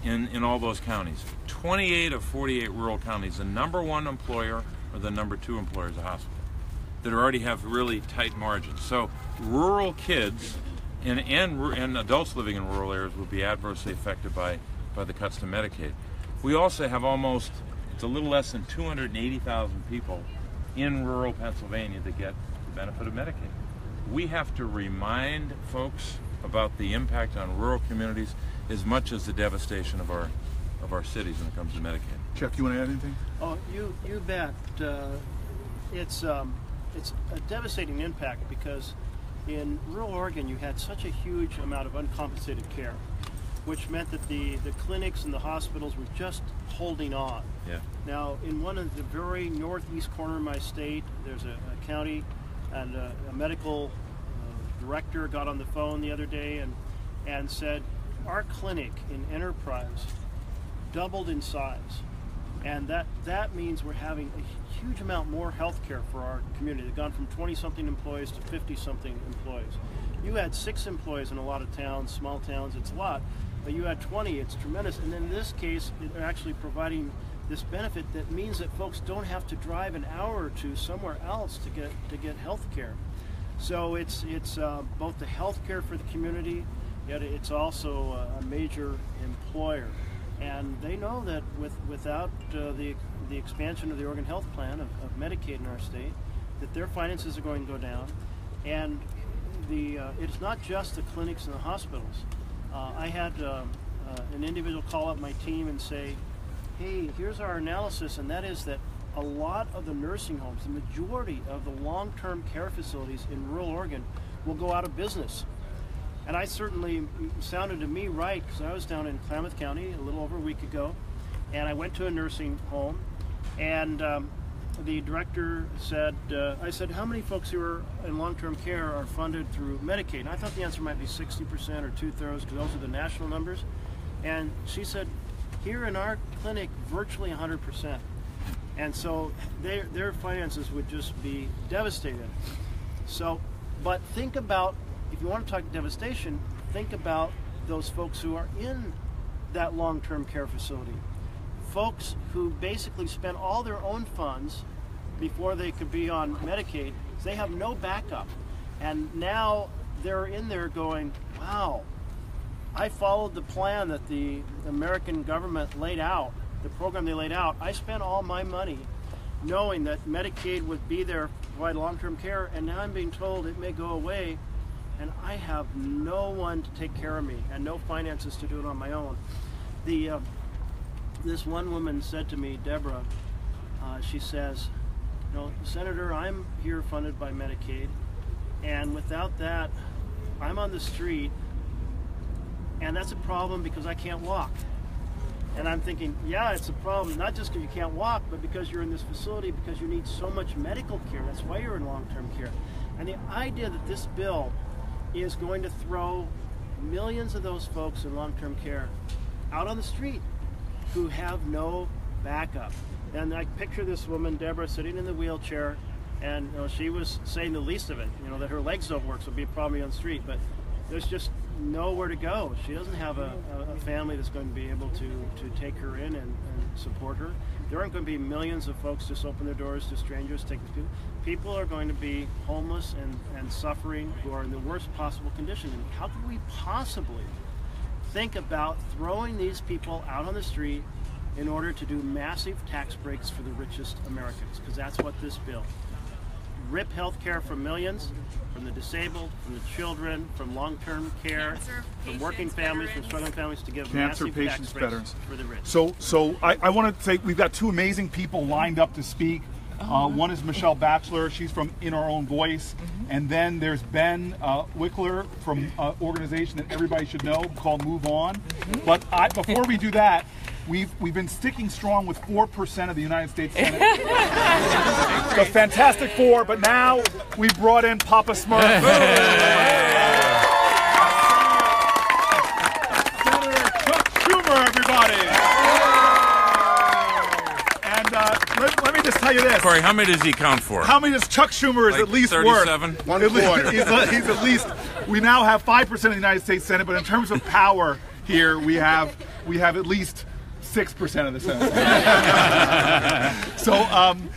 in all those counties. 28 of 48 rural counties, the number one employer or the number two employer is a hospital that already have really tight margins. So rural kids and adults living in rural areas will be adversely affected by the cuts to Medicaid. We also have it's a little less than 280,000 people in rural Pennsylvania that get the benefit of Medicaid. We have to remind folks about the impact on rural communities as much as the devastation of our cities when it comes to Medicaid. Jeff, you want to add anything? Oh, you bet. It's a devastating impact because in rural Oregon you had such a huge amount of uncompensated care, which meant that the clinics and the hospitals were just holding on. Yeah. Now, in one of the very northeast corner of my state, there's a county, and a medical director got on the phone the other day and said, our clinic in Enterprise doubled in size. And that means we're having a huge amount more health care for our community. They've gone from 20-something employees to 50-something employees. You had 6 employees in a lot of towns, small towns, it's a lot. But you had 20, it's tremendous. And in this case, they're actually providing this benefit that means that folks don't have to drive an hour or two somewhere else to get health care. So it's both the health care for the community, yet it's also a major employer. And they know that without the expansion of the Oregon Health Plan of Medicaid in our state, that their finances are going to go down. And it's not just the clinics and the hospitals. I had an individual call up my team and say, hey, here's our analysis, and that is that a lot of the nursing homes, the majority of the long-term care facilities in rural Oregon will go out of business. And I certainly, it sounded to me right, because I was down in Klamath County a little over a week ago, and I went to a nursing home, and the director said, I said, how many folks who are in long-term care are funded through Medicaid? And I thought the answer might be 60% or 2/3, because those are the national numbers. And she said, here in our clinic, virtually 100%. And so their finances would just be devastated. So, but think about, if you want to talk devastation, think about those folks who are in that long-term care facility. Folks who basically spent all their own funds before they could be on Medicaid, they have no backup. And now they're in there going, wow, I followed the plan that the American government laid out, the program they laid out. I spent all my money knowing that Medicaid would be there to provide long-term care, and now I'm being told it may go away, and I have no one to take care of me and no finances to do it on my own. This one woman said to me, Deborah, she says, you know, Senator, I'm here funded by Medicaid, and without that, I'm on the street, and that's a problem because I can't walk. And I'm thinking, yeah, it's a problem, not just because you can't walk, but because you're in this facility, because you need so much medical care. That's why you're in long-term care. And the idea that this bill is going to throw millions of those folks in long-term care out on the street who have no backup. And I picture this woman, Deborah, sitting in the wheelchair, and you know, she was saying the least of it, you know, that her legs don't work, so it'd be a problem on the street, but there's just nowhere to go. She doesn't have a family that's going to be able to take her in and support her. There aren't going to be millions of folks just open their doors to strangers, take these people. People are going to be homeless and suffering, who are in the worst possible condition. And how could we possibly think about throwing these people out on the street in order to do massive tax breaks for the richest Americans? Because that's what this bill. Rip health care from millions, from the disabled, from the children, from long-term care, from working families, from struggling families, to give massive tax breaks for the rich. So I want to say we've got two amazing people lined up to speak. One is Michelle Batchelor, she's from In Our Own Voice, and then there's Ben Wickler from an organization that everybody should know called Move On. But before we do that, we've been sticking strong with 4% of the United States Senate. The Fantastic Four, but now we've brought in Papa Smurf. Senator Chuck Schumer, everybody. And let me just tell you this. Cory, how many does he count for? How many does Chuck Schumer is like at least 37? worth? 1/4. He's at least. We now have 5% of the United States Senate, but in terms of power here, we have at least 6% of the Senate. So,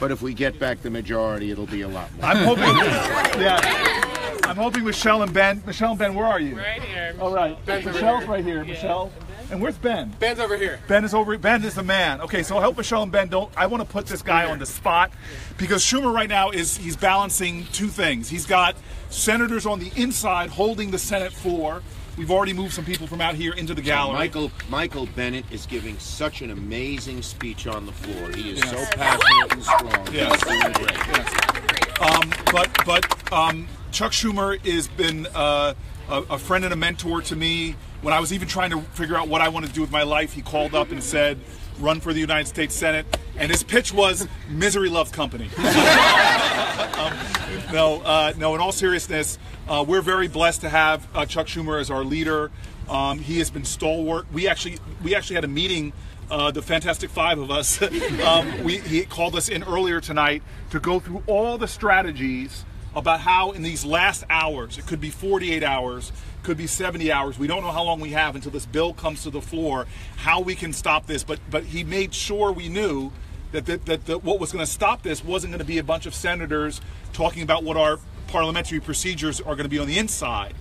but if we get back the majority, it'll be a lot more. I'm hoping. I'm hoping Michelle and Ben. Michelle and Ben, where are you? Right here. All right. Ben's Michelle's right here. Yeah. Michelle. And where's Ben? Ben's over here. Ben is over. Ben is the man. Okay, so I hope Michelle and Ben don't. I want to put this guy on the spot because Schumer right now he's balancing two things. He's got senators on the inside holding the Senate floor. We've already moved some people from out here into the gallery. Michael Bennett is giving such an amazing speech on the floor. He is so passionate and strong. Yes. He's doing great. Yes. But Chuck Schumer has been a friend and a mentor to me. When I was even trying to figure out what I wanted to do with my life, he called up and said, run for the United States Senate. And his pitch was, misery loves company. No, in all seriousness, we're very blessed to have Chuck Schumer as our leader. He has been stalwart. We actually had a meeting, the Fantastic Five of us. He called us in earlier tonight to go through all the strategies about how in these last hours, it could be 48 hours, could be 70 hours, we don't know how long we have until this bill comes to the floor, how we can stop this. But he made sure we knew that what was going to stop this wasn't going to be a bunch of senators talking about what our parliamentary procedures are going to be on the inside.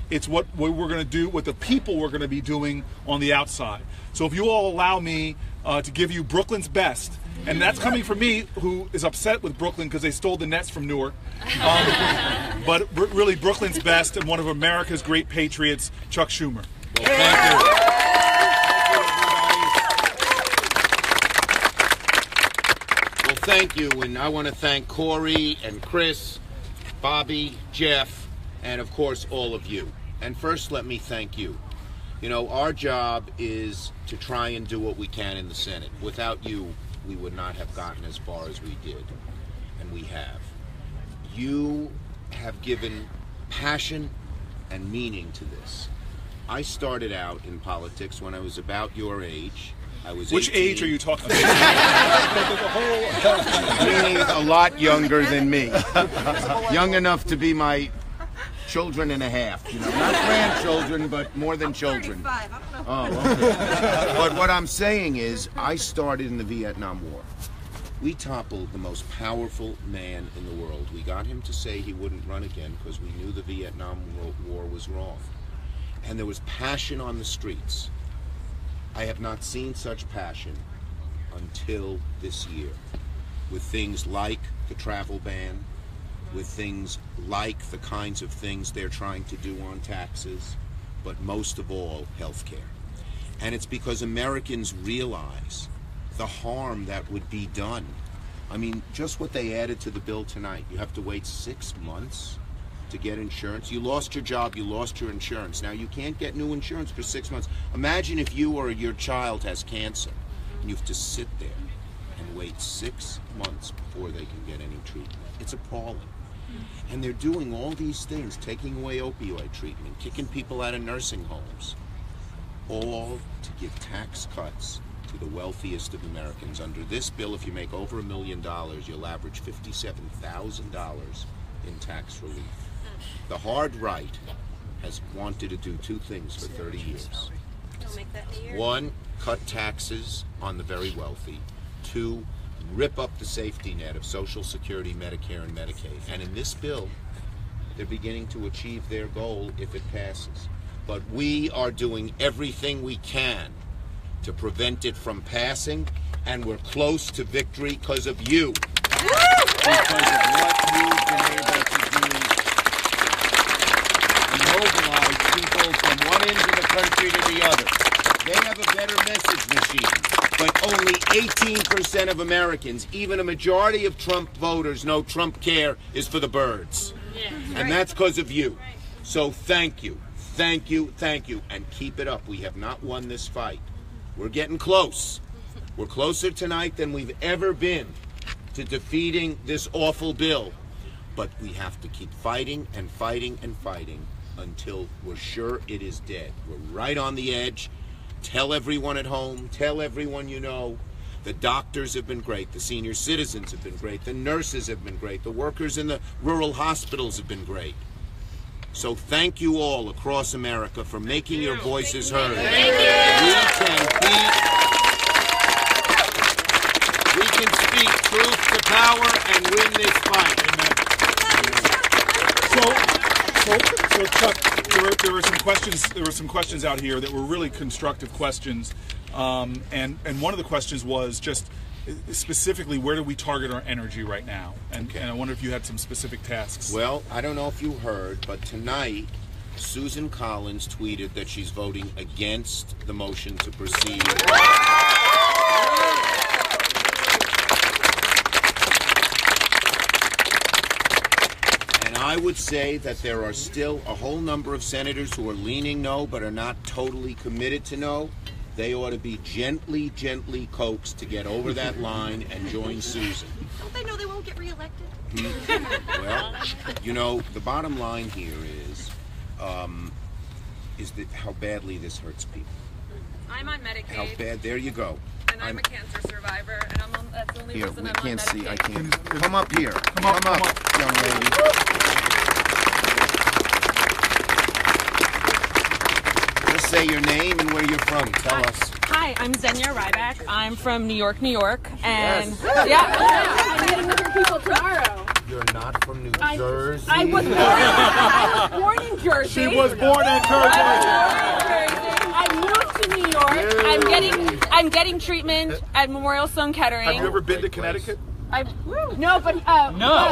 It's what we're going to do, what the people we're going to be doing on the outside. So if you all allow me to give you Brooklyn's best, and that's coming from me, who is upset with Brooklyn because they stole the Nets from Newark. but really Brooklyn's best and one of America's great patriots, Chuck Schumer. Well, thank you. Well, thank you, and I want to thank Cory and Chris, Bobby, Jeff, and of course all of you. And first, let me thank you. You know, our job is to try and do what we can in the Senate. Without you, we would not have gotten as far as we did, and we have. You have given passion and meaning to this. I started out in politics when I was about your age. I was Which 18. age are you talking about? Meaning a lot younger than me. Young enough to be my children and a half. You know, not grandchildren, but more than children. Oh, okay. But what I'm saying is, I started in the Vietnam War. We toppled the most powerful man in the world. We got him to say he wouldn't run again because we knew the Vietnam War was wrong. And there was passion on the streets. I have not seen such passion until this year, with things like the travel ban, with things like the kinds of things they're trying to do on taxes, but most of all, health care. And it's because Americans realize the harm that would be done. I mean, just what they added to the bill tonight. You have to wait 6 months to get insurance. You lost your job, you lost your insurance. Now you can't get new insurance for 6 months. Imagine if you or your child has cancer and you have to sit there and wait 6 months before they can get any treatment. It's appalling. And they're doing all these things, taking away opioid treatment, kicking people out of nursing homes, all to give tax cuts to the wealthiest of Americans. Under this bill, if you make over $1 million, you'll average $57,000 in tax relief. The hard right has wanted to do two things for 30 years. One, cut taxes on the very wealthy. Two, rip up the safety net of Social Security, Medicare, and Medicaid. And in this bill, they're beginning to achieve their goal if it passes. But we are doing everything we can to prevent it from passing, and we're close to victory because of you. Because of what you've been able to do. Mobilize people from one end of the country to the other. They have a better message machine, but only 18% of Americans, even a majority of Trump voters, know Trump care is for the birds. And that's because of you. So thank you, thank you, thank you, and keep it up. We have not won this fight. We're getting close. We're closer tonight than we've ever been to defeating this awful bill. But we have to keep fighting and fighting and fighting until we're sure it is dead. We're right on the edge. Tell everyone at home, tell everyone you know. The doctors have been great, the senior citizens have been great, the nurses have been great, the workers in the rural hospitals have been great. So thank you all across America for making your voices heard. We can speak truth to power and win this fight. So Chuck, there were some questions. There were some questions out here that were really constructive questions, and one of the questions was just specifically where do we target our energy right now? And I wonder if you had some specific tasks. Well, I don't know if you heard, but tonight Susan Collins tweeted that she's voting against the motion to proceed. I would say that there are still a whole number of senators who are leaning no but are not totally committed to no. They ought to be gently, gently coaxed to get over that line and join Susan. Don't they know they won't get reelected? Well, you know, the bottom line here is that how badly this hurts people. I'm on Medicaid. How bad? There you go. And I'm a cancer survivor, and that's the only Here, reason we I'm on can't see. Medicaid. I can't. Come up here. Come up, young lady. Just say your name and where you're from. Tell us. Hi, I'm Xenia Ryback. I'm from New York, New York, and Yes. I'm meeting with your people tomorrow. You're not from New Jersey. I was born in Jersey. She was born in Jersey. I moved to New York. I'm getting treatment at Memorial Sloan Kettering. Have you ever been to Connecticut? No, but No.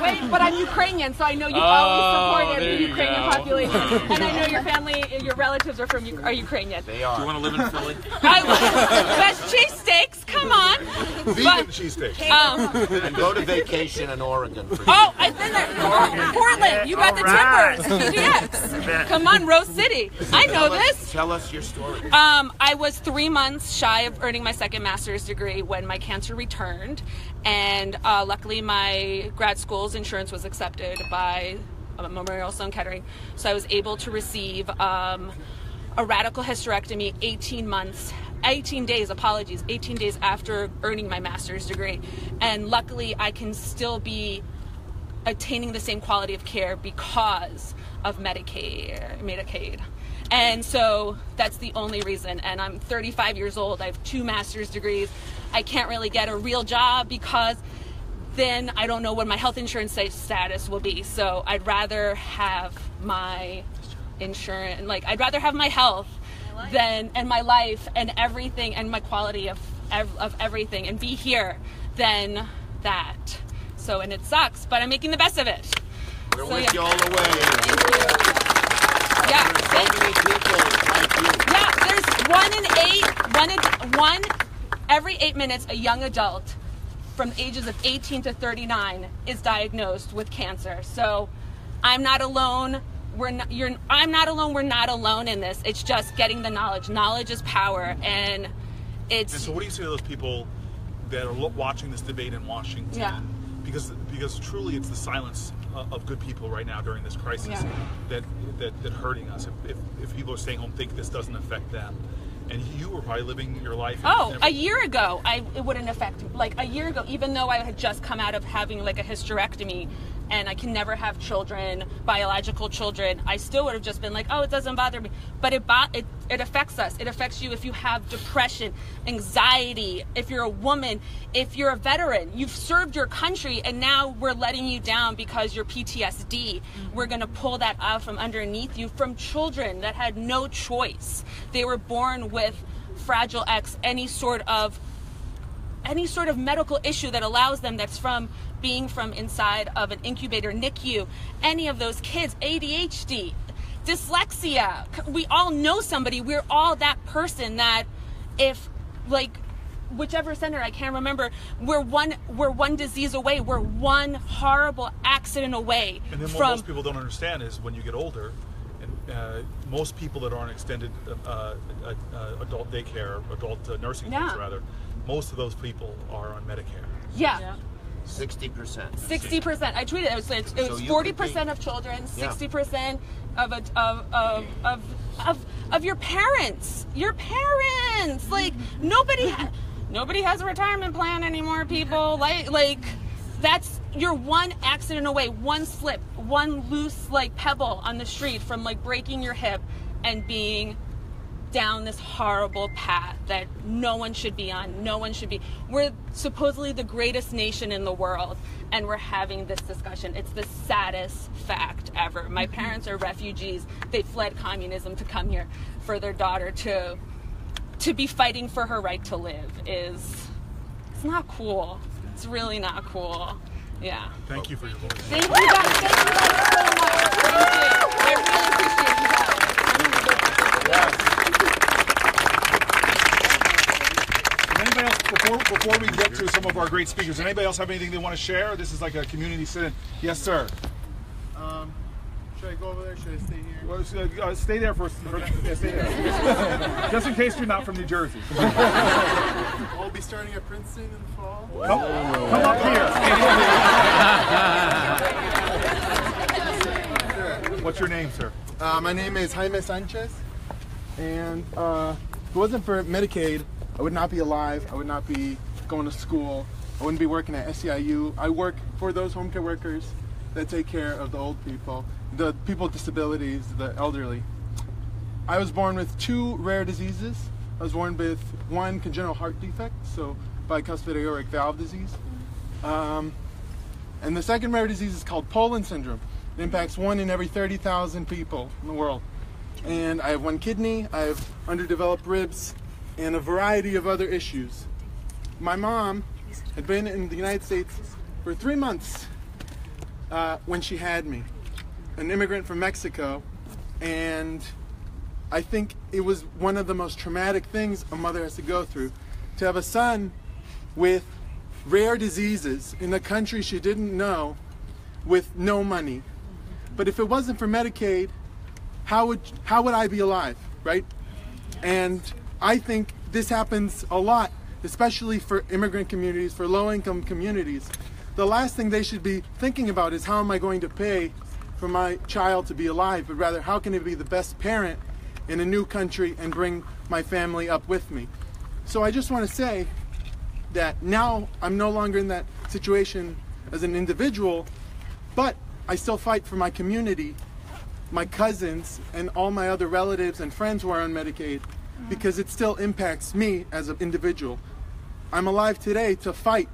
Wait, but I'm Ukrainian, so I know you've always supported the Ukrainian population, and I know your family, your relatives are Ukrainian. They are. Do you want to live in Philly? Best cheesesteaks, come on. Vegan cheesesteaks. And go to vacation in Oregon. I've been there. Portland, you got the timbers. PDX. Come on, Rose City. I know this. Tell us your story. I was 3 months shy of earning my second master's degree when my cancer returned, and luckily my grad school's insurance was accepted by Memorial Sloan Kettering, so I was able to receive a radical hysterectomy 18 days after earning my master's degree, and luckily I can still be attaining the same quality of care because of Medicaid. And so that's the only reason. And I'm 35 years old. I have 2 master's degrees. I can't really get a real job because then I don't know what my health insurance status will be. So I'd rather have my insurance, I'd rather have my health and my life and everything and my quality of everything and be here than that. So, and it sucks, but I'm making the best of it. We're with you all the way. Thank you. Yeah, so many people like you. Yeah, there's one every 8 minutes, a young adult from ages of 18 to 39 is diagnosed with cancer. So I'm not alone. I'm not alone. We're not alone in this. It's just getting the knowledge. Knowledge is power, and it's. And so, what do you say to those people that are watching this debate in Washington? Yeah. Because truly, it's the silence of good people right now during this crisis that hurting us. If people are staying home, think this doesn't affect them, and you were probably living your life. A year ago, it wouldn't affect me. A year ago, even though I had just come out of having a hysterectomy, and I can never have children, biological children, I still would have just been it doesn't bother me. But it affects us. It affects you if you have depression, anxiety, if you're a woman, if you're a veteran, you've served your country, and now we're letting you down because you're PTSD. We're going to pull that out from underneath you from children that had no choice. They were born with Fragile X, any sort of medical issue that allows them, that's from being from inside of an incubator, NICU, any of those kids, ADHD, dyslexia. We all know somebody. We're all that person that if whichever center, I can't remember, we're one disease away. We're one horrible accident away. And then what most people don't understand is when you get older, and most people that are on extended adult daycare, adult nursing homes rather, most of those people are on Medicare. Yeah. 60%. 60%. I tweeted it. It was 40% of children, 60% of your parents. Your parents. Nobody has a retirement plan anymore, people. That's, you're one accident away, one slip, one loose pebble on the street from breaking your hip and being down this horrible path that no one should be on. No one should be. We're supposedly the greatest nation in the world, and we're having this discussion. It's the saddest fact ever. My parents are refugees. They fled communism to come here for their daughter to be fighting for her right to live. It's not cool. It's really not cool. Yeah. Thank you for your voice. Thank you guys. Thank you guys so much. Thank you. I really appreciate you guys. Anybody else, before we get to some of our great speakers, anybody else have anything they want to share? This is like a community sit-in. Yes, sir. Should I go over there? Should I stay here? Well, stay there stay there. Just in case you're not from New Jersey. I'll be starting at Princeton in the fall. Come up here. What's your name, sir? My name is Jaime Sanchez, and if it wasn't for Medicaid, I would not be alive. I would not be going to school. I wouldn't be working at SEIU. I work for those home care workers that take care of the old people, the people with disabilities, the elderly. I was born with 2 rare diseases. I was born with 1 congenital heart defect, so bicuspid aortic valve disease. And the second rare disease is called Poland syndrome. It impacts 1 in every 30,000 people in the world. And I have 1 kidney, I have underdeveloped ribs, and a variety of other issues. My mom had been in the United States for 3 months when she had me, an immigrant from Mexico, and I think it was one of the most traumatic things a mother has to go through, to have a son with rare diseases in a country she didn't know with no money. But if it wasn't for Medicaid, how would I be alive, right? And I think this happens a lot, especially for immigrant communities, for low-income communities. The last thing they should be thinking about is how am I going to pay for my child to be alive, but rather how can I be the best parent in a new country and bring my family up with me. So I just want to say that now I'm no longer in that situation as an individual, but I still fight for my community, my cousins, and all my other relatives and friends who are on Medicaid, because it still impacts me as an individual. I'm alive today to fight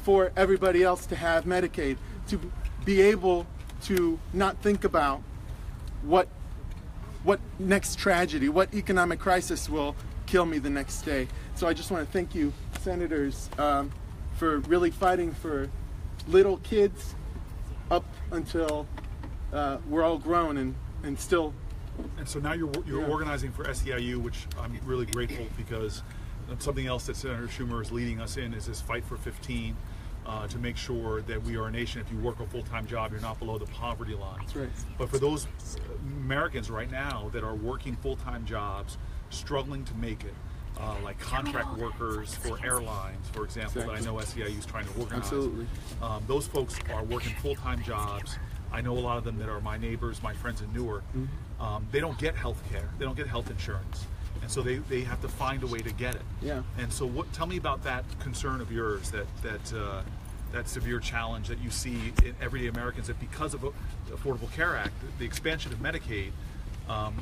for everybody else to have Medicaid, to be able to not think about what next tragedy, what economic crisis will kill me the next day. So I just want to thank you, senators, for really fighting for little kids up until we're all grown and still. And so now you're organizing for SEIU, which I'm really grateful, because something else that Senator Schumer is leading us in is this fight for 15, to make sure that we are a nation. If you work a full-time job, you're not below the poverty line. That's right. But for those Americans right now that are working full-time jobs, struggling to make it, like contract workers for airlines, for example, that I know SEIU is trying to organize. Absolutely. Those folks are working full-time jobs. I know a lot of them that are my neighbors, my friends in Newark. They don't get health care. They don't get health insurance. And so they have to find a way to get it. Yeah. And so tell me about that concern of yours, that severe challenge that you see in everyday Americans, that because of the Affordable Care Act, the expansion of Medicaid,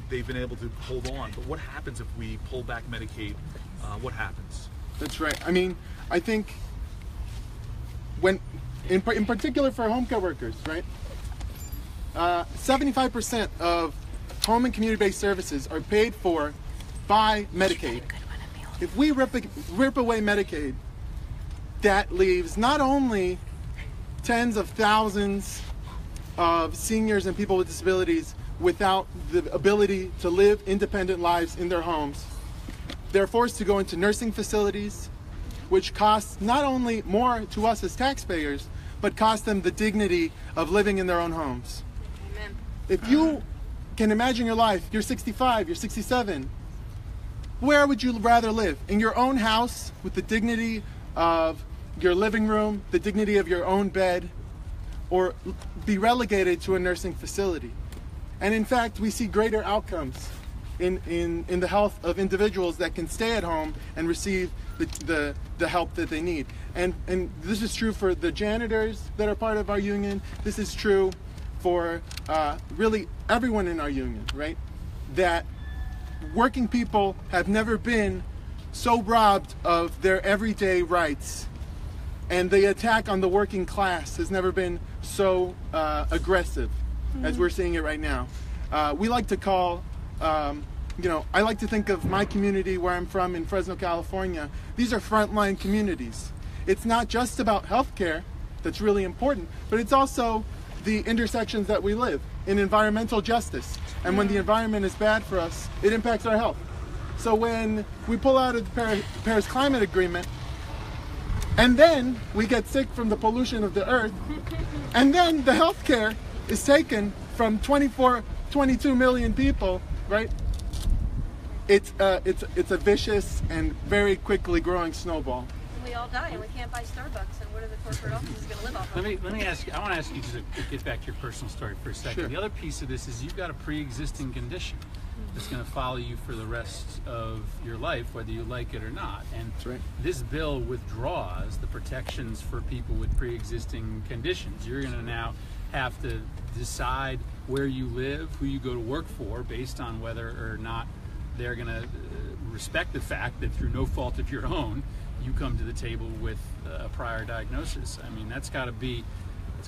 they've been able to hold on. But what happens if we pull back Medicaid? What happens? That's right. I mean, I think when, in particular for home care workers, right? 75% of home and community-based services are paid for by Medicaid. If we rip away Medicaid, that leaves not only tens of thousands of seniors and people with disabilities without the ability to live independent lives in their homes, they're forced to go into nursing facilities, which costs not only more to us as taxpayers, but cost them the dignity of living in their own homes. Amen. If you can imagine your life, you're 65, you're 67, where would you rather live? In your own house with the dignity of your living room, the dignity of your own bed, or be relegated to a nursing facility? And in fact, we see greater outcomes in the health of individuals that can stay at home and receive the help that they need. And this is true for the janitors that are part of our union. This is true for really everyone in our union, right? That working people have never been so robbed of their everyday rights, and the attack on the working class has never been so aggressive as we're seeing it right now. We like to call, I like to think of my community where I'm from in Fresno, California. These are frontline communities. It's not just about healthcare that's really important, but it's also the intersections that we live in, environmental justice. And when the environment is bad for us, it impacts our health. So when we pull out of the Paris Climate Agreement, and then we get sick from the pollution of the earth, and then the healthcare is taken from 22 million people, right? It's a vicious and very quickly growing snowball. We all die, and we can't buy Starbucks, and what are the corporate offices going to live off of? Let me ask you, I want to ask you to get back to your personal story for a second. Sure. The other piece of this is you've got a pre-existing condition that's going to follow you for the rest of your life, whether you like it or not. And That's right. This bill withdraws the protections for people with pre-existing conditions. You're going to now have to decide where you live, who you go to work for, based on whether or not they're going to respect the fact that through no fault of your own, you come to the table with a prior diagnosis. I mean, that's got to be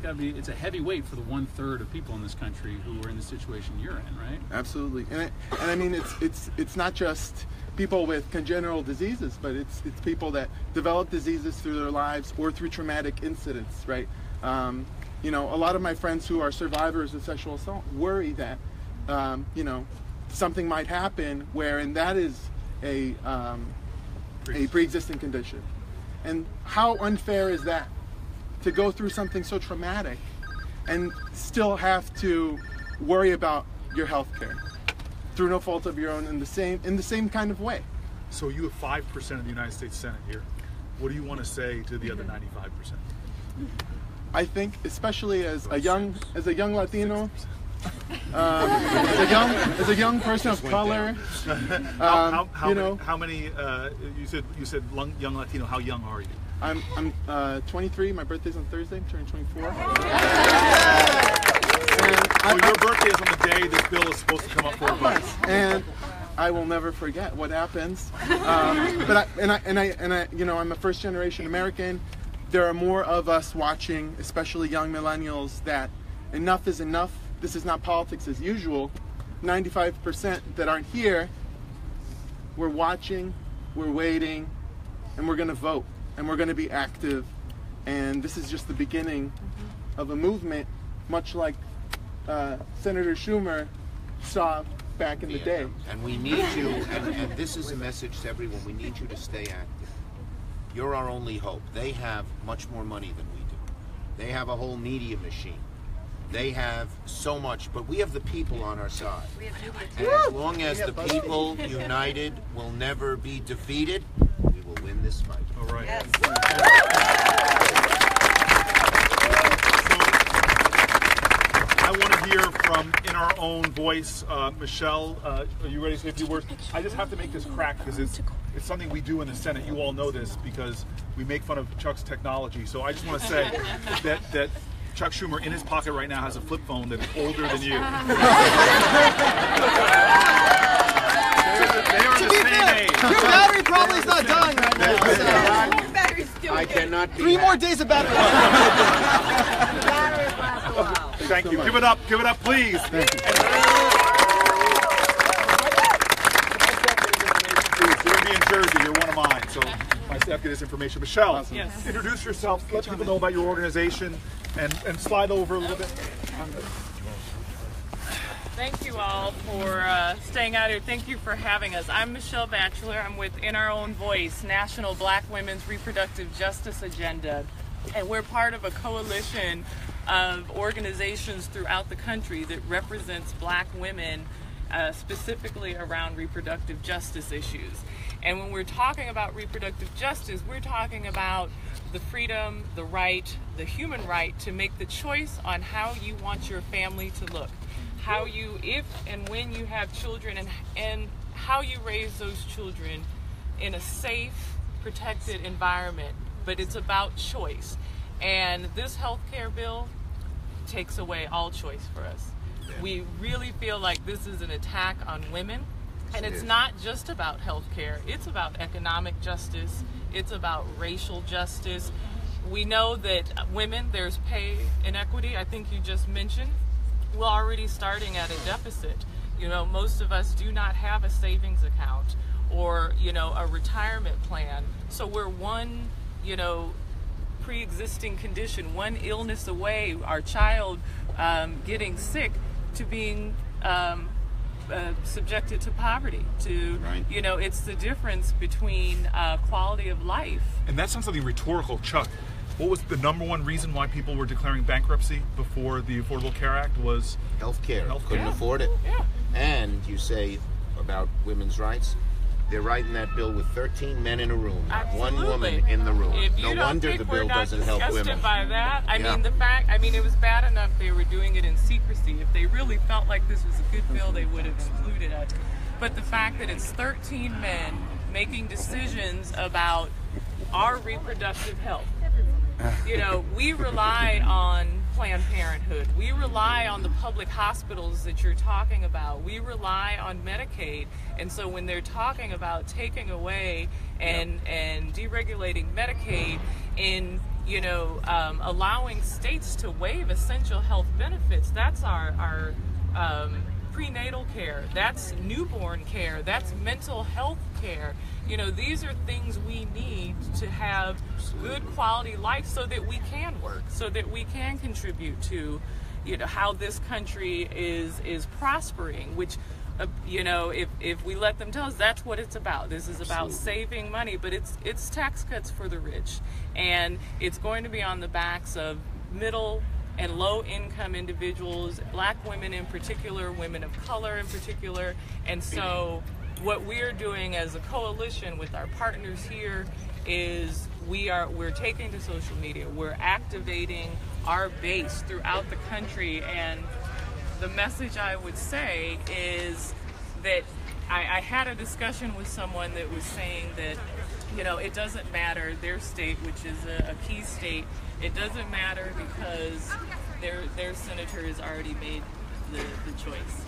it's a heavy weight for the 1/3 of people in this country who are in the situation you're in, right? Absolutely, and I mean it's not just people with congenital diseases, but it's people that develop diseases through their lives or through traumatic incidents, right? You know, a lot of my friends who are survivors of sexual assault worry that you know, something might happen and that is a pre-existing condition. And how unfair is that, to go through something so traumatic and still have to worry about your health care through no fault of your own in the same kind of way. So you have 5% of the United States Senate here. What do you want to say to the other 95%? I think, especially as a young Latino, as a young person of color, how many? You said young Latino. How young are you? I'm 23. My birthday's on Thursday. I'm turning 24. So your birthday is on the day this bill is supposed to come up for a vote. And I will never forget what happens. But you know, I'm a first-generation American. There are more of us watching, especially young millennials, that enough is enough. This is not politics as usual. 95% that aren't here, we're watching, we're waiting, and we're going to vote, and we're going to be active. And this is just the beginning of a movement, much like Senator Schumer saw back in the day. And we need you, and this is a message to everyone, we need you to stay active. You're our only hope. They have much more money than we do. They have a whole media machine. They have so much, but we have the people on our side. And as long as the people united will never be defeated, we will win this fight. All right. Yes. I want to hear from, in our own voice, Michelle, are you ready to say a few words? I just have to make this crack because it's something we do in the Senate. You all know this because we make fun of Chuck's technology. So I just want to say that Chuck Schumer in his pocket right now has a flip phone that is older than you. They are the same age. Your battery probably is not dying right now. I cannot be 3 more days of battery life. Thank you. Give it up, please. Thank you. You're going to be in Jersey. You're one of mine. So my staff get this information. Michelle, awesome. Yes. Introduce yourself. Let people know about your organization and slide over a little bit. Thank you all for staying out here. Thank you for having us. I'm Michelle Batchelor. I'm with In Our Own Voice, National Black Women's Reproductive Justice Agenda. And we're part of a coalition of organizations throughout the country that represents black women specifically around reproductive justice issues. And when we're talking about reproductive justice, we're talking about the freedom, the right, the human right to make the choice on how you want your family to look. How you, if and when you have children, and how you raise those children in a safe, protected environment. But it's about choice. And this health care bill takes away all choice for us. We really feel like this is an attack on women. And it's not just about health care. It's about economic justice. It's about racial justice. We know that women, there's pay inequity. I think you just mentioned. We're already starting at a deficit. You know, most of us do not have a savings account or, you know, a retirement plan. So we're one, you know, pre-existing condition, one illness away, our child getting sick, to being subjected to poverty, to, you know, it's the difference between quality of life. And that sounds something rhetorical, Chuck. What was the #1 reason why people were declaring bankruptcy before the Affordable Care Act? Was health care. Couldn't afford it. Yeah. And you say about women's rights, they're writing that bill with 13 men in a room, not one woman in the room. No wonder the bill doesn't help women. By that, I mean, the fact, I mean, it was bad enough they were doing it in secrecy. If they really felt like this was a good bill, they would have included us. But the fact that it's 13 men making decisions about our reproductive health. You know, we rely on Planned Parenthood. We rely on the public hospitals that you're talking about. We rely on Medicaid. And so when they're talking about taking away and deregulating Medicaid in allowing states to waive essential health benefits. That's our prenatal care, that's newborn care, that's mental health care. These are things we need to have good quality life so that we can work, so that we can contribute to, how this country is prospering, which, if we let them tell us, that's what it's about. This is about saving money, but it's tax cuts for the rich, and it's going to be on the backs of middle and low-income individuals, black women in particular, women of color in particular. And so what we're doing as a coalition with our partners here is we're taking to social media, we're activating our base throughout the country, and the message I would say is that I had a discussion with someone that was saying that, it doesn't matter, their state, which is a key state, it doesn't matter because their senator has already made the choice.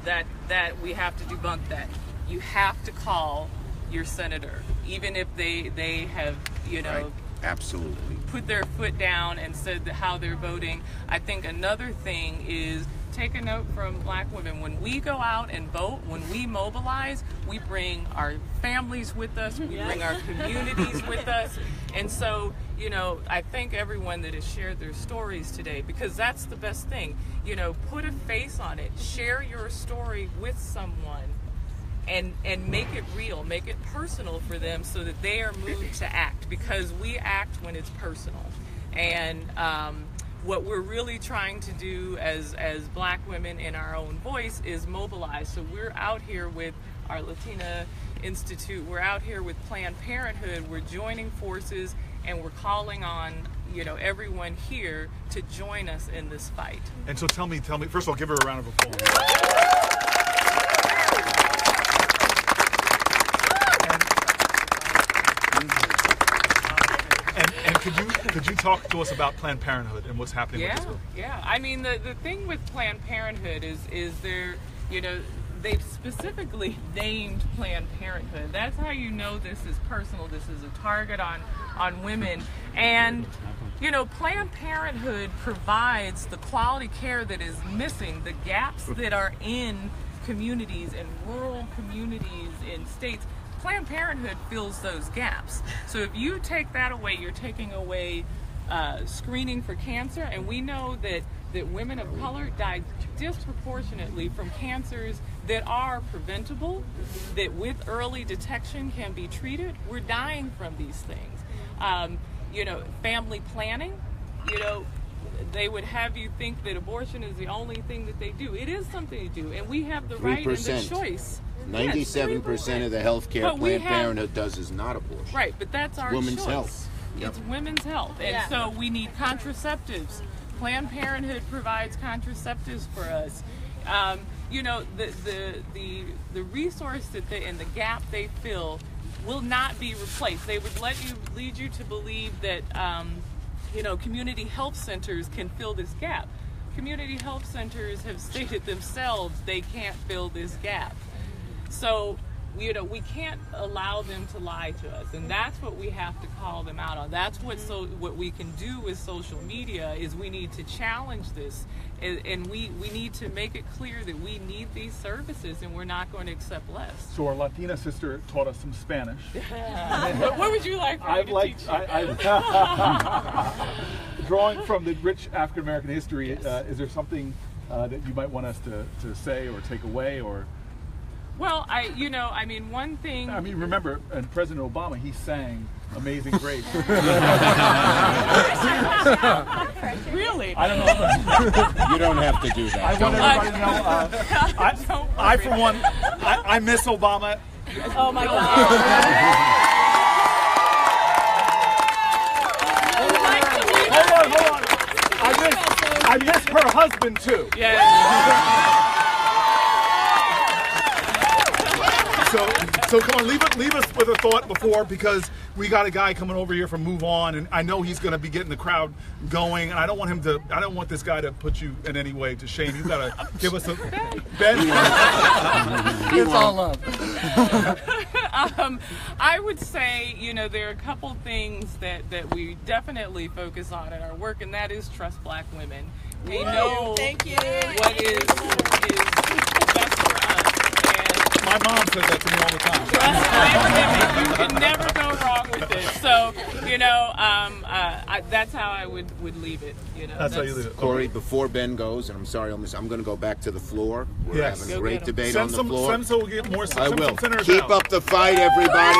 That we have to debunk that. You have to call your senator, even if they have, right. Absolutely, put their foot down and said how they're voting. I think another thing is, take a note from black women. When we go out and vote, when we mobilize, we bring our families with us, we bring our communities with us. And so, I thank everyone that has shared their stories today, because that's the best thing. Put a face on it, share your story with someone, and make it real, make it personal for them so that they are moved to act, because we act when it's personal. And what we're really trying to do as black women in our own voice is mobilize. So we're out here with our Latina Institute, we're out here with Planned Parenthood, we're joining forces, and we're calling on everyone here to join us in this fight. And so tell me, first of all, give her a round of applause. And could you talk to us about Planned Parenthood and what's happening with this bill? Yeah. I mean, the thing with Planned Parenthood is they're, they've specifically named Planned Parenthood. That's how you know this is personal. This is a target on women. And, Planned Parenthood provides the quality care that is missing, the gaps that are in communities, in rural communities, in states. Planned Parenthood fills those gaps. So if you take that away, you're taking away screening for cancer, and we know that women of color die disproportionately from cancers that are preventable, that with early detection can be treated. We're dying from these things. Family planning, they would have you think that abortion is the only thing that they do. It is something to do, and we have the right and the choice. 97% of the health care Planned Parenthood does is not abortion. Right, but that's our women's choice. Health. Yep. It's women's health, and so we need contraceptives. Planned Parenthood provides contraceptives for us. The resource that and the gap they fill will not be replaced. They would lead you to believe that community health centers can fill this gap. Community health centers have stated themselves they can't fill this gap. So, we can't allow them to lie to us, and that's what we have to call them out on. That's what we can do with social media is we need to challenge this, and we need to make it clear that we need these services, and we're not going to accept less. So our Latina sister taught us some Spanish. What would you like for me to teach you? Drawing from the rich African American history, is there something that you might want us to say or take away, or? Well, one thing. Remember, President Obama, he sang "Amazing Grace." Really? I don't know. You don't have to do that. I want everybody to know. I for one, I miss Obama. Oh my God. Hold on. I miss her husband too. Yeah. So come on, leave us with a thought before, because we got a guy coming over here from Move On, and I know he's going to be getting the crowd going, and I don't want this guy to put you in any way to shame. You got to give us a Ben. It's all love. I would say, you know, there are a couple things that we definitely focus on in our work, and that is trust Black women. They know what is best for us. My mom says that to me all the time. You can never go wrong with it. So, you know, that's how I would leave it. You know, that's how you leave it. Cory, before Ben goes, and I'm sorry, I'm going to go back to the floor. We're Yes. having a great debate Send on the some, floor. Send so we'll get more. I will. Senators Keep out. up the fight, everybody.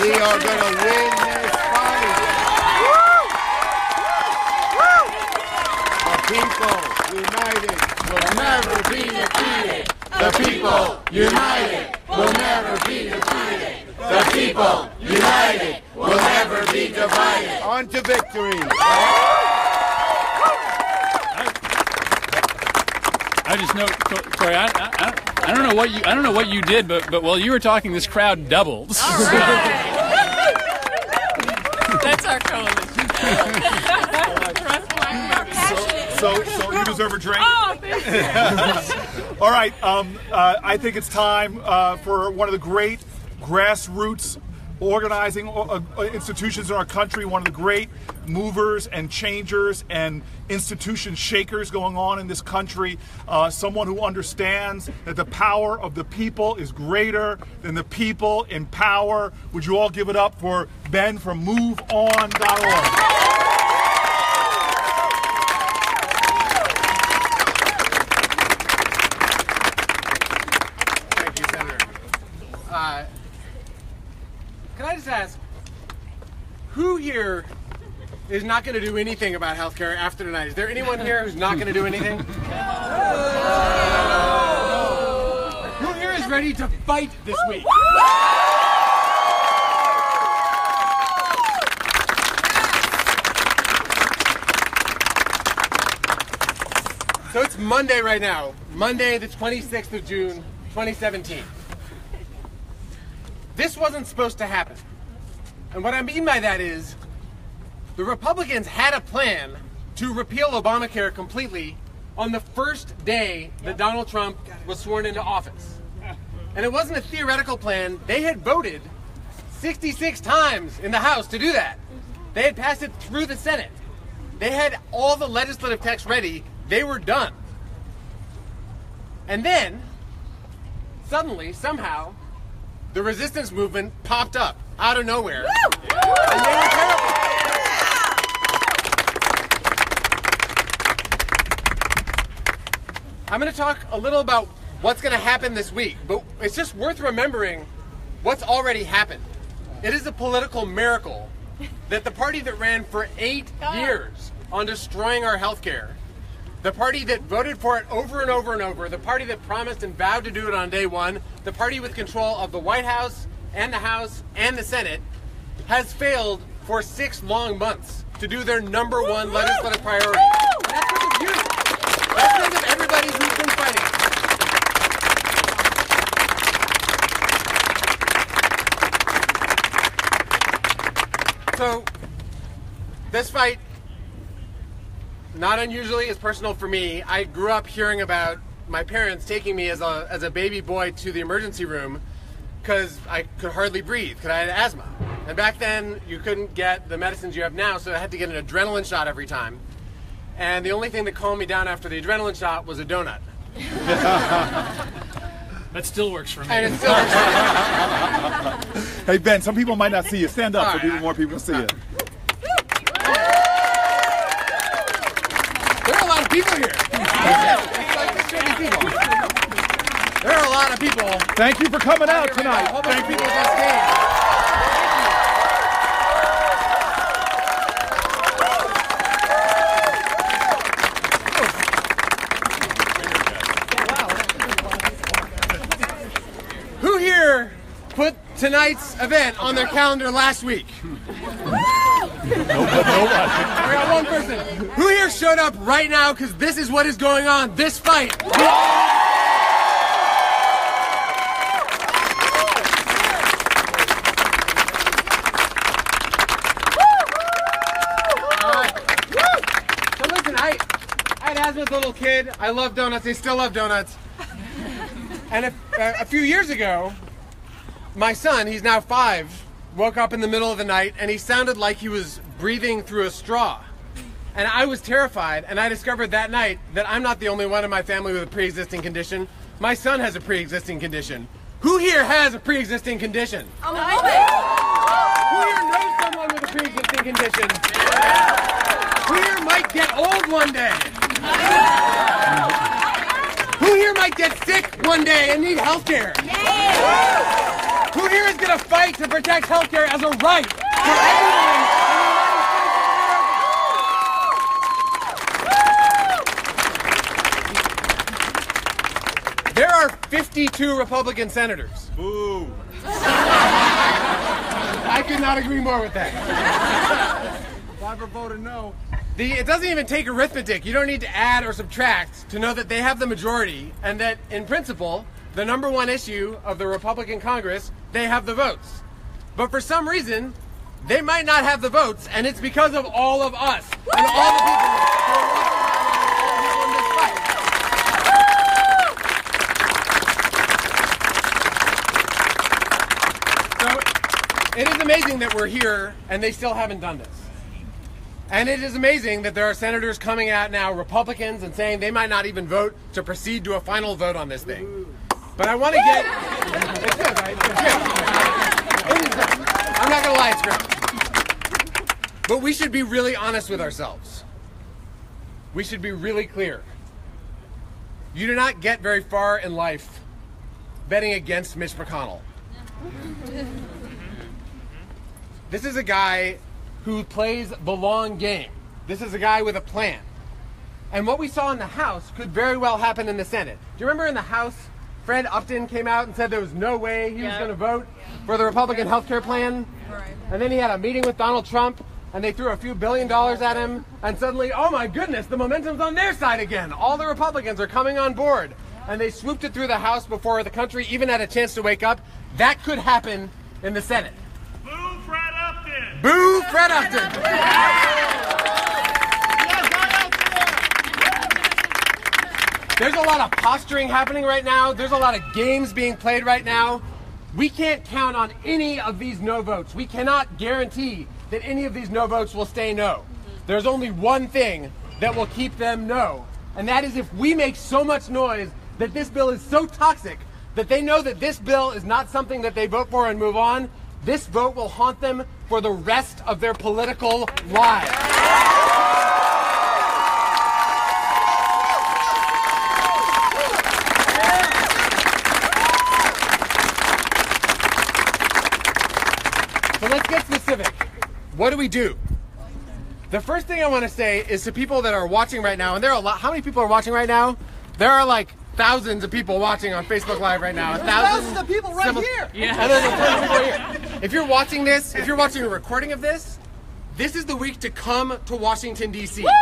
We are going to win this fight. The people united will never be defeated. The people united will never be defeated. The people united will never be divided. On to victory. I just know, Cory. I don't know what you did, but while you were talking, this crowd doubled. All right. That's our coalition. So you deserve a drink. Oh, thank you. All right. I think it's time for one of the great grassroots organizing institutions in our country, one of the great movers and changers and institution shakers going on in this country, someone who understands that the power of the people is greater than the people in power. Would you all give it up for Ben from MoveOn.org? Can I just ask, who here is not going to do anything about healthcare after tonight? Is there anyone here who's not going to do anything? Who here is ready to fight this week? So it's Monday right now, Monday the 26th of June, 2017. This wasn't supposed to happen. And what I mean by that is, the Republicans had a plan to repeal Obamacare completely on the first day that Donald Trump was sworn into office. And it wasn't a theoretical plan. They had voted 66 times in the House to do that. They had passed it through the Senate. They had all the legislative text ready. They were done. And then, suddenly, somehow, the resistance movement popped up out of nowhere. And they were terrible. I'm going to talk a little about what's going to happen this week, but it's just worth remembering what's already happened. It is a political miracle that the party that ran for 8 years on destroying our health care, the party that voted for it over and over and over, the party that promised and vowed to do it on day one, the party with control of the White House and the House and the Senate, has failed for 6 long months to do their number one legislative priority. And that's because of you. That's because of everybody who's been fighting. So, this fight, not unusually, is personal for me. I grew up hearing about my parents taking me as a baby boy to the emergency room because I could hardly breathe because I had asthma. And back then, you couldn't get the medicines you have now, so I had to get an adrenaline shot every time. And the only thing that calmed me down after the adrenaline shot was a donut. That still works for me. And it still works for me. Hey, Ben, some people might not see you. Stand up so more people see you. There are a lot of people here. There are a lot of people. Thank you for coming out tonight. Thank people just came. Who here put tonight's event on their calendar last week? I got one person. Who here showed up right now because this is what is going on, this fight? So listen, I had asthma as a little kid. I love donuts. I still love donuts. And if a few years ago, my son, he's now 5, woke up in the middle of the night and he sounded like he was breathing through a straw. And I was terrified, and I discovered that night that I'm not the only one in my family with a pre-existing condition. My son has a pre-existing condition. Who here has a pre-existing condition? Oh, Who here knows someone with a pre-existing condition? Who here might get old one day? Who here might get sick one day and need health care? Who here is going to fight to protect health care as a right for everyone? There are 52 Republican senators. Boo. I could not agree more with that. 5 voted no. It doesn't even take arithmetic. You don't need to add or subtract to know that they have the majority and that, in principle, the #1 issue of the Republican Congress, they have the votes. But for some reason, they might not have the votes, and it's because of all of us and all the people who are in this fight. So it is amazing that we're here and they still haven't done this. And it is amazing that there are senators coming out now, Republicans, and saying they might not even vote to proceed to a final vote on this thing. But I want to get... It's good, right? It's good. I'm not going to lie, it's great. But we should be really honest with ourselves. We should be really clear. You do not get very far in life betting against Mitch McConnell. This is a guy who plays the long game. This is a guy with a plan. And what we saw in the House could very well happen in the Senate. Do you remember in the House, Fred Upton came out and said there was no way he was going to vote for the Republican health care plan? And then he had a meeting with Donald Trump, and they threw a few $1 billion at him, and suddenly, oh my goodness, the momentum's on their side again. All the Republicans are coming on board. And they swooped it through the House before the country even had a chance to wake up. That could happen in the Senate. Boo Fred Upton! There's a lot of posturing happening right now. There's a lot of games being played right now. We can't count on any of these no votes. We cannot guarantee that any of these no votes will stay no. There's only one thing that will keep them no, and that is if we make so much noise that this bill is so toxic that they know that this bill is not something that they vote for and move on. This vote will haunt them for the rest of their political lives. So let's get specific. What do we do? The first thing I want to say is to people that are watching right now, and there are a lot. How many people are watching right now? There are like thousands of people watching on Facebook Live right now. Thousands of people right here. Yeah. And there's a ton of people here. If you're watching this, if you're watching a recording of this, this is the week to come to Washington, D.C. You will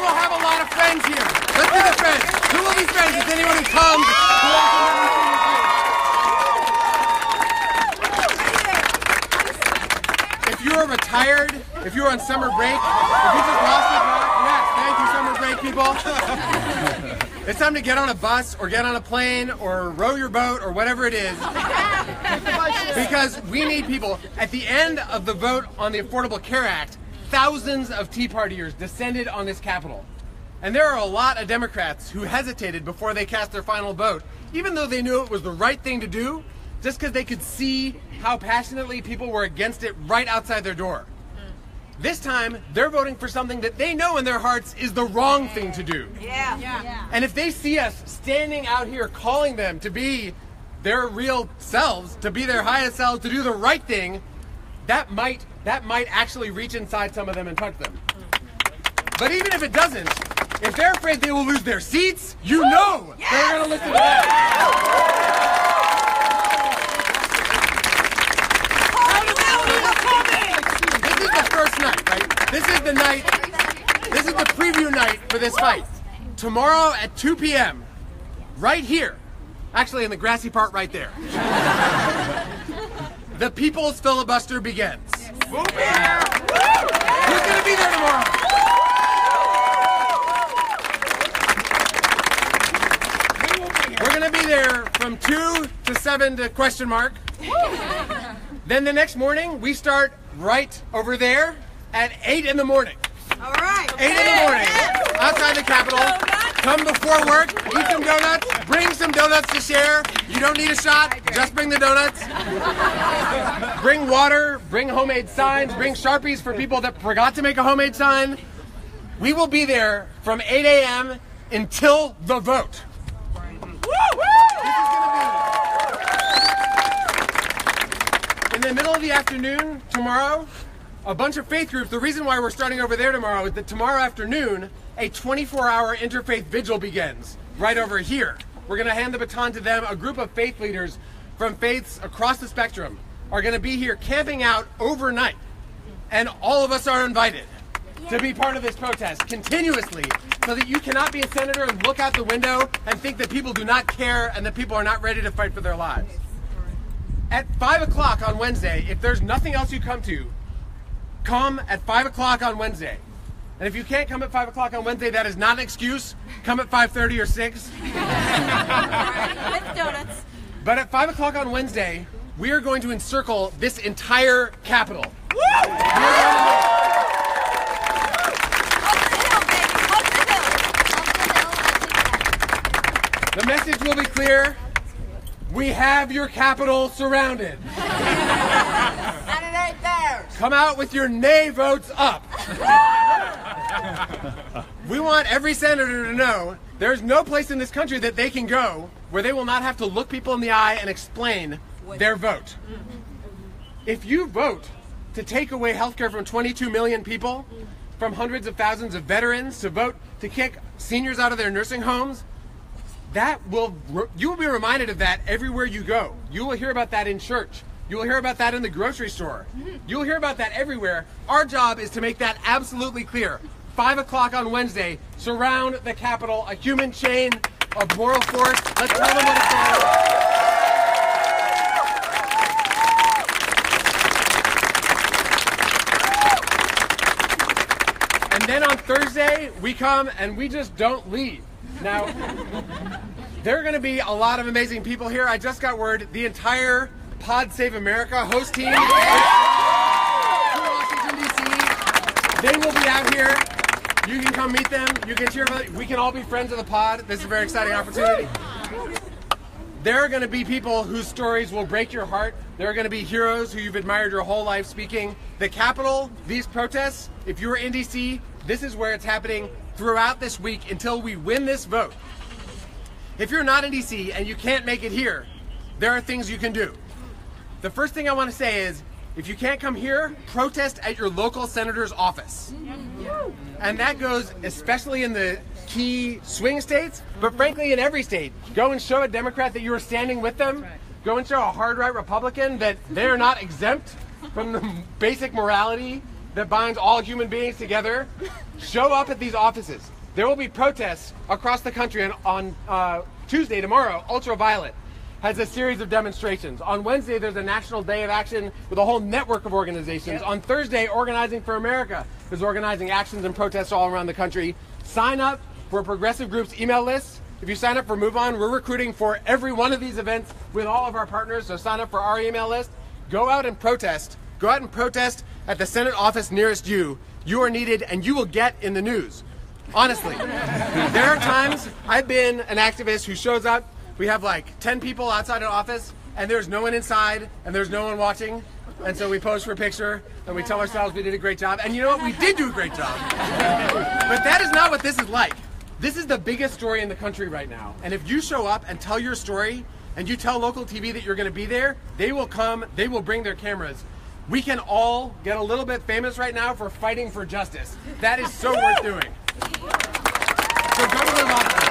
have a lot of friends here. Let's do the friends. Who will be friends with anyone who comes to Washington, D.C.? If you are retired, if you're on summer break, if you just lost your job, yes, thank you, summer break people. It's time to get on a bus or get on a plane or row your boat or whatever it is. Because we need people. At the end of the vote on the Affordable Care Act, thousands of Tea Partiers descended on this Capitol. And there are a lot of Democrats who hesitated before they cast their final vote, even though they knew it was the right thing to do, just because they could see how passionately people were against it right outside their door. This time, they're voting for something that they know in their hearts is the wrong thing to do. And if they see us standing out here calling them to be their real selves, to be their highest selves, to do the right thing, that might actually reach inside some of them and touch them. But even if it doesn't, if they're afraid they will lose their seats, you know they're going to listen to that. This is the first night, right? This is the night, this is the preview night for this fight. Tomorrow at 2 p.m., right here, actually in the grassy part right there, the people's filibuster begins. Who's going to be there tomorrow? there from 2 to 7 to question mark. Then the next morning, we start right over there at 8 in the morning. All right. 8 in the morning, outside the Capitol. Come before work, eat some donuts, bring some donuts to share. You don't need a shot, just bring the donuts. Bring water, bring homemade signs, bring Sharpies for people that forgot to make a homemade sign. We will be there from 8 a.m. until the vote. In the middle of the afternoon tomorrow, a bunch of faith groups, the reason why we're starting over there tomorrow is that tomorrow afternoon, a 24-hour interfaith vigil begins right over here. We're going to hand the baton to them. A group of faith leaders from faiths across the spectrum are going to be here camping out overnight. And all of us are invited to be part of this protest continuously, so that you cannot be a senator and look out the window and think that people do not care and that people are not ready to fight for their lives. At 5 o'clock on Wednesday, if there's nothing else you come to, come at 5 o'clock on Wednesday. And if you can't come at 5 o'clock on Wednesday, that is not an excuse. Come at 5:30 or 6. With donuts. But at 5 o'clock on Wednesday, we are going to encircle this entire Capitol. The message will be clear. We have your Capitol surrounded. And it ain't theirs. Come out with your nay votes up. We want every senator to know there's no place in this country that they can go where they will not have to look people in the eye and explain their vote. If you vote to take away health care from 22 million people, from hundreds of thousands of veterans, to vote to kick seniors out of their nursing homes, you will be reminded of that everywhere you go. You will hear about that in church. You will hear about that in the grocery store. You will hear about that everywhere. Our job is to make that absolutely clear. 5 o'clock on Wednesday, surround the Capitol, a human chain of moral force. Let's tell them what it's all about. And then on Thursday, we come and we just don't leave. Now, there are going to be a lot of amazing people here. I just got word the entire Pod Save America host team to Washington, D.C. They will be out here. You can come meet them. You can cheer for them. We can all be friends of the pod. This is a very exciting opportunity. There are going to be people whose stories will break your heart. There are going to be heroes who you've admired your whole life speaking. The Capitol, these protests, if you're in D.C., this is where it's happening throughout this week until we win this vote. If you're not in D.C. and you can't make it here, there are things you can do. The first thing I want to say is, if you can't come here, protest at your local senator's office. And that goes especially in the key swing states, but frankly in every state. Go and show a Democrat that you are standing with them. Go and show a hard-right Republican that they're not exempt from the basic morality that binds all human beings together. Show up at these offices. There will be protests across the country, and on Tuesday, tomorrow, Ultraviolet has a series of demonstrations. On Wednesday, there's a National Day of Action with a whole network of organizations. On Thursday, Organizing for America is organizing actions and protests all around the country. Sign up for Progressive Group's email list. If you sign up for Move On, we're recruiting for every one of these events with all of our partners, so sign up for our email list. Go out and protest. Go out and protest at the Senate office nearest you. You are needed, and you will get in the news. Honestly, there are times I've been an activist who shows up. We have like 10 people outside an office, and there's no one inside, and there's no one watching. And so we pose for a picture, and we tell ourselves we did a great job. And you know what? We did do a great job. But that is not what this is like. This is the biggest story in the country right now. And if you show up and tell your story, and you tell local TV that you're going to be there, they will come, they will bring their cameras. We can all get a little bit famous right now for fighting for justice. That is so worth doing. So go to the office.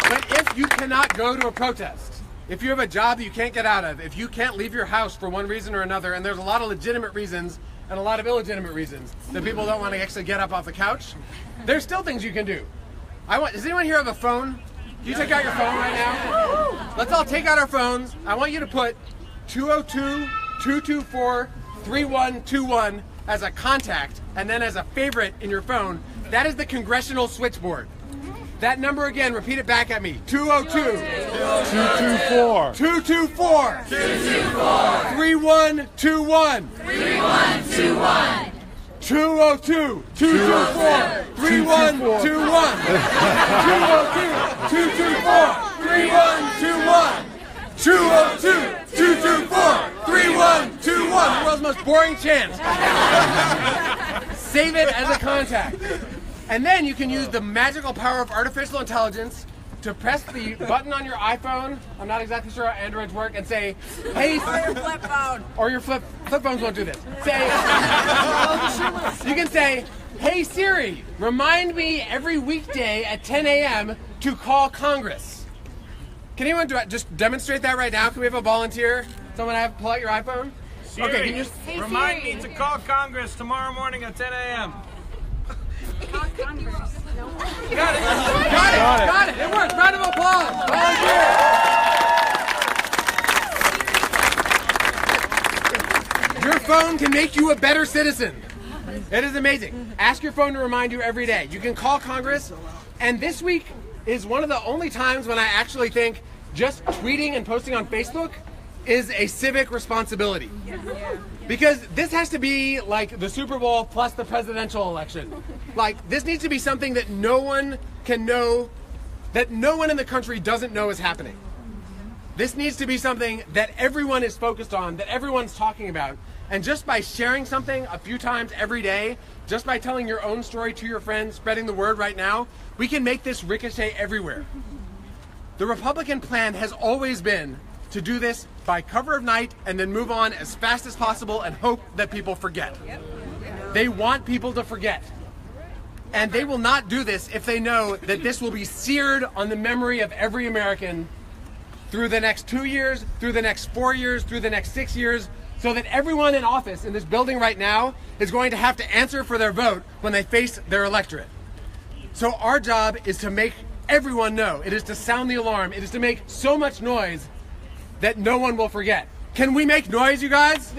But if you cannot go to a protest, if you have a job that you can't get out of, if you can't leave your house for one reason or another, and there's a lot of legitimate reasons and a lot of illegitimate reasons that people don't want to actually get up off the couch, there's still things you can do. Does anyone here have a phone? Can you take out your phone right now? Let's all take out our phones. I want you to put 202-224-3121 as a contact and then as a favorite in your phone. That is the congressional switchboard. That number again, repeat it back at me. 202. 224. 224. 224. 3121. 3121. 202. 224. 3121. 202. 224. 3121. 202. 224. 3121. The world's most boring chant. Save it as a contact. And then you can use the magical power of artificial intelligence to press the button on your iPhone, I'm not exactly sure how Androids work, and say, hey... Or your flip phone. Or your flip phones won't do this. Say... You can say, hey Siri, remind me every weekday at 10 a.m. to call Congress. Can anyone just demonstrate that right now? Can we have a volunteer? Someone pull out your iPhone? Siri, okay, can you just... remind me to call Congress tomorrow morning at 10 a.m. Call Congress. No. Got it. Got it. It worked. Round of applause. Volunteer. Your phone can make you a better citizen. It is amazing. Ask your phone to remind you every day. You can call Congress, and this week is one of the only times when I actually think just tweeting and posting on Facebook is a civic responsibility. Because this has to be like the Super Bowl plus the presidential election. Like, this needs to be something that no one can know, that no one in the country doesn't know is happening. This needs to be something that everyone is focused on, that everyone's talking about. And just by sharing something a few times every day, just by telling your own story to your friends, spreading the word right now, we can make this ricochet everywhere. The Republican plan has always been to do this by cover of night and then move on as fast as possible and hope that people forget. They want people to forget. And they will not do this if they know that this will be seared on the memory of every American through the next 2 years, through the next 4 years, through the next 6 years, so that everyone in office in this building right now is going to have to answer for their vote when they face their electorate. So our job is to make everyone know. It is to sound the alarm. It is to make so much noise that no one will forget. Can we make noise, you guys?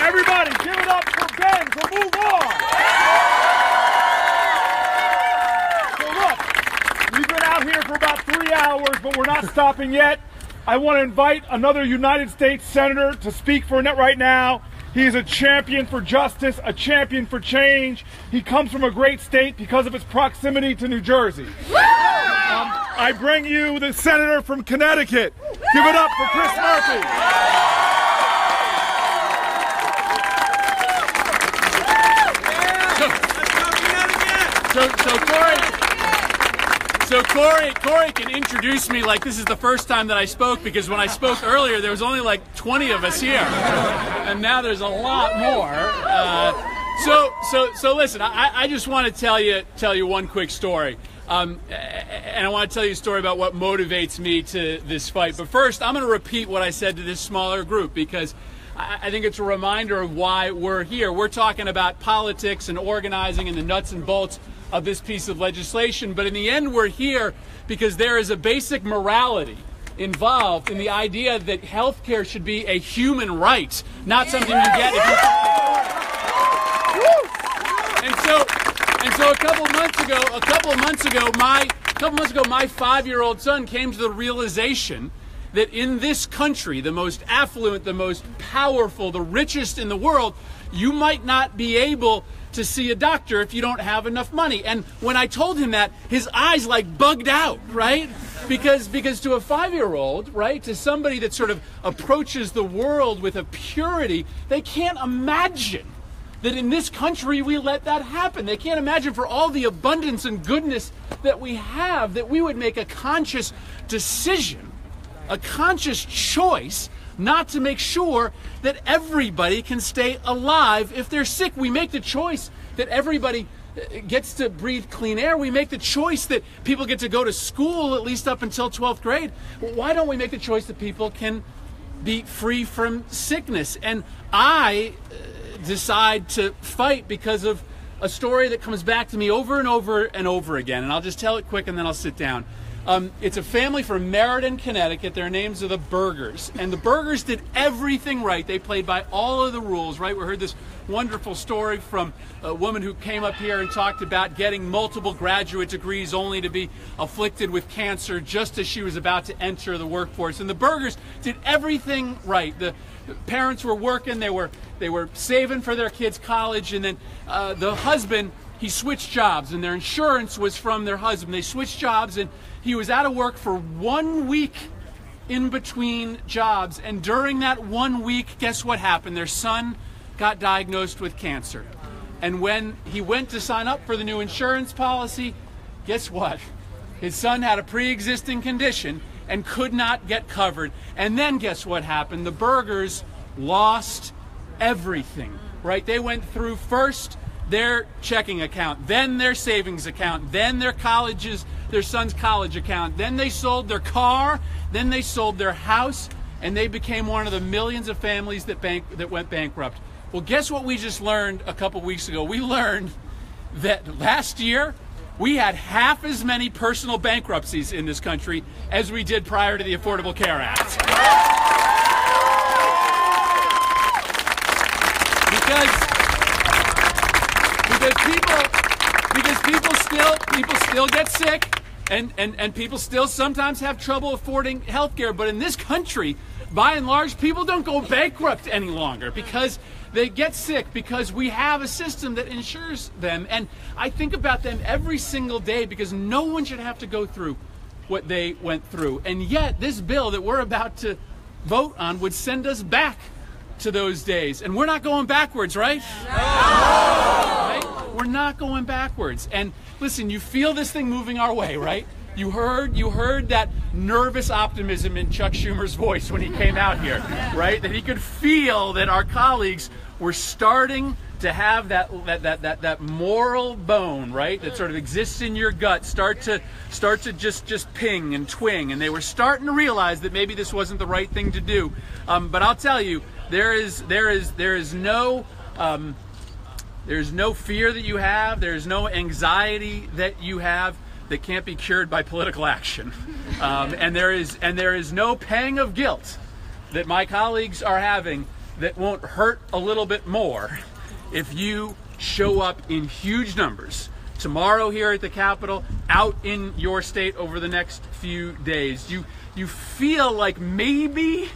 Everybody, give it up for Ben for Move On! So look, we've been out here for about 3 hours, but we're not stopping yet. I want to invite another United States Senator to speak for it right now. He is a champion for justice, a champion for change. He comes from a great state because of its proximity to New Jersey. I bring you the senator from Connecticut. Give it up for Chris Murphy. So Cory can introduce me like this is the first time that I spoke, because when I spoke earlier there was only like 20 of us here, and now there's a lot more. So listen, I just want to tell you one quick story, and I want to tell you a story about what motivates me to this fight. But first, I'm going to repeat what I said to this smaller group, because I think it's a reminder of why we're here. We're talking about politics and organizing and the nuts and bolts of this piece of legislation, but in the end we're here because there is a basic morality involved in the idea that health care should be a human right, not something you get if you... And so a couple months ago, my 5-year-old son came to the realization that in this country, the most affluent, the most powerful, the richest in the world, you might not be able to see a doctor if you don't have enough money. And when I told him that, his eyes like bugged out, right? Because to a 5-year-old, right, to somebody that sort of approaches the world with a purity, they can't imagine that in this country we let that happen. They can't imagine, for all the abundance and goodness that we have, that we would make a conscious decision, a conscious choice not to make sure that everybody can stay alive if they're sick. We make the choice that everybody gets to breathe clean air. We make the choice that people get to go to school at least up until 12th grade. Why don't we make the choice that people can be free from sickness? And I decide to fight because of a story that comes back to me over and over and over again, and I'll just tell it quick and then I'll sit down. It's a family from Meriden, Connecticut. Their names are the Burgers. And the Burgers did everything right. They played by all of the rules, right? We heard this wonderful story from a woman who came up here and talked about getting multiple graduate degrees only to be afflicted with cancer just as she was about to enter the workforce. And the Burgers did everything right. The parents were working. They were saving for their kids' college. And then the husband, he switched jobs, and their insurance was from their husband. They switched jobs, and he was out of work for 1 week in between jobs. And during that 1 week, guess what happened? Their son got diagnosed with cancer. And when he went to sign up for the new insurance policy, guess what? His son had a pre-existing condition and could not get covered. And then guess what happened? The Burgers lost everything, right? They went through first their checking account, then their savings account, then their son's college account, then they sold their car, then they sold their house, and they became one of the millions of families that went bankrupt. Well, guess what we just learned a couple weeks ago? We learned that last year we had half as many personal bankruptcies in this country as we did prior to the Affordable Care Act. Because people still get sick, and people still sometimes have trouble affording health care. But in this country, by and large, people don't go bankrupt any longer because they get sick, because we have a system that insures them. And I think about them every single day because no one should have to go through what they went through. And yet this bill that we're about to vote on would send us back to those days. And we're not going backwards, right? No! Right? We're not going backwards. And listen, you feel this thing moving our way, right? You heard that nervous optimism in Chuck Schumer's voice when he came out here, right? That he could feel that our colleagues were starting to have that moral bone, right? That sort of exists in your gut, start to just ping and twing, and they were starting to realize that maybe this wasn't the right thing to do. But I'll tell you, there is no fear that you have, there's no anxiety that you have that can't be cured by political action, and there is no pang of guilt that my colleagues are having that won't hurt a little bit more if you show up in huge numbers tomorrow here at the Capitol, out in your state over the next few days. You feel like maybe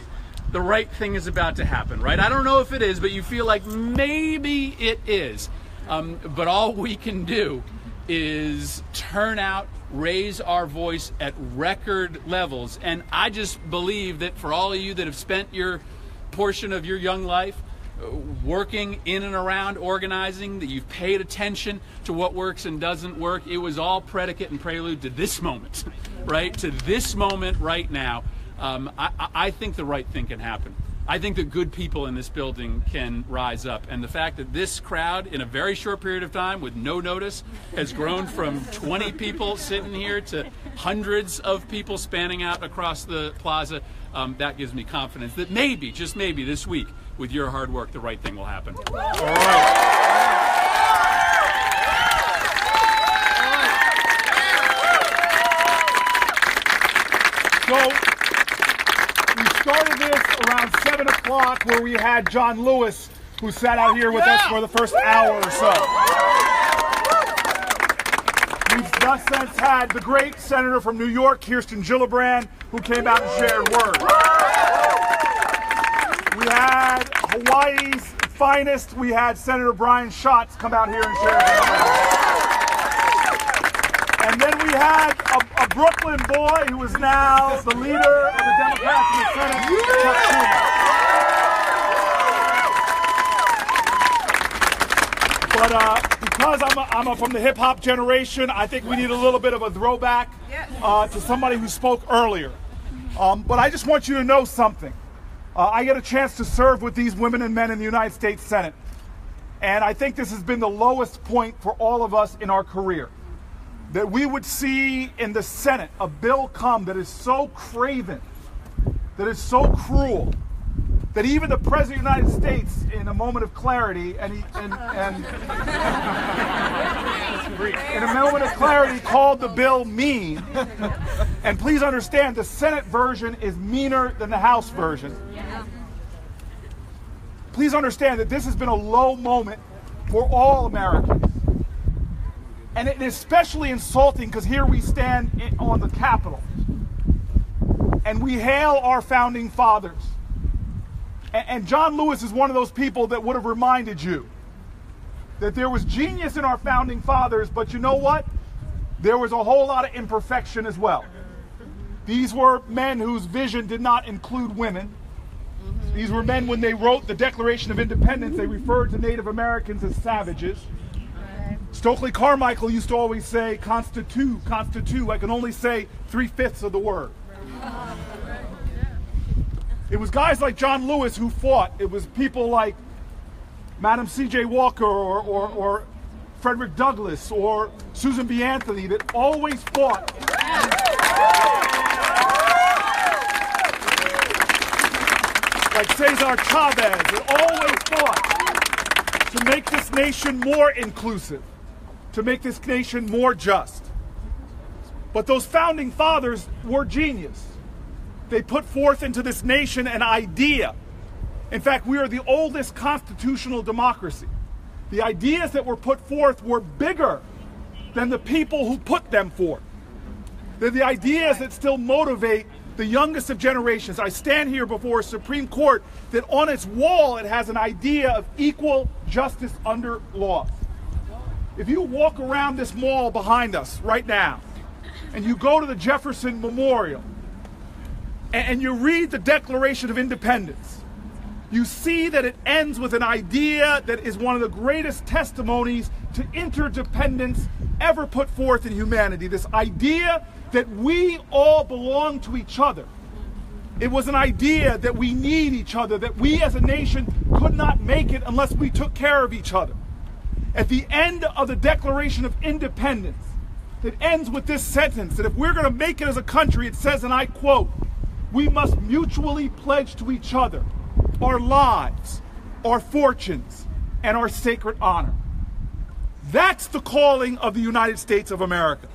the right thing is about to happen, right? I don't know if it is, but you feel like maybe it is. But all we can do is turn out, raise our voice at record levels. And I just believe that for all of you that have spent your portion of your young life working in and around organizing, that you've paid attention to what works and doesn't work, it was all predicate and prelude to this moment, right? To this moment right now. I think the right thing can happen. I think that good people in this building can rise up. And the fact that this crowd, in a very short period of time, with no notice, has grown from 20 people sitting here to hundreds of people spanning out across the plaza, that gives me confidence that maybe, just maybe this week, with your hard work, the right thing will happen. All right. So, we started this around 7 o'clock where we had John Lewis, who sat out here with us for the first hour or so. We've thus since had the great senator from New York, Kirsten Gillibrand, who came out and shared word. We had Hawaii's finest. We had Senator Brian Schatz come out here and share word. And then we had a Brooklyn boy who is now the leader of the Democrats in the Senate, Chuck Schumer. But because I'm from the hip-hop generation, I think we need a little bit of a throwback to somebody who spoke earlier. But I just want you to know something. I get a chance to serve with these women and men in the United States Senate. And I think this has been the lowest point for all of us in our career. That we would see in the Senate a bill come that is so craven, that is so cruel, that even the President of the United States, in a moment of clarity, in a moment of clarity, called the bill mean. And please understand, the Senate version is meaner than the House version. Please understand that this has been a low moment for all Americans. And it is especially insulting because here we stand on the Capitol and we hail our founding fathers. And John Lewis is one of those people that would have reminded you that there was genius in our founding fathers, but you know what? There was a whole lot of imperfection as well. These were men whose vision did not include women. These were men, when they wrote the Declaration of Independence, they referred to Native Americans as savages. Stokely Carmichael used to always say, "Constitute, constitute." I can only say 3/5 of the word. It was guys like John Lewis who fought. It was people like Madam C.J. Walker or Frederick Douglass or Susan B. Anthony that always fought. Like Cesar Chavez, that always fought to make this nation more inclusive, to make this nation more just. But those founding fathers were genius. They put forth into this nation an idea. In fact, we are the oldest constitutional democracy. The ideas that were put forth were bigger than the people who put them forth. They're the ideas that still motivate the youngest of generations. I stand here before a Supreme Court that on its wall it has an idea of equal justice under law. If you walk around this mall behind us right now and you go to the Jefferson Memorial and you read the Declaration of Independence, you see that it ends with an idea that is one of the greatest testimonies to interdependence ever put forth in humanity. This idea that we all belong to each other. It was an idea that we need each other, that we as a nation could not make it unless we took care of each other. At the end of the Declaration of Independence, it ends with this sentence, that if we're going to make it as a country, it says, and I quote, "We must mutually pledge to each other our lives, our fortunes, and our sacred honor." That's the calling of the United States of America.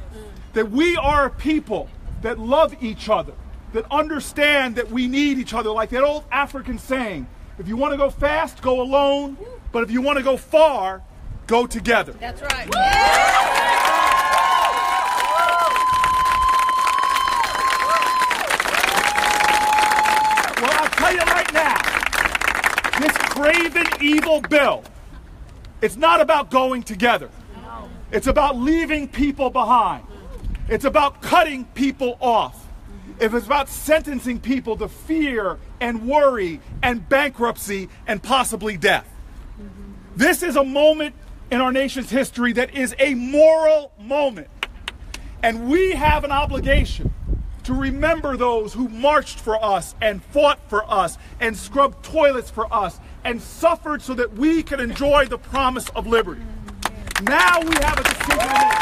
That we are a people that love each other, that understand that we need each other. Like that old African saying, if you want to go fast, go alone, but if you want to go far, go together. That's right. Well, I'll tell you right now, this craven evil bill, it's not about going together. It's about leaving people behind. It's about cutting people off. It's about sentencing people to fear and worry and bankruptcy and possibly death. This is a moment in our nation's history that is a moral moment. And we have an obligation to remember those who marched for us and fought for us and scrubbed toilets for us and suffered so that we can enjoy the promise of liberty. Now we have a decision to make.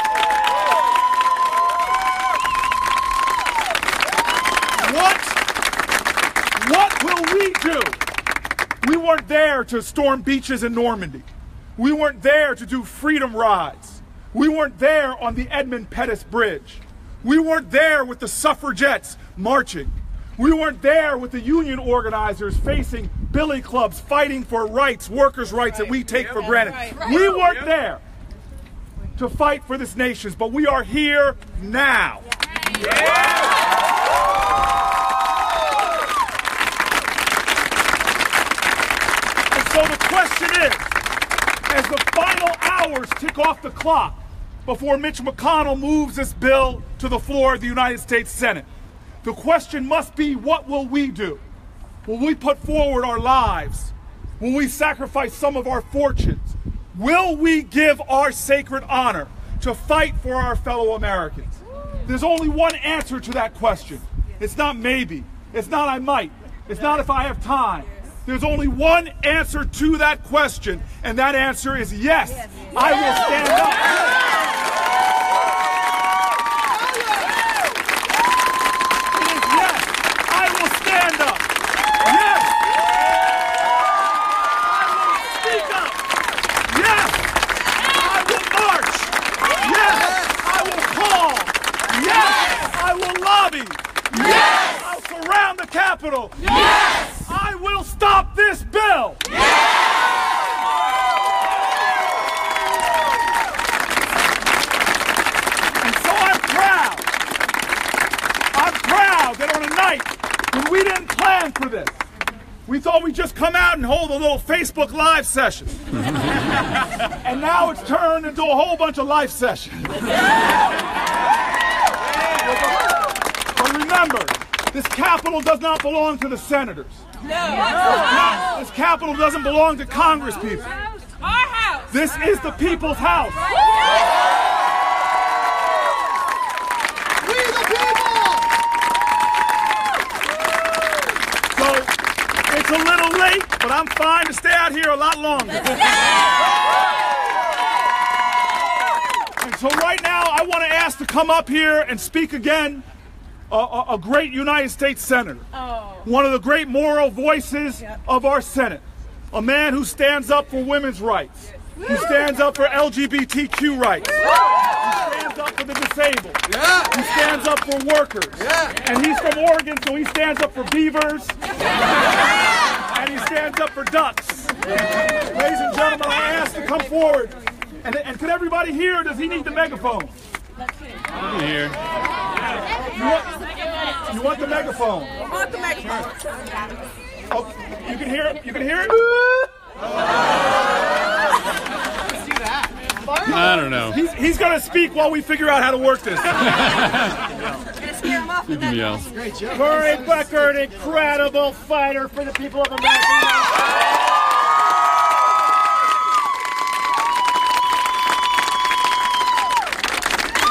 What will we do? We weren't there to storm beaches in Normandy. We weren't there to do freedom rides. We weren't there on the Edmund Pettus Bridge. We weren't there with the suffragettes marching. We weren't there with the union organizers facing billy clubs fighting for rights, workers' rights that we take for granted. We weren't there to fight for this nation, but we are here now. And so the question is, as the final hours tick off the clock before Mitch McConnell moves this bill to the floor of the United States Senate, the question must be, what will we do? Will we put forward our lives? Will we sacrifice some of our fortunes? Will we give our sacred honor to fight for our fellow Americans? There's only one answer to that question. It's not maybe. It's not I might. It's not if I have time. There's only one answer to that question, and that answer is yes. I will stand up. It is yes. I will stand up. Yes. Yes! I will stop this bill! And so I'm proud that on a night when we didn't plan for this, we thought we'd just come out and hold a little Facebook Live session. And now it's turned into a whole bunch of live sessions. But remember, this Capitol does not belong to the senators. No. This Capitol doesn't belong to Congress people. Our house. This is the people's house. We the people. So it's a little late, but I'm fine to stay out here a lot longer. And so right now, I want to ask to come up here and speak again a great United States Senator. One of the great moral voices of our Senate. A man who stands up for women's rights. Who stands up for LGBTQ rights. Who stands up for the disabled. Who stands up for workers. And he's from Oregon, so he stands up for beavers. And he stands up for ducks. Ladies and gentlemen, I ask to come forward. And can everybody hear, or does he need the megaphone? Here. You want the megaphone? I want the megaphone. Oh, you can hear it? You can hear it? I don't know. He's going to speak while we figure out how to work this. You can yell. Cory Booker, an incredible fighter for the people of America.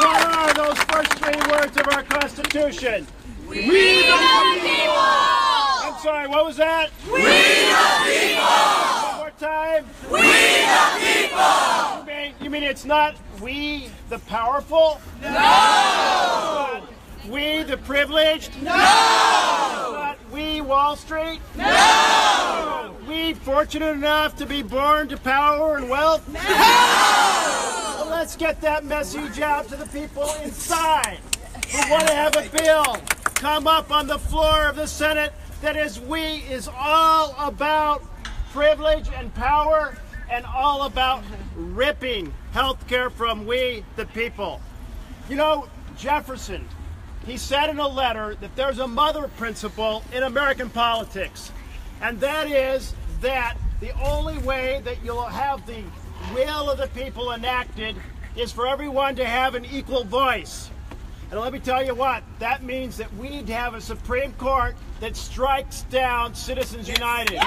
What are those first three words of our Constitution? We the people! I'm sorry, what was that? We the people! One more time. We the people! You mean it's not we the powerful? No! We the privileged? No! Not we Wall Street? No! We fortunate enough to be born to power and wealth? No! Well, let's get that message out to the people inside who want to have a bill come up on the floor of the Senate that is all about privilege and power and all about ripping health care from we the people. You know, Jefferson, he said in a letter that there's a mother principle in American politics, and that is that the only way that you'll have the will of the people enacted is for everyone to have an equal voice. And let me tell you what, that means that we need to have a Supreme Court that strikes down Citizens United.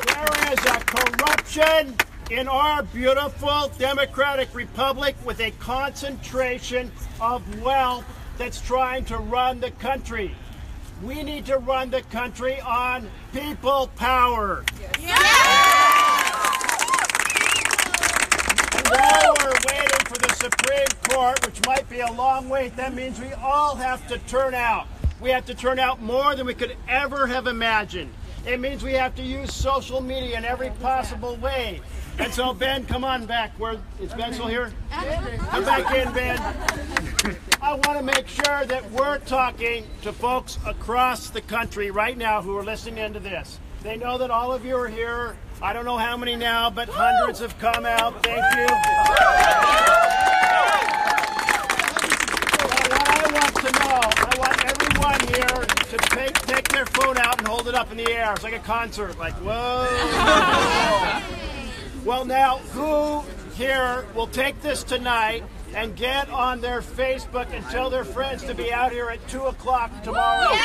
There is a corruption in our beautiful democratic republic with a concentration of wealth that's trying to run the country. We need to run the country on people power. While we're waiting for the Supreme Court, which might be a long wait, that means we all have to turn out. We have to turn out more than we could ever have imagined. It means we have to use social media in every possible way. And so, Ben, come on back. Is Ben still here? Come back in, Ben. I want to make sure that we're talking to folks across the country right now who are listening into this. They know that all of you are here. I don't know how many now, but hundreds have come out. Thank you. What I want to know, I want everyone here to take their phone out and hold it up in the air. It's like a concert, like, whoa. Well, now, who here will take this tonight and get on their Facebook and tell their friends to be out here at 2 o'clock tomorrow?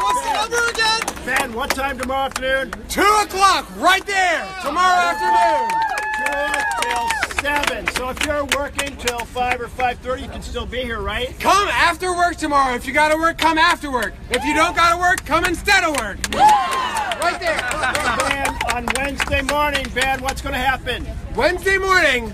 What's the number again? Ben, what time tomorrow afternoon? 2 o'clock, right there, tomorrow afternoon. 2 till 7. So if you're working till 5 or 5:30, you can still be here, right? Come after work tomorrow. If you got to work, come after work. If you don't got to work, come instead of work. Right there. Ben, on Wednesday morning, Ben, what's going to happen? Wednesday morning,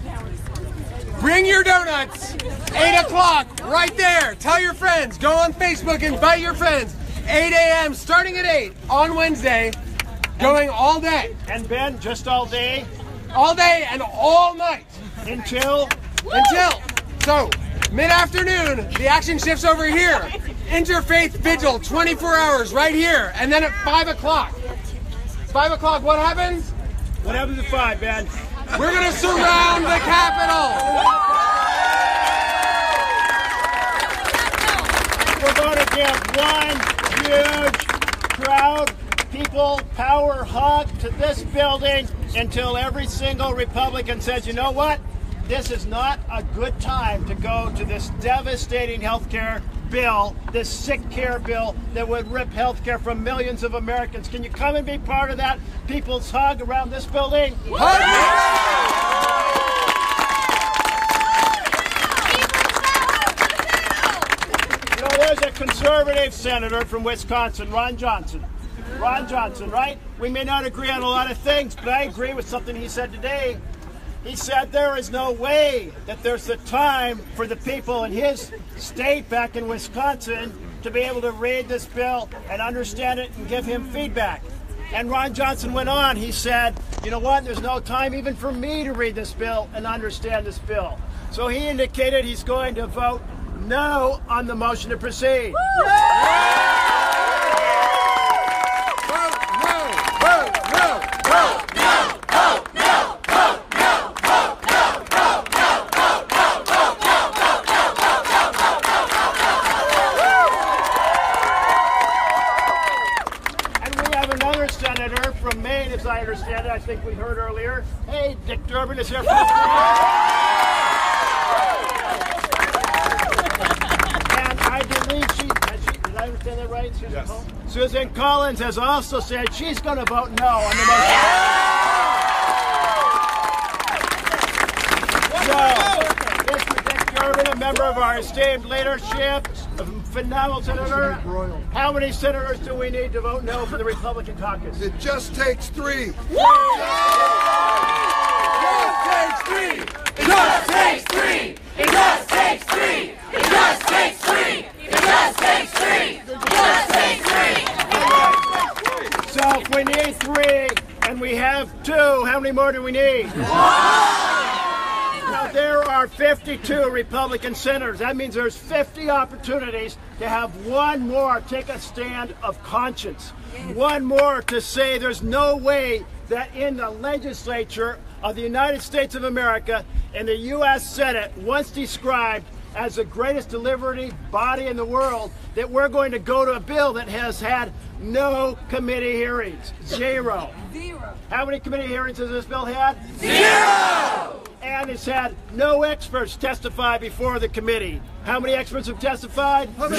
bring your donuts. 8 o'clock, right there. Tell your friends. Go on Facebook, invite your friends. 8 a.m. starting at 8 on Wednesday, going all day. And Ben, just all day? all day and all night. Until? So, mid-afternoon, the action shifts over here. Interfaith vigil, 24 hours, right here. And then at 5 o'clock. 5 o'clock, what happens? What happens at 5, Ben? We're going to surround the Capitol. We're going to give one huge crowd, people, power hug to this building until every single Republican says, you know what? This is not a good time to go to this devastating health care bill, this sick care bill that would rip health care from millions of Americans. Can you come and be part of that people's hug around this building? You know, there's a conservative senator from Wisconsin, Ron Johnson. Ron Johnson, right? We may not agree on a lot of things, but I agree with something he said today. He said there is no way that there's the time for the people in his state back in Wisconsin to be able to read this bill and understand it and give him feedback. And Ron Johnson went on, he said, you know what, there's no time even for me to read this bill and understand this bill. So he indicated he's going to vote no on the motion to proceed. From Maine, as I understand it, I think we heard earlier. Hey, Dick Durbin is here from and I believe did I understand that right, Susan? Yes. Susan Collins has also said she's going to vote no on the motion. So, Mr. Dick Durbin, a member of our esteemed leadership, a phenomenal senator. How many senators do we need to vote no for the Republican caucus? It just takes 3. Just takes 3. It just takes 3. It just takes 3. It just takes 3. It just takes 3. It just takes 3. So if we need 3 and we have 2, how many more do we need? Now, there are 52 Republican senators. That means there's 50 opportunities to have one more take a stand of conscience. One more to say there's no way that in the legislature of the United States of America and the U.S. Senate, once described as the greatest deliberative body in the world, that we're going to go to a bill that has had no committee hearings. 0. How many committee hearings has this bill had? 0! And it's had no experts testify before the committee. How many experts have testified? 0!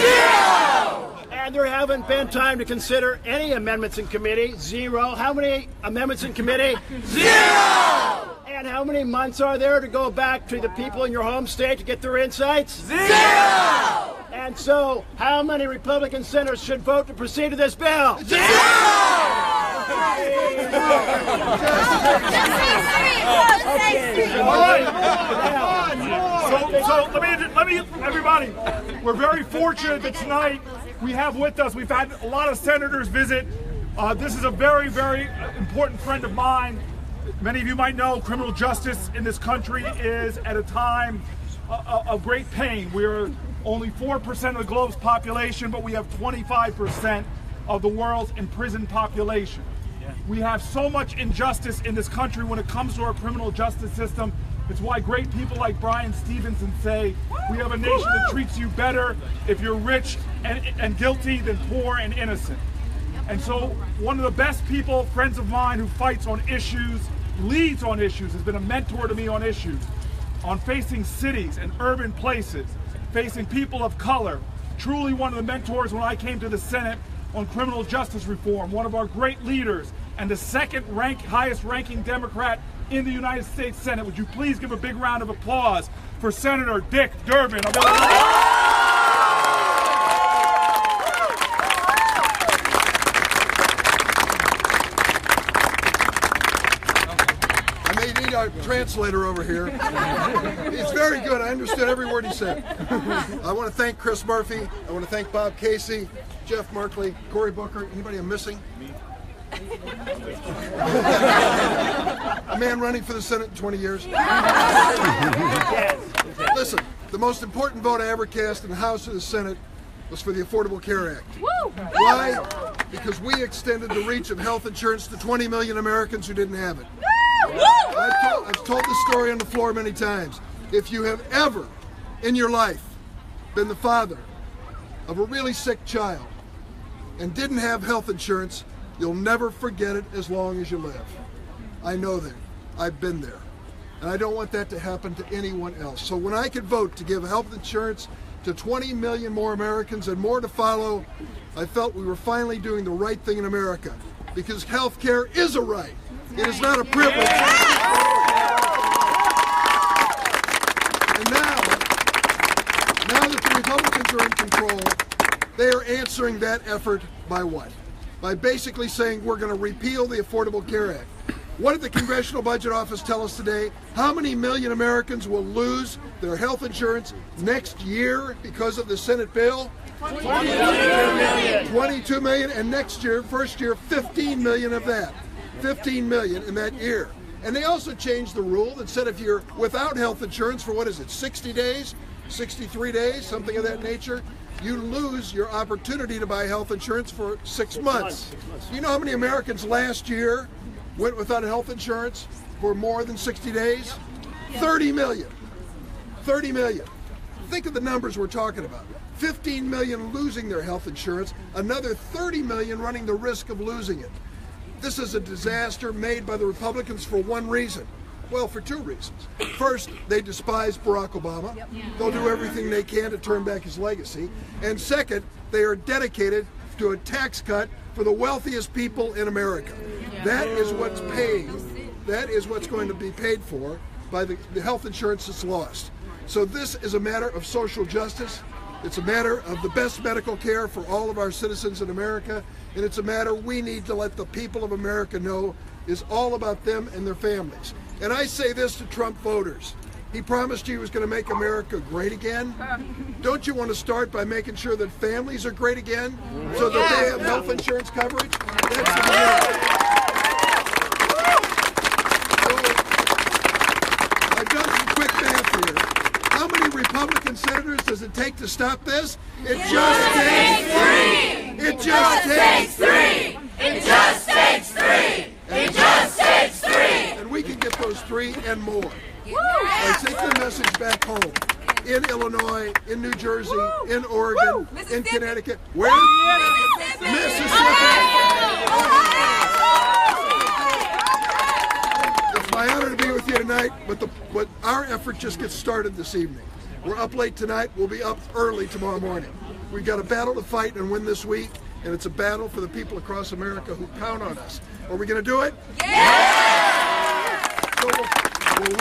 And there haven't been time to consider any amendments in committee. 0. How many amendments in committee? 0! And how many months are there to go back to the people in your home state to get their insights? 0! And so, how many Republican senators should vote to proceed to this bill? 0! So let me, everybody, we're very fortunate that tonight we have with us, we've had a lot of senators visit. This is a very, very important friend of mine. Many of you might know criminal justice in this country is at a time of great pain. We're only 4% of the globe's population, but we have 25% of the world's imprisoned population. We have so much injustice in this country when it comes to our criminal justice system. It's why great people like Brian Stevenson say, we have a nation that treats you better if you're rich and guilty than poor and innocent. And so one of the best people, friends of mine, who fights on issues, leads on issues, has been a mentor to me on issues, on facing cities and urban places, facing people of color. Truly one of the mentors when I came to the Senate on criminal justice reform, one of our great leaders, and the highest ranking Democrat in the United States Senate. Would you please give a big round of applause for Senator Dick Durbin. I may need a translator over here. He's very good. I understood every word he said. I want to thank Chris Murphy. I want to thank Bob Casey, Jeff Markley, Cory Booker. Anybody I'm missing? Me. A man running for the Senate in 20 years. Listen, the most important vote I ever cast in the House or the Senate was for the Affordable Care Act. Why? Because we extended the reach of health insurance to 20 million Americans who didn't have it. I've told this story on the floor many times. If you have ever in your life been the father of a really sick child and didn't have health insurance, you'll never forget it as long as you live. I know that. I've been there. And I don't want that to happen to anyone else. So when I could vote to give health insurance to 20 million more Americans and more to follow, I felt we were finally doing the right thing in America, because health care is a right. It is not a privilege. And now that the Republicans are in control, they are answering that effort by what? By basically saying we're going to repeal the Affordable Care Act. What did the Congressional Budget Office tell us today? How many million Americans will lose their health insurance next year because of the Senate bill? 22 million. 22 million, and next year, first year, 15 million of that. 15 million in that year. And they also changed the rule that said if you're without health insurance for, 60 days, 63 days, something of that nature, you lose your opportunity to buy health insurance for 6 months. You know how many Americans last year went without health insurance for more than 60 days? 30 million. 30 million. Think of the numbers we're talking about. 15 million losing their health insurance, another 30 million running the risk of losing it. This is a disaster made by the Republicans for one reason. Well, for two reasons. First, they despise Barack Obama. They'll do everything they can to turn back his legacy. And second, they are dedicated to a tax cut for the wealthiest people in America. That is what's paid. That is what's going to be paid for by the health insurance that's lost. So this is a matter of social justice. It's a matter of the best medical care for all of our citizens in America. And it's a matter we need to let the people of America know is all about them and their families. And I say this to Trump voters. He promised he was going to make America great again. Don't you want to start by making sure that families are great again so that they have health insurance coverage? That's the So, I've done some quick math here. How many Republican senators does it take to stop this? It just takes 3! It just takes 3! It just takes 3! It just takes 3! And we can get those 3 and more. I take the message back home. In Illinois, in New Jersey, in Oregon, in Connecticut. Where? Mississippi. It's my honor to be with you tonight, but our effort just gets started this evening. We're up late tonight. We'll be up early tomorrow morning. We've got a battle to fight and win this week, and it's a battle for the people across America who count on us. Are we going to do it? Yeah! So we'll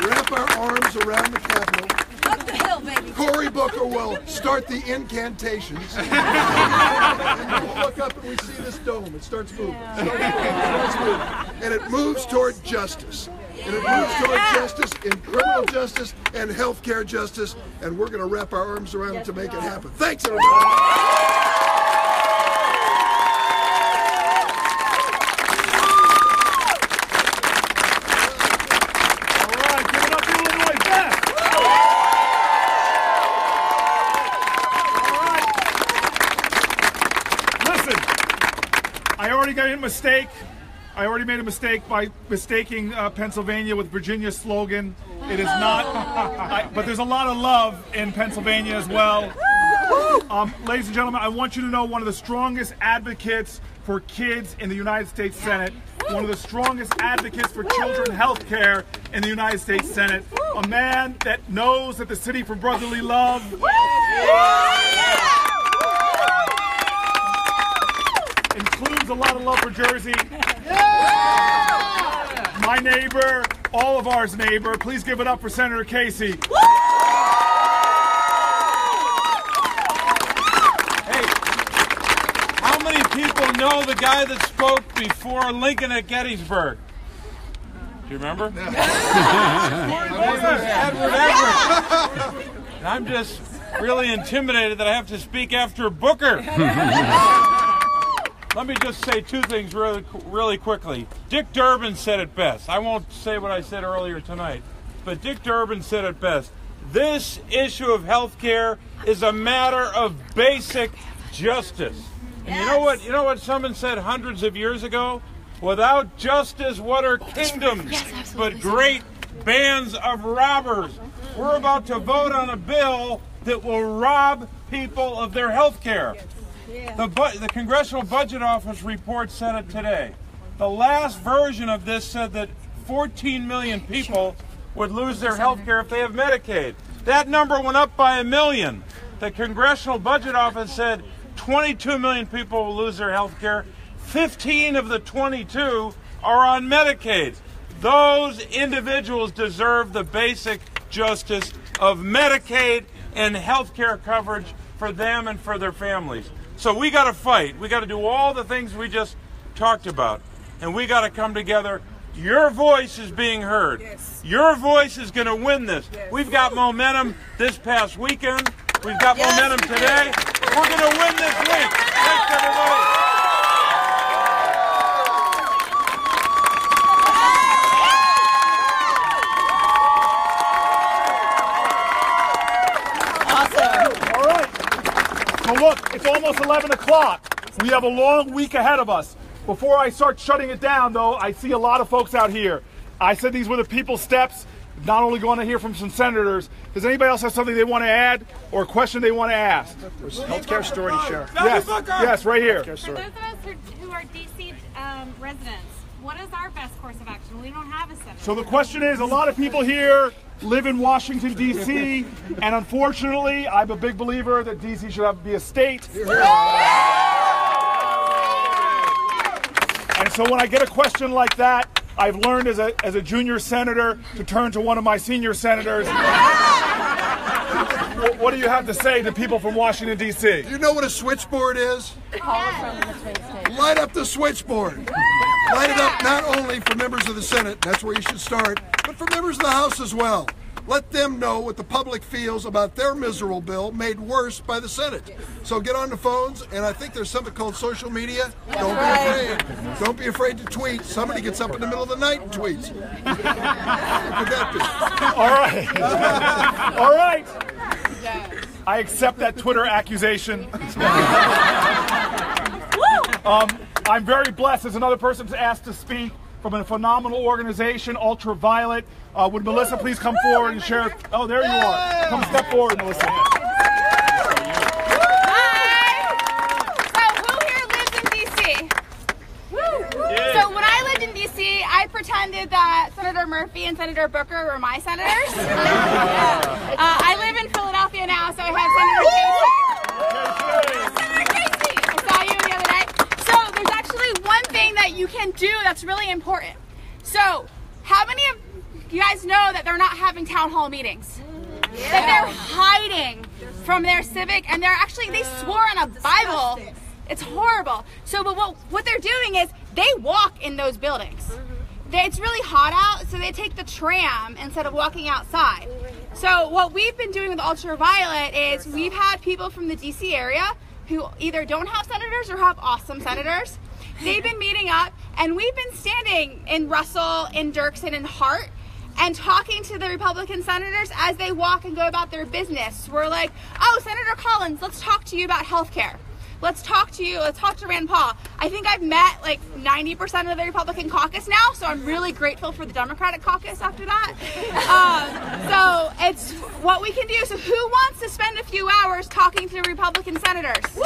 wrap our arms around the Capitol. Up the hill, baby. Cory Booker will start the incantations. And we'll look up and we see this dome. It starts moving. And it moves toward justice. And it moves toward justice in criminal justice and healthcare justice. And we're going to wrap our arms around it to make it happen. Thanks, everybody. I already made a mistake by mistaking Pennsylvania with Virginia's slogan. It is not, but there's a lot of love in Pennsylvania as well. Ladies and gentlemen, I want you to know one of the strongest advocates for kids in the United States Senate, one of the strongest advocates for children health care in the United States Senate, a man that knows that the city for brotherly love includes a lot of love for Jersey. My neighbor, all of ours neighbor, please give it up for Senator Casey. Hey, how many people know the guy that spoke before Lincoln at Gettysburg? Do you remember? Edward Everett. And I'm just really intimidated that I have to speak after Booker. let me just say two things really quickly. Dick Durbin said it best. I won't say what I said earlier tonight, but Dick Durbin said it best. This issue of health care is a matter of basic justice. And you know what someone said hundreds of years ago? Without justice, what are kingdoms but great bands of robbers? We're about to vote on a bill that will rob people of their health care. The Congressional Budget Office report said it today. The last version of this said that 14 million people would lose their health care if they have Medicaid. That number went up by 1 million. The Congressional Budget Office said 22 million people will lose their health care. 15 of the 22 are on Medicaid. Those individuals deserve the basic justice of Medicaid and health care coverage for them and for their families. So we got to fight. We got to do all the things we just talked about. And we got to come together. Your voice is being heard. Yes. Your voice is going to win this. Yes. We've got momentum this past weekend. We've got momentum today. We're going to win this week. Thanks, everybody. All right. So look, it's almost 11 o'clock. We have a long week ahead of us. Before I start shutting it down, though, I see a lot of folks out here. I said these were the people's steps. Not only going to hear from some senators. Does anybody else have something they want to add or a question they want to ask? Healthcare story to share. Yes, right here. For those of us who are DC residents, what is our best course of action? We don't have a senator. So the question is, a lot of people here live in Washington, D.C., and unfortunately, I'm a big believer that D.C. should be a state. And so when I get a question like that, I've learned as a junior senator to turn to one of my senior senators. What do you have to say to people from Washington, D.C.? Do you know what a switchboard is? Light up the switchboard. Light it up not only for members of the Senate, that's where you should start, but for members of the House as well. Let them know what the public feels about their miserable bill made worse by the Senate. So get on the phones, and I think there's something called social media. Don't be afraid. Don't be afraid to tweet. Somebody gets up in the middle of the night and tweets. What could that be? All right. All right. I accept that Twitter accusation. I'm very blessed as another person asked to speak from a phenomenal organization, Ultraviolet. Would Melissa please come forward and share? Oh, there you are. Come step forward, Melissa. Hi. So who here lives in D.C.? So when I lived in D.C., I pretended that Senator Murphy and Senator Booker were my senators. I live in Philadelphia now, so I have Senator Casey. I saw you the other day. So there's actually one thing that you can do that's really important. So how many of you guys know that they're not having town hall meetings? That they're hiding from their civic, and they swore on a Bible. It's horrible. So but what they're doing is they walk in those buildings. It's really hot out, so they take the tram instead of walking outside. So what we've been doing with Ultraviolet is we've had people from the DC area who either don't have senators or have awesome senators. They've been meeting up, and we've been standing in Russell, in Dirksen, and Hart, and talking to the Republican senators as they walk and go about their business. We're like, oh, Senator Collins, let's talk to you about health care. Let's talk to you. Let's talk to Rand Paul. I think I've met like 90% of the Republican caucus now, so I'm really grateful for the Democratic caucus after that. So it's what we can do. So who wants to spend a few hours talking to Republican senators? Woo!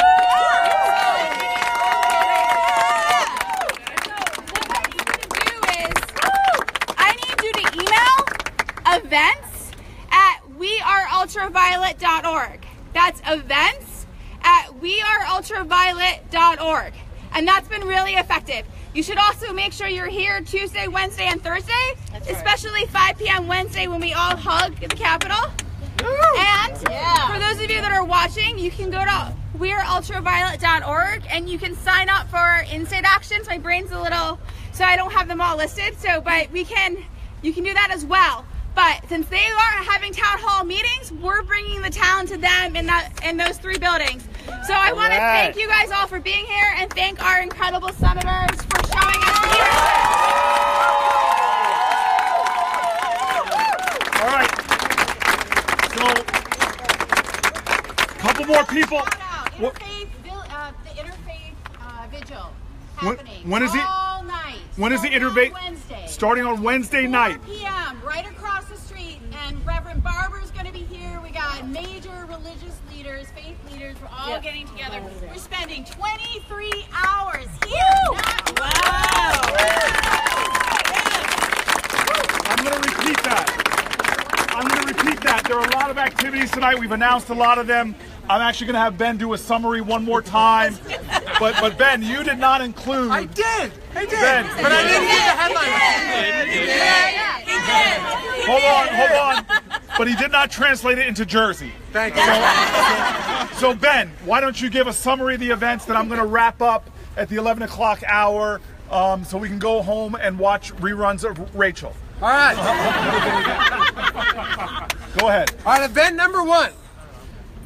Events at weareultraviolet.org. That's events at weareultraviolet.org. And that's been really effective. You should also make sure you're here Tuesday, Wednesday, and Thursday, especially 5 p.m. Wednesday when we all hug at the Capitol. And for those of you that are watching, you can go to weareultraviolet.org and you can sign up for in-state actions. My brain's a little, so I don't have them all listed. So, but you can do that as well. But since they aren't having town hall meetings, we're bringing the town to them in those 3 buildings. So I want to thank you guys all for being here and thank our incredible senators for showing us leadership. All right. So, a couple more people. The interfaith vigil happening when is it? all night. When is the interfaith? Starting on Wednesday night. 4 p.m. right across the street, and Reverend Barber's going to be here. We got major religious leaders, faith leaders. We're all getting together. We're spending 23 hours here. Wow! I'm going to repeat that. There are a lot of activities tonight. We've announced a lot of them. I'm actually going to have Ben do a summary one more time. But Ben, you did not include. I did. Ben, but I didn't get the headline. Hold on. But he did not translate it into Jersey. Thank you. So Ben, why don't you give a summary of the events that I'm going to wrap up at the 11 o'clock hour, so we can go home and watch reruns of Rachel. All right. Go ahead. All right, event number 1.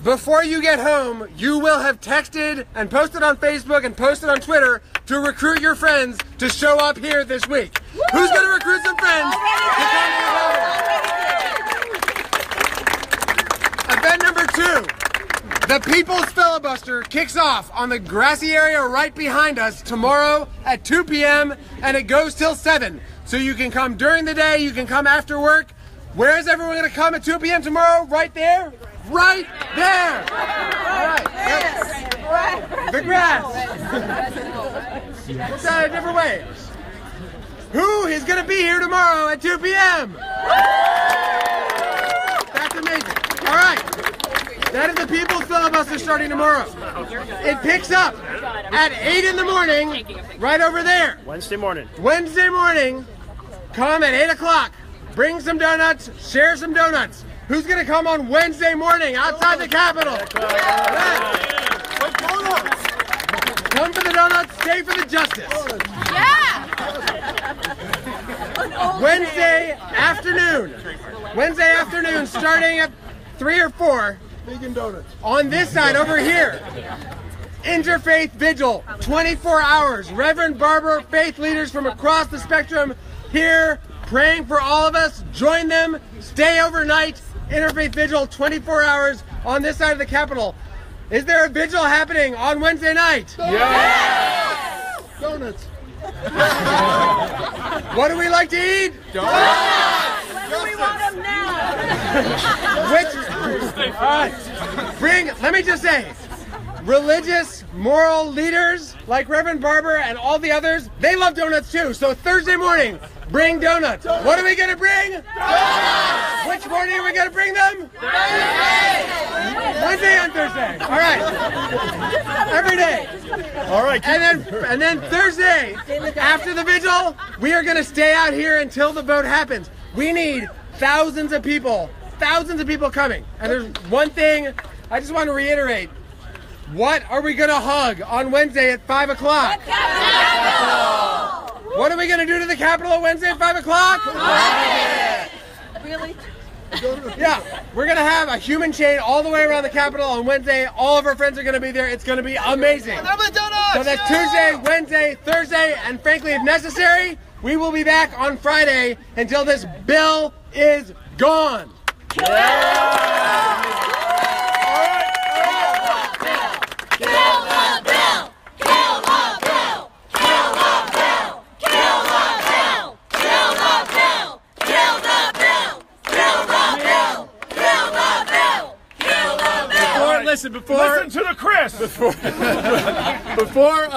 Before you get home, you will have texted and posted on Facebook and posted on Twitter to recruit your friends to show up here this week. Woo! Who's going to recruit some friends to come to the Event number 2. The People's Filibuster kicks off on the grassy area right behind us tomorrow at 2 p.m. and it goes till 7. So you can come during the day, you can come after work. Where is everyone going to come at 2 p.m. tomorrow? Right there? Right there! All right. The grass. We'll try it a different way. Who is going to be here tomorrow at 2 p.m.? That's amazing. All right. That is the People's Filibuster starting tomorrow. It picks up at 8 in the morning, right over there. Wednesday morning. Wednesday morning, come at 8 o'clock. Bring some donuts, share some donuts. Who's going to come on Wednesday morning outside the Capitol? Come for the donuts, stay for the justice. Wednesday afternoon, starting at 3 or 4. Vegan donuts. On this side over here. Interfaith Vigil, 24 hours. Reverend Barber, faith leaders from across the spectrum here praying for all of us. Join them, stay overnight. Interfaith Vigil, 24 hours on this side of the Capitol. Is there a vigil happening on Wednesday night? Yes! Donuts. What do we like to eat? Donuts! When do we want them now? Let me just say, religious, moral leaders like Reverend Barber and all the others, they love donuts too. So Thursday morning, bring donuts. What are we going to bring? Donuts! Which morning are we going to bring them? Thursday! Wednesday and Thursday. All right. Every day. All right. And then Thursday, after the vigil, we are going to stay out here until the vote happens. We need thousands of people coming. And there's one thing I just want to reiterate. What are we going to hug on Wednesday at 5 o'clock? What are we going to do to the Capitol on Wednesday at 5 o'clock? Really? Yeah, we're going to have a human chain all the way around the Capitol on Wednesday. All of our friends are going to be there. It's going to be amazing. So that's Tuesday, Wednesday, Thursday, and frankly, if necessary, we will be back on Friday until this bill is gone. Listen to Chris.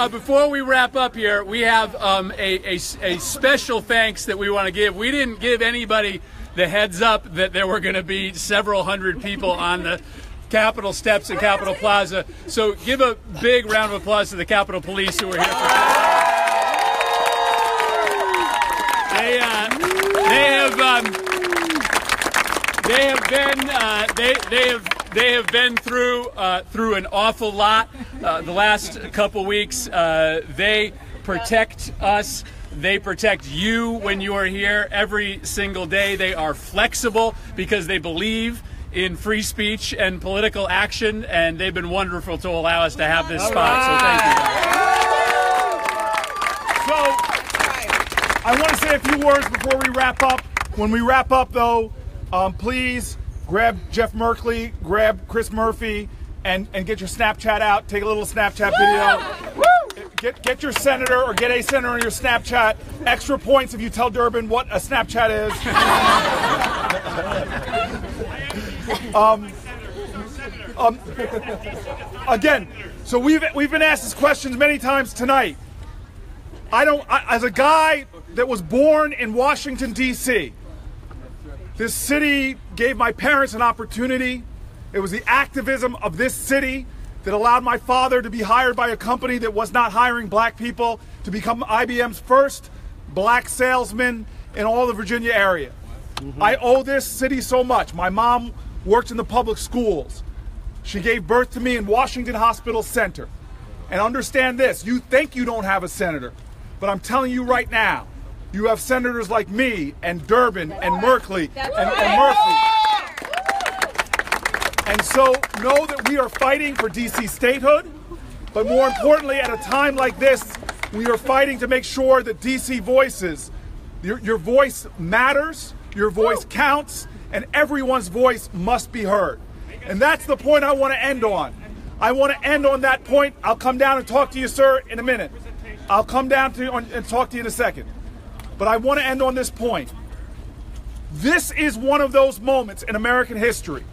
Before we wrap up here, we have a special thanks that we want to give. We didn't give anybody the heads up that there were going to be several hundred people on the Capitol steps and Capitol Plaza. So give a big round of applause to the Capitol Police who are here. They have been through an awful lot the last couple weeks. They protect us They protect you when you are here every single day. They are flexible because they believe in free speech and political action, and they've been wonderful to allow us to have this spot. So thank you. So I want to say a few words before we wrap up. When we wrap up, though, please grab Jeff Merkley, grab Chris Murphy, and get your Snapchat out. Take a little Snapchat video. Get your senator or get a senator on your Snapchat. Extra points if you tell Durbin what a Snapchat is. Again, so we've been asked these questions many times tonight. As a guy that was born in Washington, D.C., this city gave my parents an opportunity. It was the activism of this city that allowed my father to be hired by a company that was not hiring black people to become IBM's first black salesman in all the Virginia area. I owe this city so much. My mom worked in the public schools. She gave birth to me in Washington Hospital Center. And understand this, you think you don't have a senator, but I'm telling you right now, you have senators like me and Durbin and Merkley and Murphy. And so know that we are fighting for DC statehood, but more importantly, at a time like this, we are fighting to make sure that DC voices, your voice matters, your voice counts, and everyone's voice must be heard. And that's the point I want to end on. I want to end on that point. I'll come down and talk to you, sir, in a minute. I'll come down to you and talk to you in a second. But I want to end on this point. This is one of those moments in American history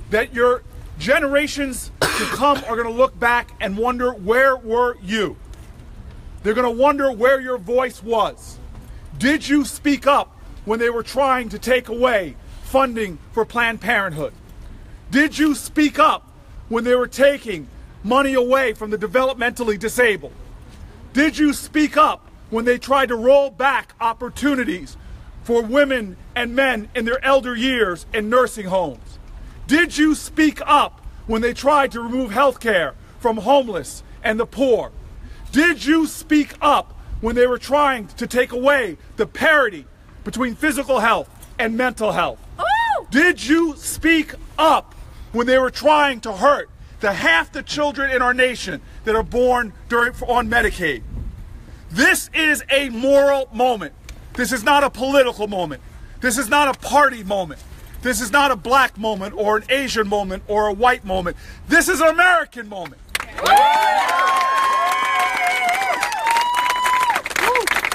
that your generations to come are going to look back and wonder, where were you? They're going to wonder where your voice was. Did you speak up when they were trying to take away funding for Planned Parenthood? Did you speak up when they were taking money away from the developmentally disabled? Did you speak up when they tried to roll back opportunities for women and men in their elder years in nursing homes? Did you speak up when they tried to remove health care from homeless and the poor? Did you speak up when they were trying to take away the parity between physical health and mental health? Ooh! Did you speak up when they were trying to hurt the half the children in our nation that are born on Medicaid? This is a moral moment. This is not a political moment. This is not a party moment. This is not a black moment or an Asian moment or a white moment. This is an American moment.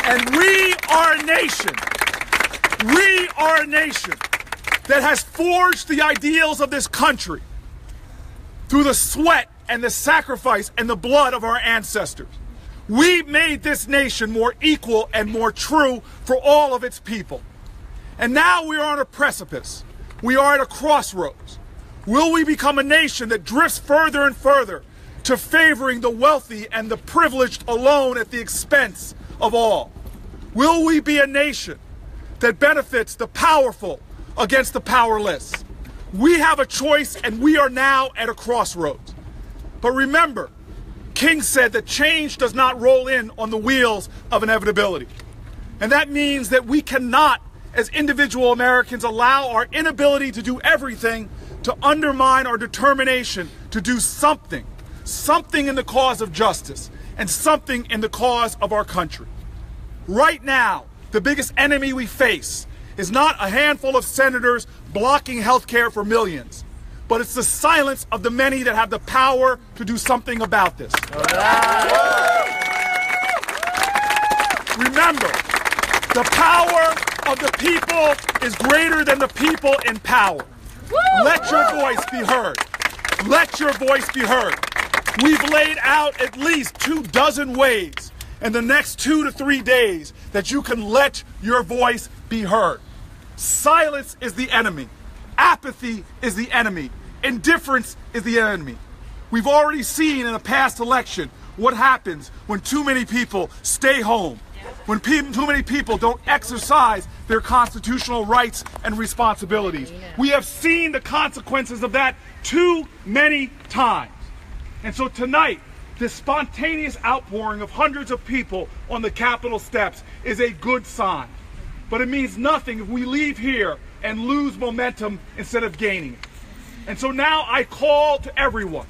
And we are a nation. We are a nation that has forged the ideals of this country through the sweat and the sacrifice and the blood of our ancestors. We made this nation more equal and more true for all of its people. And now we are on a precipice. We are at a crossroads. Will we become a nation that drifts further and further to favoring the wealthy and the privileged alone at the expense of all? Will we be a nation that benefits the powerful against the powerless? We have a choice, and we are now at a crossroads. But remember, King said that change does not roll in on the wheels of inevitability. And that means that we cannot, as individual Americans, allow our inability to do everything to undermine our determination to do something in the cause of justice and something in the cause of our country. Right now, the biggest enemy we face is not a handful of senators blocking health care for millions, but it's the silence of the many that have the power to do something about this. Remember, the power of the people is greater than the people in power. Let your voice be heard. Let your voice be heard. We've laid out at least 24 ways in the next 2 to 3 days that you can let your voice be heard. Silence is the enemy. Apathy is the enemy. Indifference is the enemy. We've already seen in a past election what happens when too many people stay home, when too many people don't exercise their constitutional rights and responsibilities. We have seen the consequences of that too many times. And so tonight, This spontaneous outpouring of hundreds of people on the Capitol steps is a good sign. But it means nothing if we leave here and lose momentum instead of gaining it. And so now I call to everyone,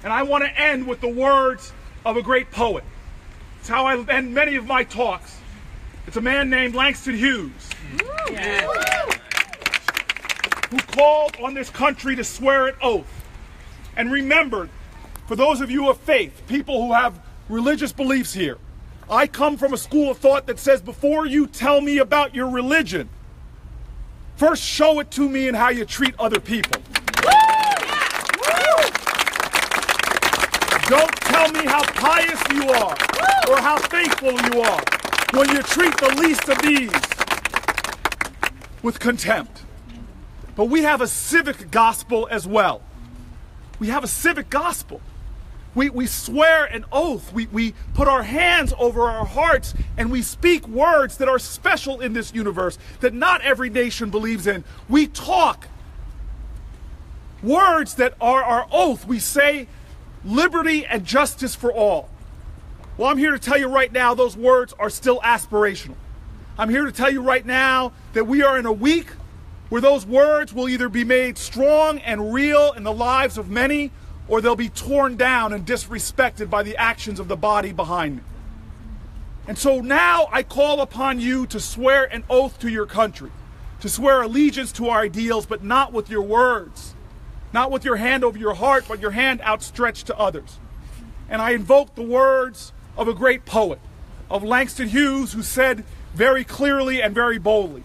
and I want to end with the words of a great poet. It's how I end many of my talks. It's a man named Langston Hughes, who called on this country to swear an oath. And remember, for those of you of faith, people who have religious beliefs here, I come from a school of thought that says before you tell me about your religion, first show it to me in how you treat other people. Don't tell me how pious you are or how faithful you are when you treat the least of these with contempt. But we have a civic gospel as well. We have a civic gospel. We swear an oath. We put our hands over our hearts and we speak words that are special in this universe that not every nation believes in. We talk words that are our oath. We say liberty and justice for all. Well, I'm here to tell you right now those words are still aspirational. I'm here to tell you right now that we are in a week where those words will either be made strong and real in the lives of many, or they'll be torn down and disrespected by the actions of the body behind me. And so now I call upon you to swear an oath to your country, to swear allegiance to our ideals, but not with your words, not with your hand over your heart, but your hand outstretched to others. And I invoke the words of a great poet, of Langston Hughes, who said very clearly and very boldly,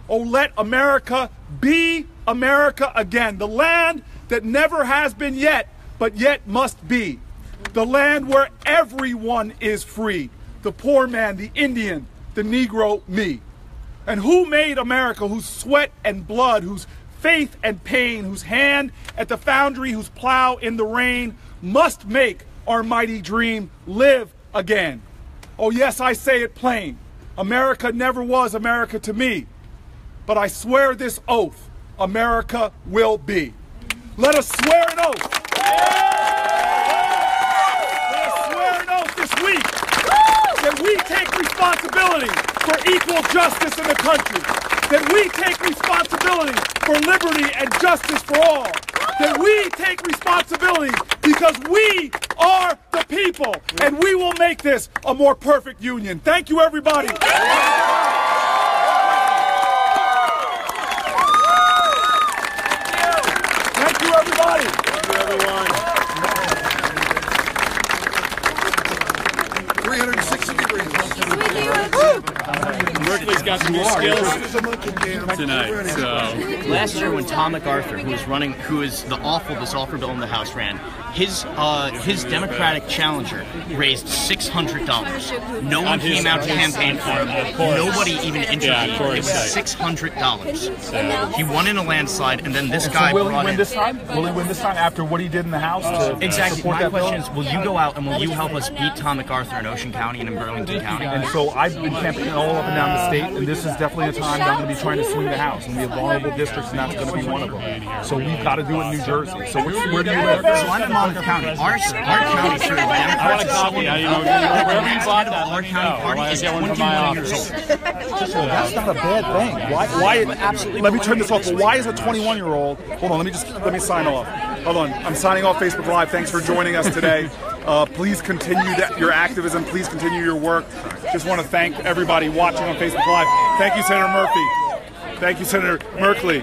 "Oh, let America be America again, the land that never has been yet, but yet must be. The land where everyone is free, the poor man, the Indian, the Negro, me. And who made America, whose sweat and blood, whose faith and pain, whose hand at the foundry, whose plow in the rain, must make our mighty dream live again. Oh yes, I say it plain, America never was America to me, but I swear this oath, America will be." Let us swear an oath. Let us swear an oath this week that we take responsibility for equal justice in the country, that we take responsibility for liberty and justice for all, that we take responsibility because we are the people, and we will make this a more perfect union. Thank you, everybody. Thank you, everybody. Thank you, everyone. 360 degrees. Merkley's got some new skills tonight. So last year, when Tom MacArthur, who is this awful bill in the House, ran, his Democratic challenger raised $600. No one came out to campaign for him. Nobody even intervened. It was $600. He won in a landslide, and then this guy will he brought win in. this time? Will he win this time after what he did in the House? Exactly. Support My that question bill? is, will you go out and will you help us beat Tom MacArthur in Ocean County and in Burlington County? And so I've been campaigning all up and down the state, and this is definitely a time that I'm going to be trying to swing the House. And we have vulnerable districts, and that's going to be one of them. So we've got to do it in New Jersey. So where do you live? So I'm in Monmouth County. Our county, sir, I want a copy. Wherever you bought that. Our county party is 21 years old. That's not a bad thing. Why absolutely. Let me turn this off. Well, why is a 21-year-old? Hold on. Let me sign off. Hold on. I'm signing off Facebook Live. Thanks for joining us today. Please continue your activism. Please continue your work. Just want to thank everybody watching on Facebook Live. Thank you, Senator Murphy. Thank you, Senator Merkley.